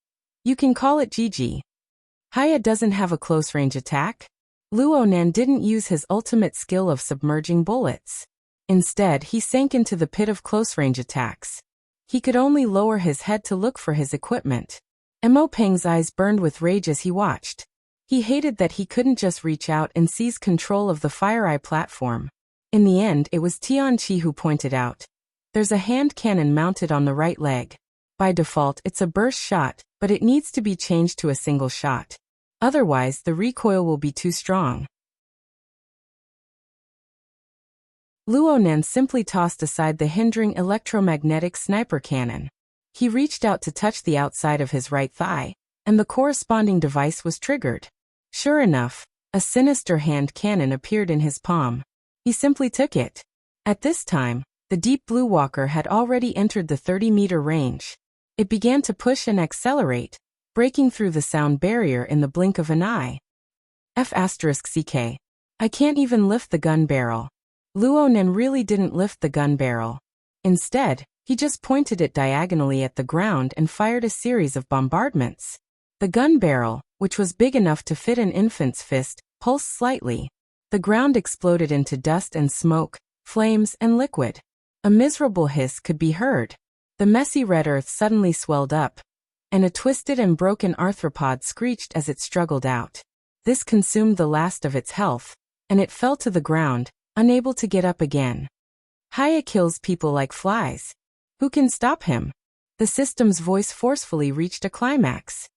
You can call it GG. Haya doesn't have a close-range attack. Luonan didn't use his ultimate skill of submerging bullets. Instead, he sank into the pit of close-range attacks. He could only lower his head to look for his equipment. Mo Peng's eyes burned with rage as he watched. He hated that he couldn't just reach out and seize control of the FireEye platform. In the end, it was Tianqi who pointed out. There's a hand cannon mounted on the right leg. By default, it's a burst shot, but it needs to be changed to a single shot. Otherwise, the recoil will be too strong. Luo Nan simply tossed aside the hindering electromagnetic sniper cannon. He reached out to touch the outside of his right thigh, and the corresponding device was triggered. Sure enough, a sinister hand cannon appeared in his palm. He simply took it. At this time, the Deep Blue Walker had already entered the 30-meter range. It began to push and accelerate, breaking through the sound barrier in the blink of an eye. F***ck. I can't even lift the gun barrel. Luo Nan really didn't lift the gun barrel. Instead, he just pointed it diagonally at the ground and fired a series of bombardments. The gun barrel, which was big enough to fit an infant's fist, pulsed slightly. The ground exploded into dust and smoke, flames and liquid. A miserable hiss could be heard. The messy red earth suddenly swelled up, and a twisted and broken arthropod screeched as it struggled out. This consumed the last of its health, and it fell to the ground, unable to get up again. Haya kills people like flies. Who can stop him? The system's voice forcefully reached a climax.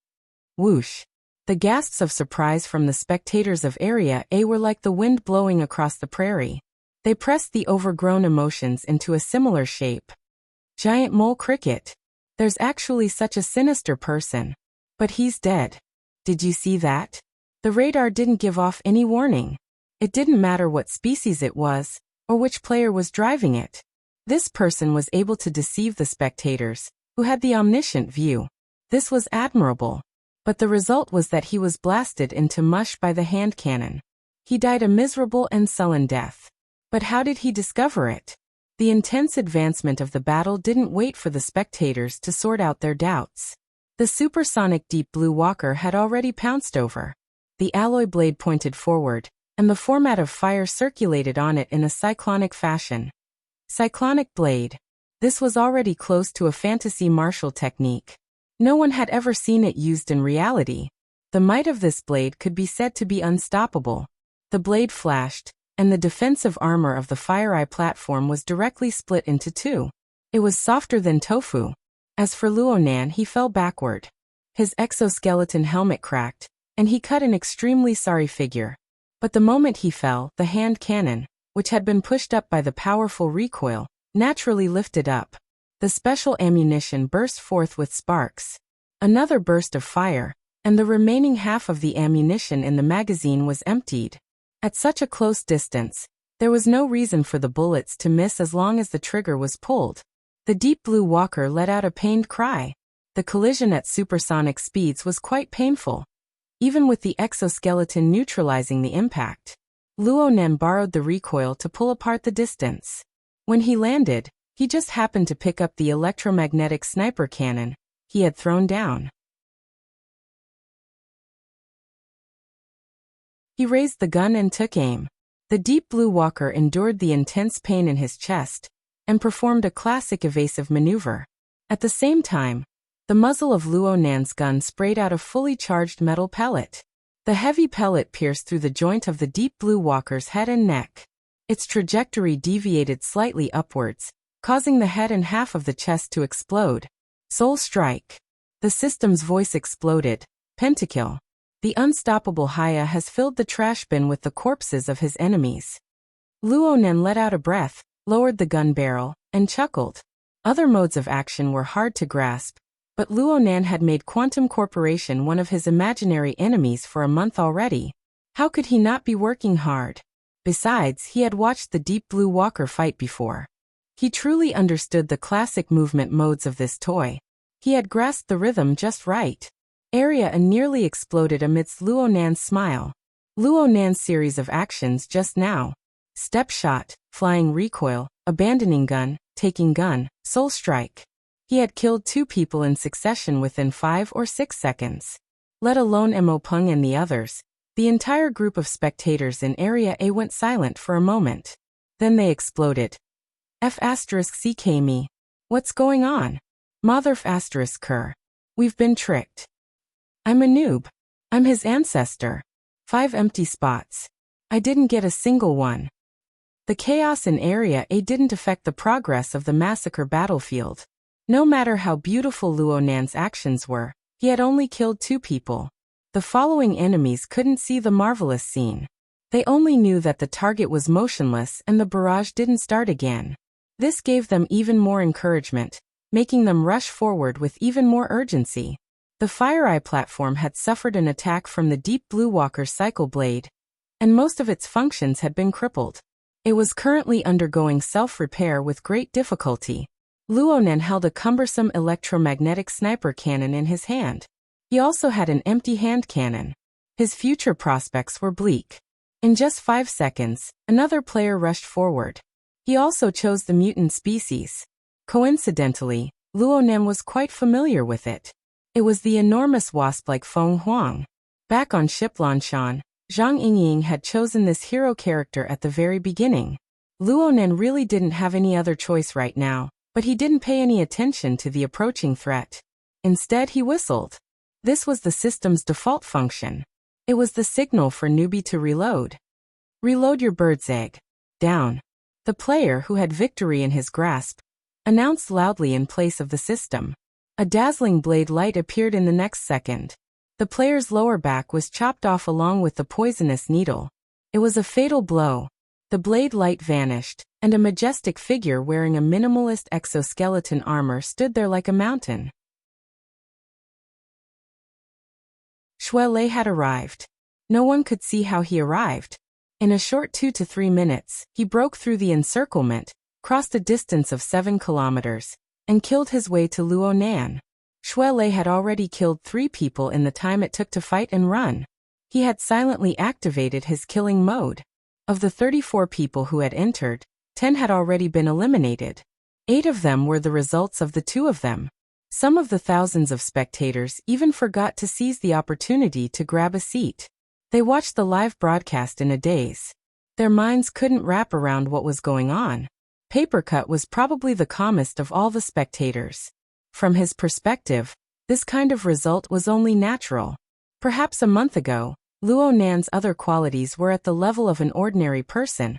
Whoosh! The gasps of surprise from the spectators of Area A were like the wind blowing across the prairie. They pressed the overgrown emotions into a similar shape. Giant mole cricket. There's actually such a sinister person. But he's dead. Did you see that? The radar didn't give off any warning. It didn't matter what species it was, or which player was driving it. This person was able to deceive the spectators, who had the omniscient view. This was admirable. But the result was that he was blasted into mush by the hand cannon. He died a miserable and sullen death. But how did he discover it? The intense advancement of the battle didn't wait for the spectators to sort out their doubts. The supersonic Deep Blue Walker had already pounced over. The alloy blade pointed forward, and the format of fire circulated on it in a cyclonic fashion. Cyclonic blade. This was already close to a fantasy martial technique. No one had ever seen it used in reality. The might of this blade could be said to be unstoppable. The blade flashed, and the defensive armor of the FireEye platform was directly split into two. It was softer than tofu. As for Luo Nan, he fell backward. His exoskeleton helmet cracked, and he cut an extremely sorry figure. But the moment he fell, the hand cannon, which had been pushed up by the powerful recoil, naturally lifted up. The special ammunition burst forth with sparks. Another burst of fire, and the remaining half of the ammunition in the magazine was emptied. At such a close distance, there was no reason for the bullets to miss as long as the trigger was pulled. The Deep Blue Walker let out a pained cry. The collision at supersonic speeds was quite painful, even with the exoskeleton neutralizing the impact. Luo Nan borrowed the recoil to pull apart the distance. When he landed, he just happened to pick up the electromagnetic sniper cannon he had thrown down. He raised the gun and took aim. The Deep Blue Walker endured the intense pain in his chest and performed a classic evasive maneuver. At the same time, the muzzle of Luo Nan's gun sprayed out a fully charged metal pellet. The heavy pellet pierced through the joint of the Deep Blue Walker's head and neck. Its trajectory deviated slightly upwards, causing the head and half of the chest to explode. Soul strike. The system's voice exploded. Pentakill. The unstoppable Haya has filled the trash bin with the corpses of his enemies. Luo Nan let out a breath, lowered the gun barrel, and chuckled. Other modes of action were hard to grasp, but Luo Nan had made Quantum Corporation one of his imaginary enemies for a month already. How could he not be working hard? Besides, he had watched the Deep Blue Walker fight before. He truly understood the classic movement modes of this toy. He had grasped the rhythm just right. Area A nearly exploded amidst Luo Nan's smile. Luo Nan's series of actions just now. Step shot, flying recoil, abandoning gun, taking gun, soul strike. He had killed 2 people in succession within 5 or 6 seconds. Let alone Mo Peng and the others. The entire group of spectators in Area A went silent for a moment. Then they exploded. F***ck me. What's going on? Mother***ker. We've been tricked. I'm a noob. I'm his ancestor. 5 empty spots. I didn't get a single one. The chaos in Area A didn't affect the progress of the massacre battlefield. No matter how beautiful Luo Nan's actions were, he had only killed 2 people. The following enemies couldn't see the marvelous scene. They only knew that the target was motionless and the barrage didn't start again. This gave them even more encouragement, making them rush forward with even more urgency. The FireEye platform had suffered an attack from the Deep Blue Walker's cycle blade, and most of its functions had been crippled. It was currently undergoing self-repair with great difficulty. Luonan held a cumbersome electromagnetic sniper cannon in his hand. He also had an empty hand cannon. His future prospects were bleak. In just 5 seconds, another player rushed forward. He also chose the mutant species. Coincidentally, Luonan was quite familiar with it. It was the enormous wasp like Feng Huang. Back on ship Lanshan, Zhang Yingying had chosen this hero character at the very beginning. Luonan really didn't have any other choice right now, but he didn't pay any attention to the approaching threat. Instead, he whistled. This was the system's default function. It was the signal for newbie to reload. Reload your bird's egg. Down. The player, who had victory in his grasp, announced loudly in place of the system. A dazzling blade light appeared in the next second. The player's lower back was chopped off along with the poisonous needle. It was a fatal blow. The blade light vanished, and a majestic figure wearing a minimalist exoskeleton armor stood there like a mountain. Shui Lei had arrived. No one could see how he arrived. In a short 2 to 3 minutes, he broke through the encirclement, crossed a distance of 7 kilometers, and killed his way to Luonan. Shui Lei had already killed 3 people in the time it took to fight and run. He had silently activated his killing mode. Of the 34 people who had entered, 10 had already been eliminated. 8 of them were the results of the 2 of them. Some of the thousands of spectators even forgot to seize the opportunity to grab a seat. They watched the live broadcast in a daze. Their minds couldn't wrap around what was going on. Papercut was probably the calmest of all the spectators. From his perspective, this kind of result was only natural. Perhaps a month ago, Luonan's other qualities were at the level of an ordinary person,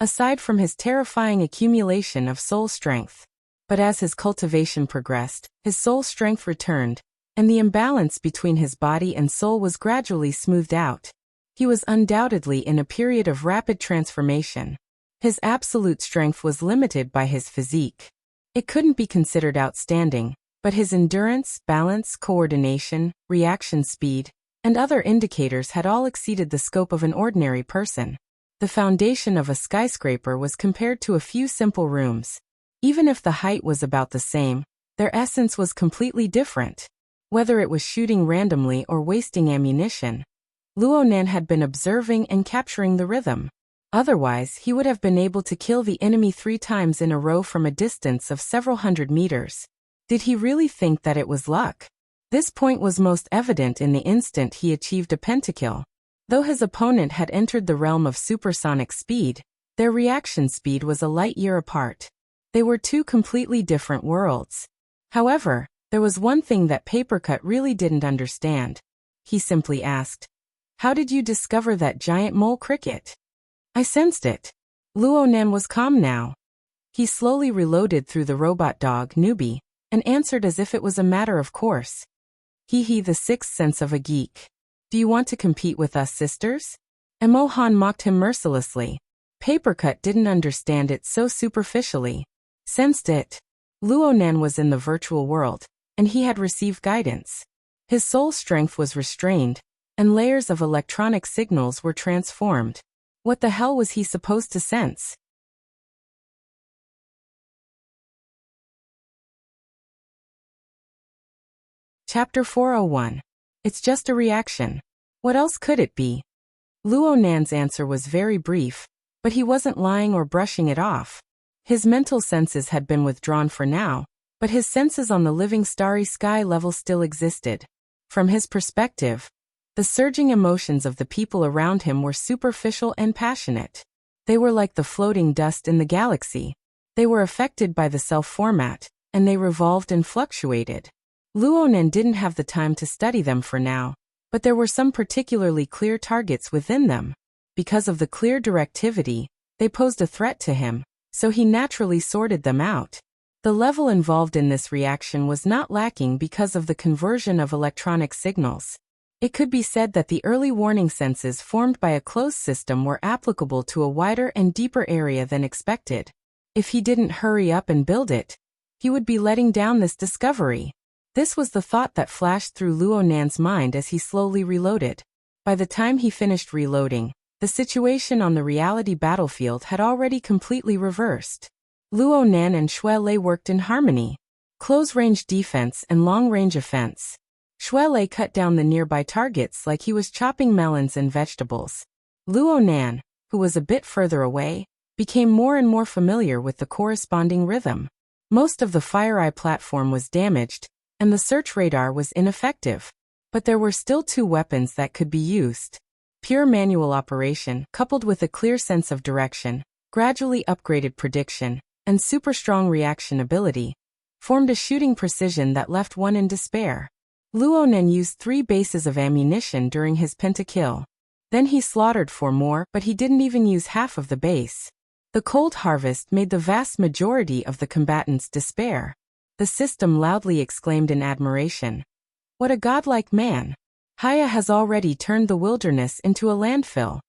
aside from his terrifying accumulation of soul strength. But as his cultivation progressed, his soul strength returned, and the imbalance between his body and soul was gradually smoothed out. He was undoubtedly in a period of rapid transformation. His absolute strength was limited by his physique. It couldn't be considered outstanding, but his endurance, balance, coordination, reaction speed, and other indicators had all exceeded the scope of an ordinary person. The foundation of a skyscraper was compared to a few simple rooms. Even if the height was about the same, their essence was completely different. Whether it was shooting randomly or wasting ammunition, Luonan had been observing and capturing the rhythm. Otherwise, he would have been able to kill the enemy 3 times in a row from a distance of several hundred meters. Did he really think that it was luck? This point was most evident in the instant he achieved a pentakill. Though his opponent had entered the realm of supersonic speed, their reaction speed was a light year apart. They were 2 completely different worlds. However, there was one thing that Papercut really didn't understand. He simply asked, "How did you discover that giant mole cricket?" "I sensed it." Luonan was calm now. He slowly reloaded through the robot dog newbie, and answered as if it was a matter of course. "Hee, the sixth sense of a geek. Do you want to compete with us, sisters?" Emo Han mocked him mercilessly. Papercut didn't understand it so superficially. Sensed it. Luonan was in the virtual world, and he had received guidance. His soul strength was restrained, and layers of electronic signals were transformed. What the hell was he supposed to sense? Chapter 401. It's just a reaction. What else could it be? Luonan's answer was very brief, but he wasn't lying or brushing it off. His mental senses had been withdrawn for now, but his senses on the living starry sky level still existed. From his perspective, the surging emotions of the people around him were superficial and passionate. They were like the floating dust in the galaxy. They were affected by the self-format, and they revolved and fluctuated. Luonan didn't have the time to study them for now, but there were some particularly clear targets within them. Because of the clear directivity, they posed a threat to him, so he naturally sorted them out. The level involved in this reaction was not lacking because of the conversion of electronic signals. It could be said that the early warning senses formed by a closed system were applicable to a wider and deeper area than expected. If he didn't hurry up and build it, he would be letting down this discovery. This was the thought that flashed through Luo Nan's mind as he slowly reloaded. By the time he finished reloading, the situation on the reality battlefield had already completely reversed. Luo Nan and Xue Lei worked in harmony. Close-range defense and long-range offense. Xue Lei cut down the nearby targets like he was chopping melons and vegetables. Luo Nan, who was a bit further away, became more and more familiar with the corresponding rhythm. Most of the FireEye platform was damaged, and the search radar was ineffective. But there were still two weapons that could be used. Pure manual operation, coupled with a clear sense of direction, gradually upgraded prediction, and super-strong reaction ability, formed a shooting precision that left one in despair. Luo Nan used 3 bases of ammunition during his pentakill. Then he slaughtered 4 more, but he didn't even use half of the base. The cold harvest made the vast majority of the combatants despair. The system loudly exclaimed in admiration. What a godlike man! Haya has already turned the wilderness into a landfill.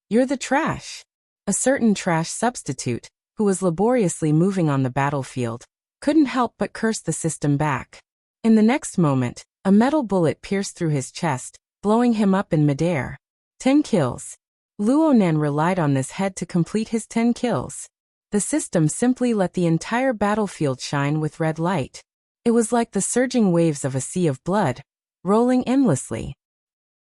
You're the trash. A certain trash substitute, who was laboriously moving on the battlefield, couldn't help but curse the system back. In the next moment, a metal bullet pierced through his chest, blowing him up in midair. 10 kills. Luo Nan relied on this head to complete his 10 kills. The system simply let the entire battlefield shine with red light. It was like the surging waves of a sea of blood, rolling endlessly.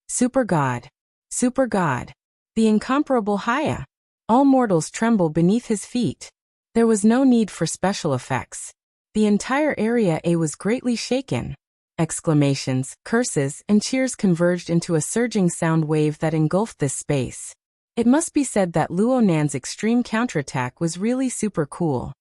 Super God. Super God. The incomparable Haya. All mortals tremble beneath his feet. There was no need for special effects. The entire area A was greatly shaken. Exclamations, curses, and cheers converged into a surging sound wave that engulfed this space. It must be said that Luo Nan's extreme counterattack was really super cool.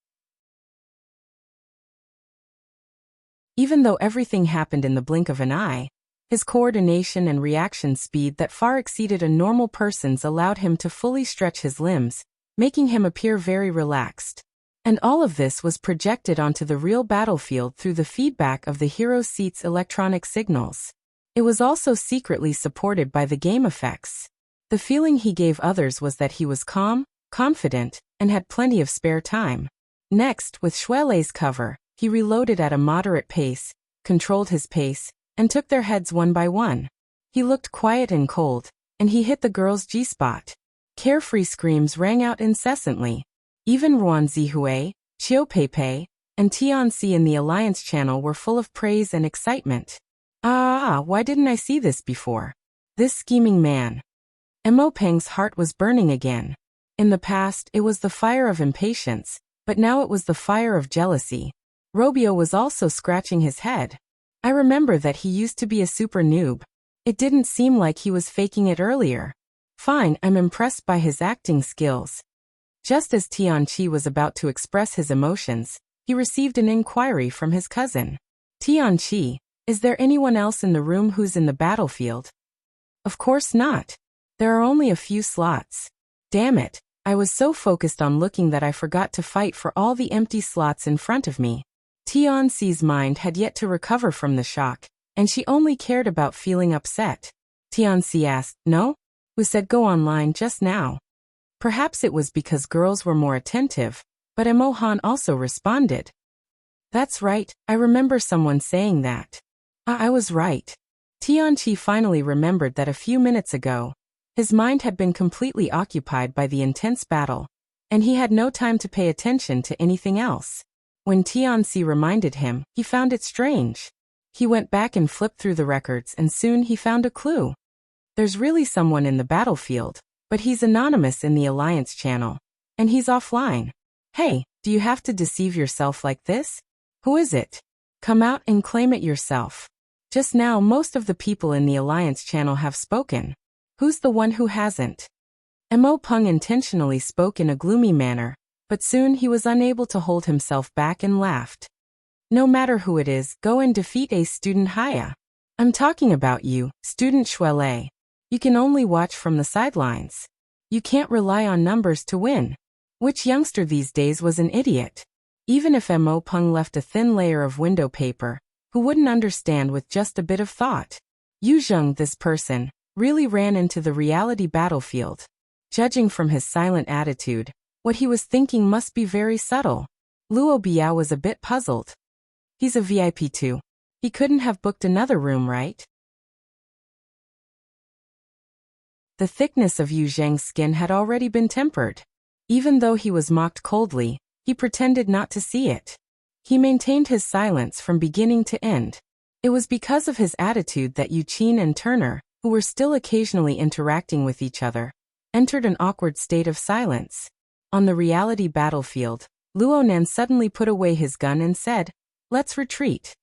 Even though everything happened in the blink of an eye, his coordination and reaction speed that far exceeded a normal person's allowed him to fully stretch his limbs, making him appear very relaxed. And all of this was projected onto the real battlefield through the feedback of the hero seat's electronic signals. It was also secretly supported by the game effects. The feeling he gave others was that he was calm, confident, and had plenty of spare time. Next, with Xue Lei's cover, he reloaded at a moderate pace, controlled his pace, and took their heads one by one. He looked quiet and cold, and he hit the girl's G-spot. Carefree screams rang out incessantly. Even Ruan Zihui, Qiu Peipei, and Tianxi in the Alliance channel were full of praise and excitement. Why didn't I see this before? This scheming man. Mo Peng's heart was burning again. In the past, it was the fire of impatience, but now it was the fire of jealousy. Robio was also scratching his head. I remember that he used to be a super noob. It didn't seem like he was faking it earlier. Fine, I'm impressed by his acting skills. Just as Tianqi was about to express his emotions, he received an inquiry from his cousin. Tianqi, is there anyone else in the room who's in the battlefield? Of course not. There are only a few slots. Damn it, I was so focused on looking that I forgot to fight for all the empty slots in front of me. Tianxi's mind had yet to recover from the shock, and she only cared about feeling upset. Tianxi asked, no? Who said go online just now? Perhaps it was because girls were more attentive, but Emo Han also responded. That's right, I remember someone saying that. I was right. Tianqi finally remembered that a few minutes ago, his mind had been completely occupied by the intense battle, and he had no time to pay attention to anything else. When Tianxi reminded him, he found it strange. He went back and flipped through the records and soon he found a clue. There's really someone in the battlefield, but he's anonymous in the Alliance channel, and he's offline. Hey, do you have to deceive yourself like this? Who is it? Come out and claim it yourself. Just now most of the people in the Alliance channel have spoken. Who's the one who hasn't? Mo Peng intentionally spoke in a gloomy manner, but soon he was unable to hold himself back and laughed. No matter who it is, go and defeat a student Haya. I'm talking about you, student Xue Lei. You can only watch from the sidelines. You can't rely on numbers to win. Which youngster these days was an idiot? Even if Mo Peng left a thin layer of window paper, who wouldn't understand with just a bit of thought? Yu Zheng, this person, really ran into the reality battlefield. Judging from his silent attitude, what he was thinking must be very subtle. Luo Biao was a bit puzzled. He's a VIP too. He couldn't have booked another room, right? The thickness of Yu Zheng's skin had already been tempered. Even though he was mocked coldly, he pretended not to see it. He maintained his silence from beginning to end. It was because of his attitude that Yu Qin and Turner, who were still occasionally interacting with each other, entered an awkward state of silence. On the reality battlefield, Luo Nan suddenly put away his gun and said, "Let's retreat."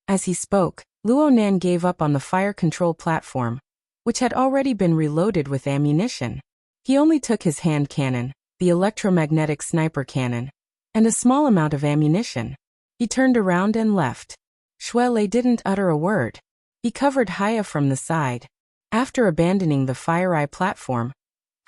As he spoke, Luo Nan gave up on the fire control platform, which had already been reloaded with ammunition. He only took his hand cannon, the electromagnetic sniper cannon, and a small amount of ammunition. He turned around and left. Shuelei didn't utter a word. He covered Haya from the side. After abandoning the Fire Eye platform,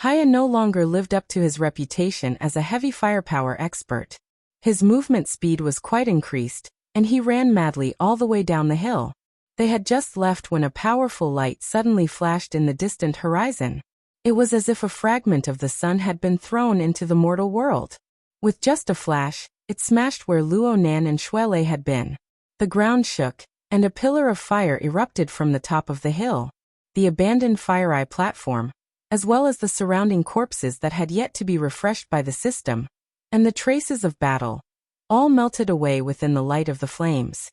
Haya no longer lived up to his reputation as a heavy firepower expert. His movement speed was quite increased, and he ran madly all the way down the hill. They had just left when a powerful light suddenly flashed in the distant horizon. It was as if a fragment of the sun had been thrown into the mortal world. With just a flash, it smashed where Luo Nan and Shuelei had been. The ground shook, and a pillar of fire erupted from the top of the hill. The abandoned Fire Eye platform, as well as the surrounding corpses that had yet to be refreshed by the system, and the traces of battle, all melted away within the light of the flames.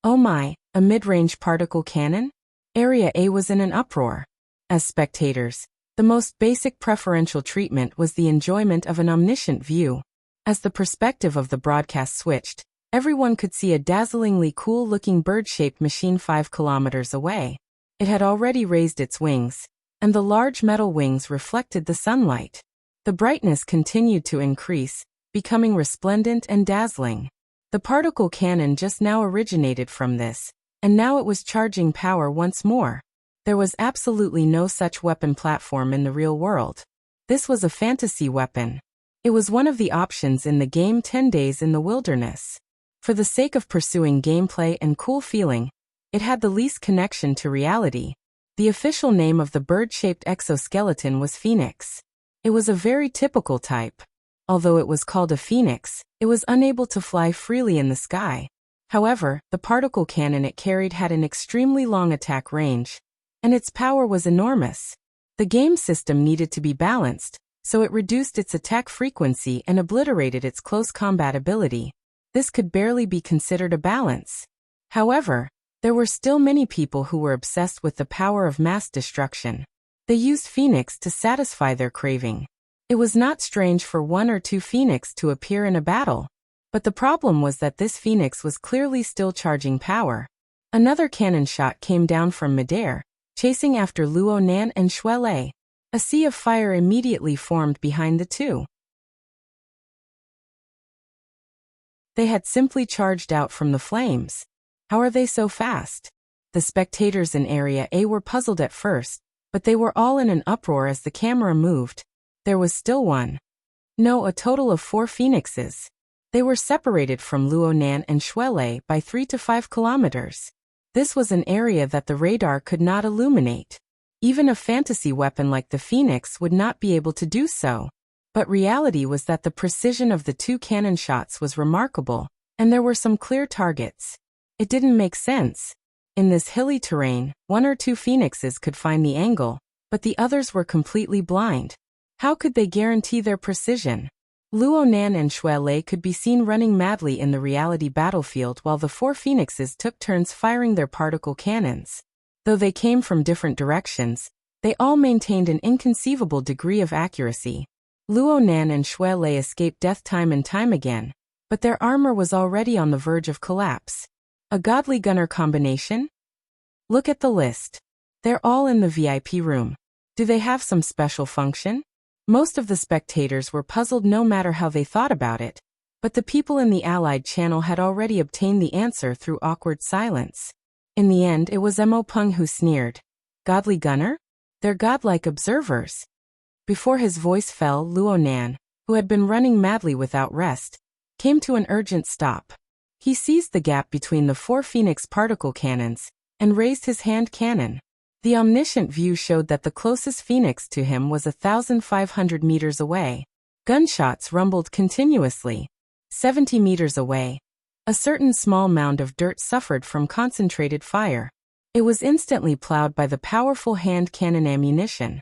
Oh my, a mid-range particle cannon? Area A was in an uproar. As spectators, the most basic preferential treatment was the enjoyment of an omniscient view. As the perspective of the broadcast switched, everyone could see a dazzlingly cool-looking bird-shaped machine 5 kilometers away. It had already raised its wings, and the large metal wings reflected the sunlight. The brightness continued to increase, becoming resplendent and dazzling. The particle cannon just now originated from this, and now it was charging power once more. There was absolutely no such weapon platform in the real world. This was a fantasy weapon. It was one of the options in the game 10 Days in the Wilderness. For the sake of pursuing gameplay and cool feeling, it had the least connection to reality. The official name of the bird-shaped exoskeleton was Phoenix. It was a very typical type. Although it was called a phoenix, it was unable to fly freely in the sky. However, the particle cannon it carried had an extremely long attack range, and its power was enormous. The game system needed to be balanced, so it reduced its attack frequency and obliterated its close combat ability. This could barely be considered a balance. However, there were still many people who were obsessed with the power of mass destruction. They used Phoenix to satisfy their craving. It was not strange for one or two Phoenix to appear in a battle. But the problem was that this Phoenix was clearly still charging power. Another cannon shot came down from midair, chasing after Luo Nan and Shuelei. A sea of fire immediately formed behind the two. They had simply charged out from the flames. How are they so fast? The spectators in Area A were puzzled at first, but they were all in an uproar as the camera moved. There was still one. No, a total of 4 phoenixes. They were separated from Luo Nan and Shuelei by 3 to 5 kilometers. This was an area that the radar could not illuminate. Even a fantasy weapon like the Phoenix would not be able to do so. But reality was that the precision of the 2 cannon shots was remarkable, and there were some clear targets. It didn't make sense. In this hilly terrain, 1 or 2 phoenixes could find the angle, but the others were completely blind. How could they guarantee their precision? Luo Nan and Shuelei could be seen running madly in the reality battlefield while the 4 phoenixes took turns firing their particle cannons. Though they came from different directions, they all maintained an inconceivable degree of accuracy. Luo Nan and Shuelei escaped death time and time again, but their armor was already on the verge of collapse. A godly gunner combination? Look at the list. They're all in the VIP room. Do they have some special function? Most of the spectators were puzzled no matter how they thought about it, but the people in the Allied channel had already obtained the answer through awkward silence. In the end, it was Mo Peng who sneered. Godly gunner? They're godlike observers. Before his voice fell, Luo Nan, who had been running madly without rest, came to an urgent stop. He seized the gap between the 4 Phoenix particle cannons, and raised his hand cannon. The omniscient view showed that the closest phoenix to him was 1,500 meters away. Gunshots rumbled continuously. 70 meters away, a certain small mound of dirt suffered from concentrated fire. It was instantly plowed by the powerful hand cannon ammunition.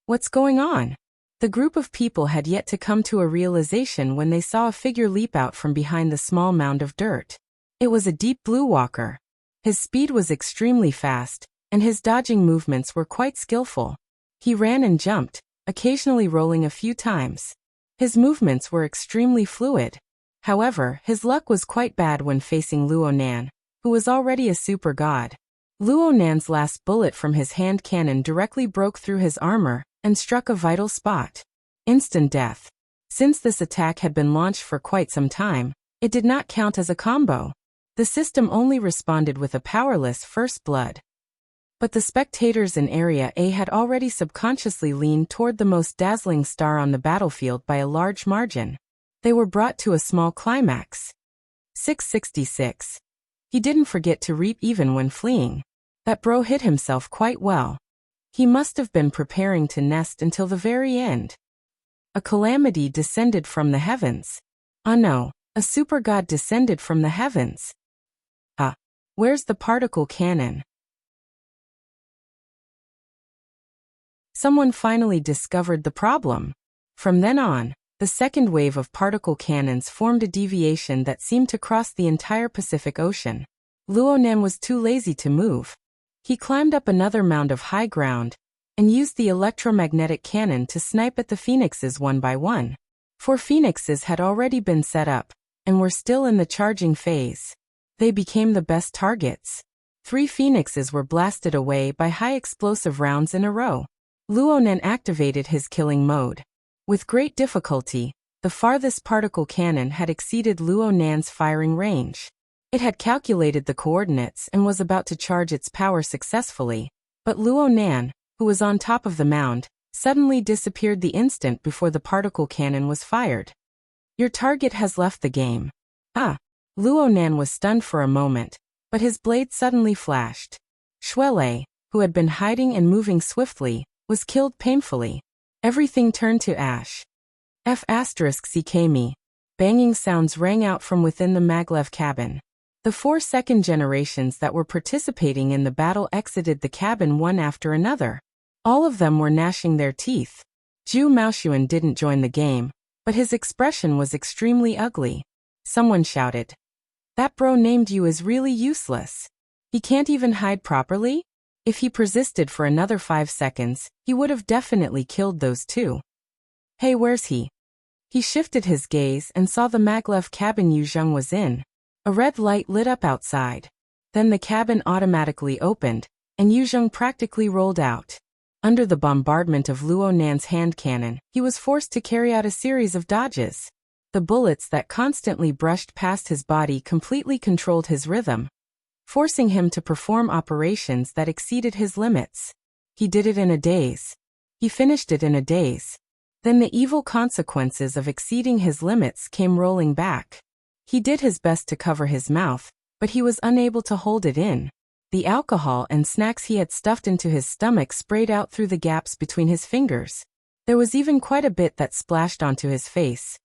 What's going on? The group of people had yet to come to a realization when they saw a figure leap out from behind the small mound of dirt. It was a deep blue walker. His speed was extremely fast, and his dodging movements were quite skillful. He ran and jumped, occasionally rolling a few times. His movements were extremely fluid. However, his luck was quite bad when facing Luo Nan, who was already a super god. Luo Nan's last bullet from his hand cannon directly broke through his armor and struck a vital spot. Instant death. Since this attack had been launched for quite some time, it did not count as a combo. The system only responded with a powerless first blood. But the spectators in Area A had already subconsciously leaned toward the most dazzling star on the battlefield by a large margin. They were brought to a small climax. 666. He didn't forget to reap even when fleeing. That bro hit himself quite well. He must have been preparing to nest until the very end. A calamity descended from the heavens. Ah no, a super god descended from the heavens. Where's the particle cannon? Someone finally discovered the problem. From then on, the second wave of particle cannons formed a deviation that seemed to cross the entire Pacific Ocean. Luo Nan was too lazy to move. He climbed up another mound of high ground and used the electromagnetic cannon to snipe at the phoenixes one by one. 4 phoenixes had already been set up and were still in the charging phase. They became the best targets. 3 phoenixes were blasted away by high explosive rounds in a row. Luo Nan activated his killing mode. With great difficulty, the farthest particle cannon had exceeded Luo Nan's firing range. It had calculated the coordinates and was about to charge its power successfully, but Luo Nan, who was on top of the mound, suddenly disappeared the instant before the particle cannon was fired. Your target has left the game. Luo Nan was stunned for a moment, but his blade suddenly flashed. Shuele, who had been hiding and moving swiftly, was killed painfully. Everything turned to ash. F***CKME. Banging sounds rang out from within the maglev cabin. The 4 second generations that were participating in the battle exited the cabin one after another. All of them were gnashing their teeth. Zhu Maoxuan didn't join the game, but his expression was extremely ugly. Someone shouted, "That bro named you is really useless. He can't even hide properly?" If he persisted for another 5 seconds, he would have definitely killed those 2. Hey, where's he? He shifted his gaze and saw the maglev cabin Yuzheng was in. A red light lit up outside. Then the cabin automatically opened, and Yuzheng practically rolled out. Under the bombardment of Luo Nan's hand cannon, he was forced to carry out a series of dodges. The bullets that constantly brushed past his body completely controlled his rhythm, forcing him to perform operations that exceeded his limits. He did it in a daze. He finished it in a daze. Then the evil consequences of exceeding his limits came rolling back. He did his best to cover his mouth, but he was unable to hold it in. The alcohol and snacks he had stuffed into his stomach sprayed out through the gaps between his fingers. There was even quite a bit that splashed onto his face.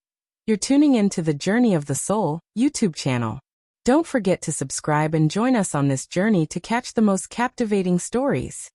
You're tuning in to the Journey of the Soul YouTube channel. Don't forget to subscribe and join us on this journey to catch the most captivating stories.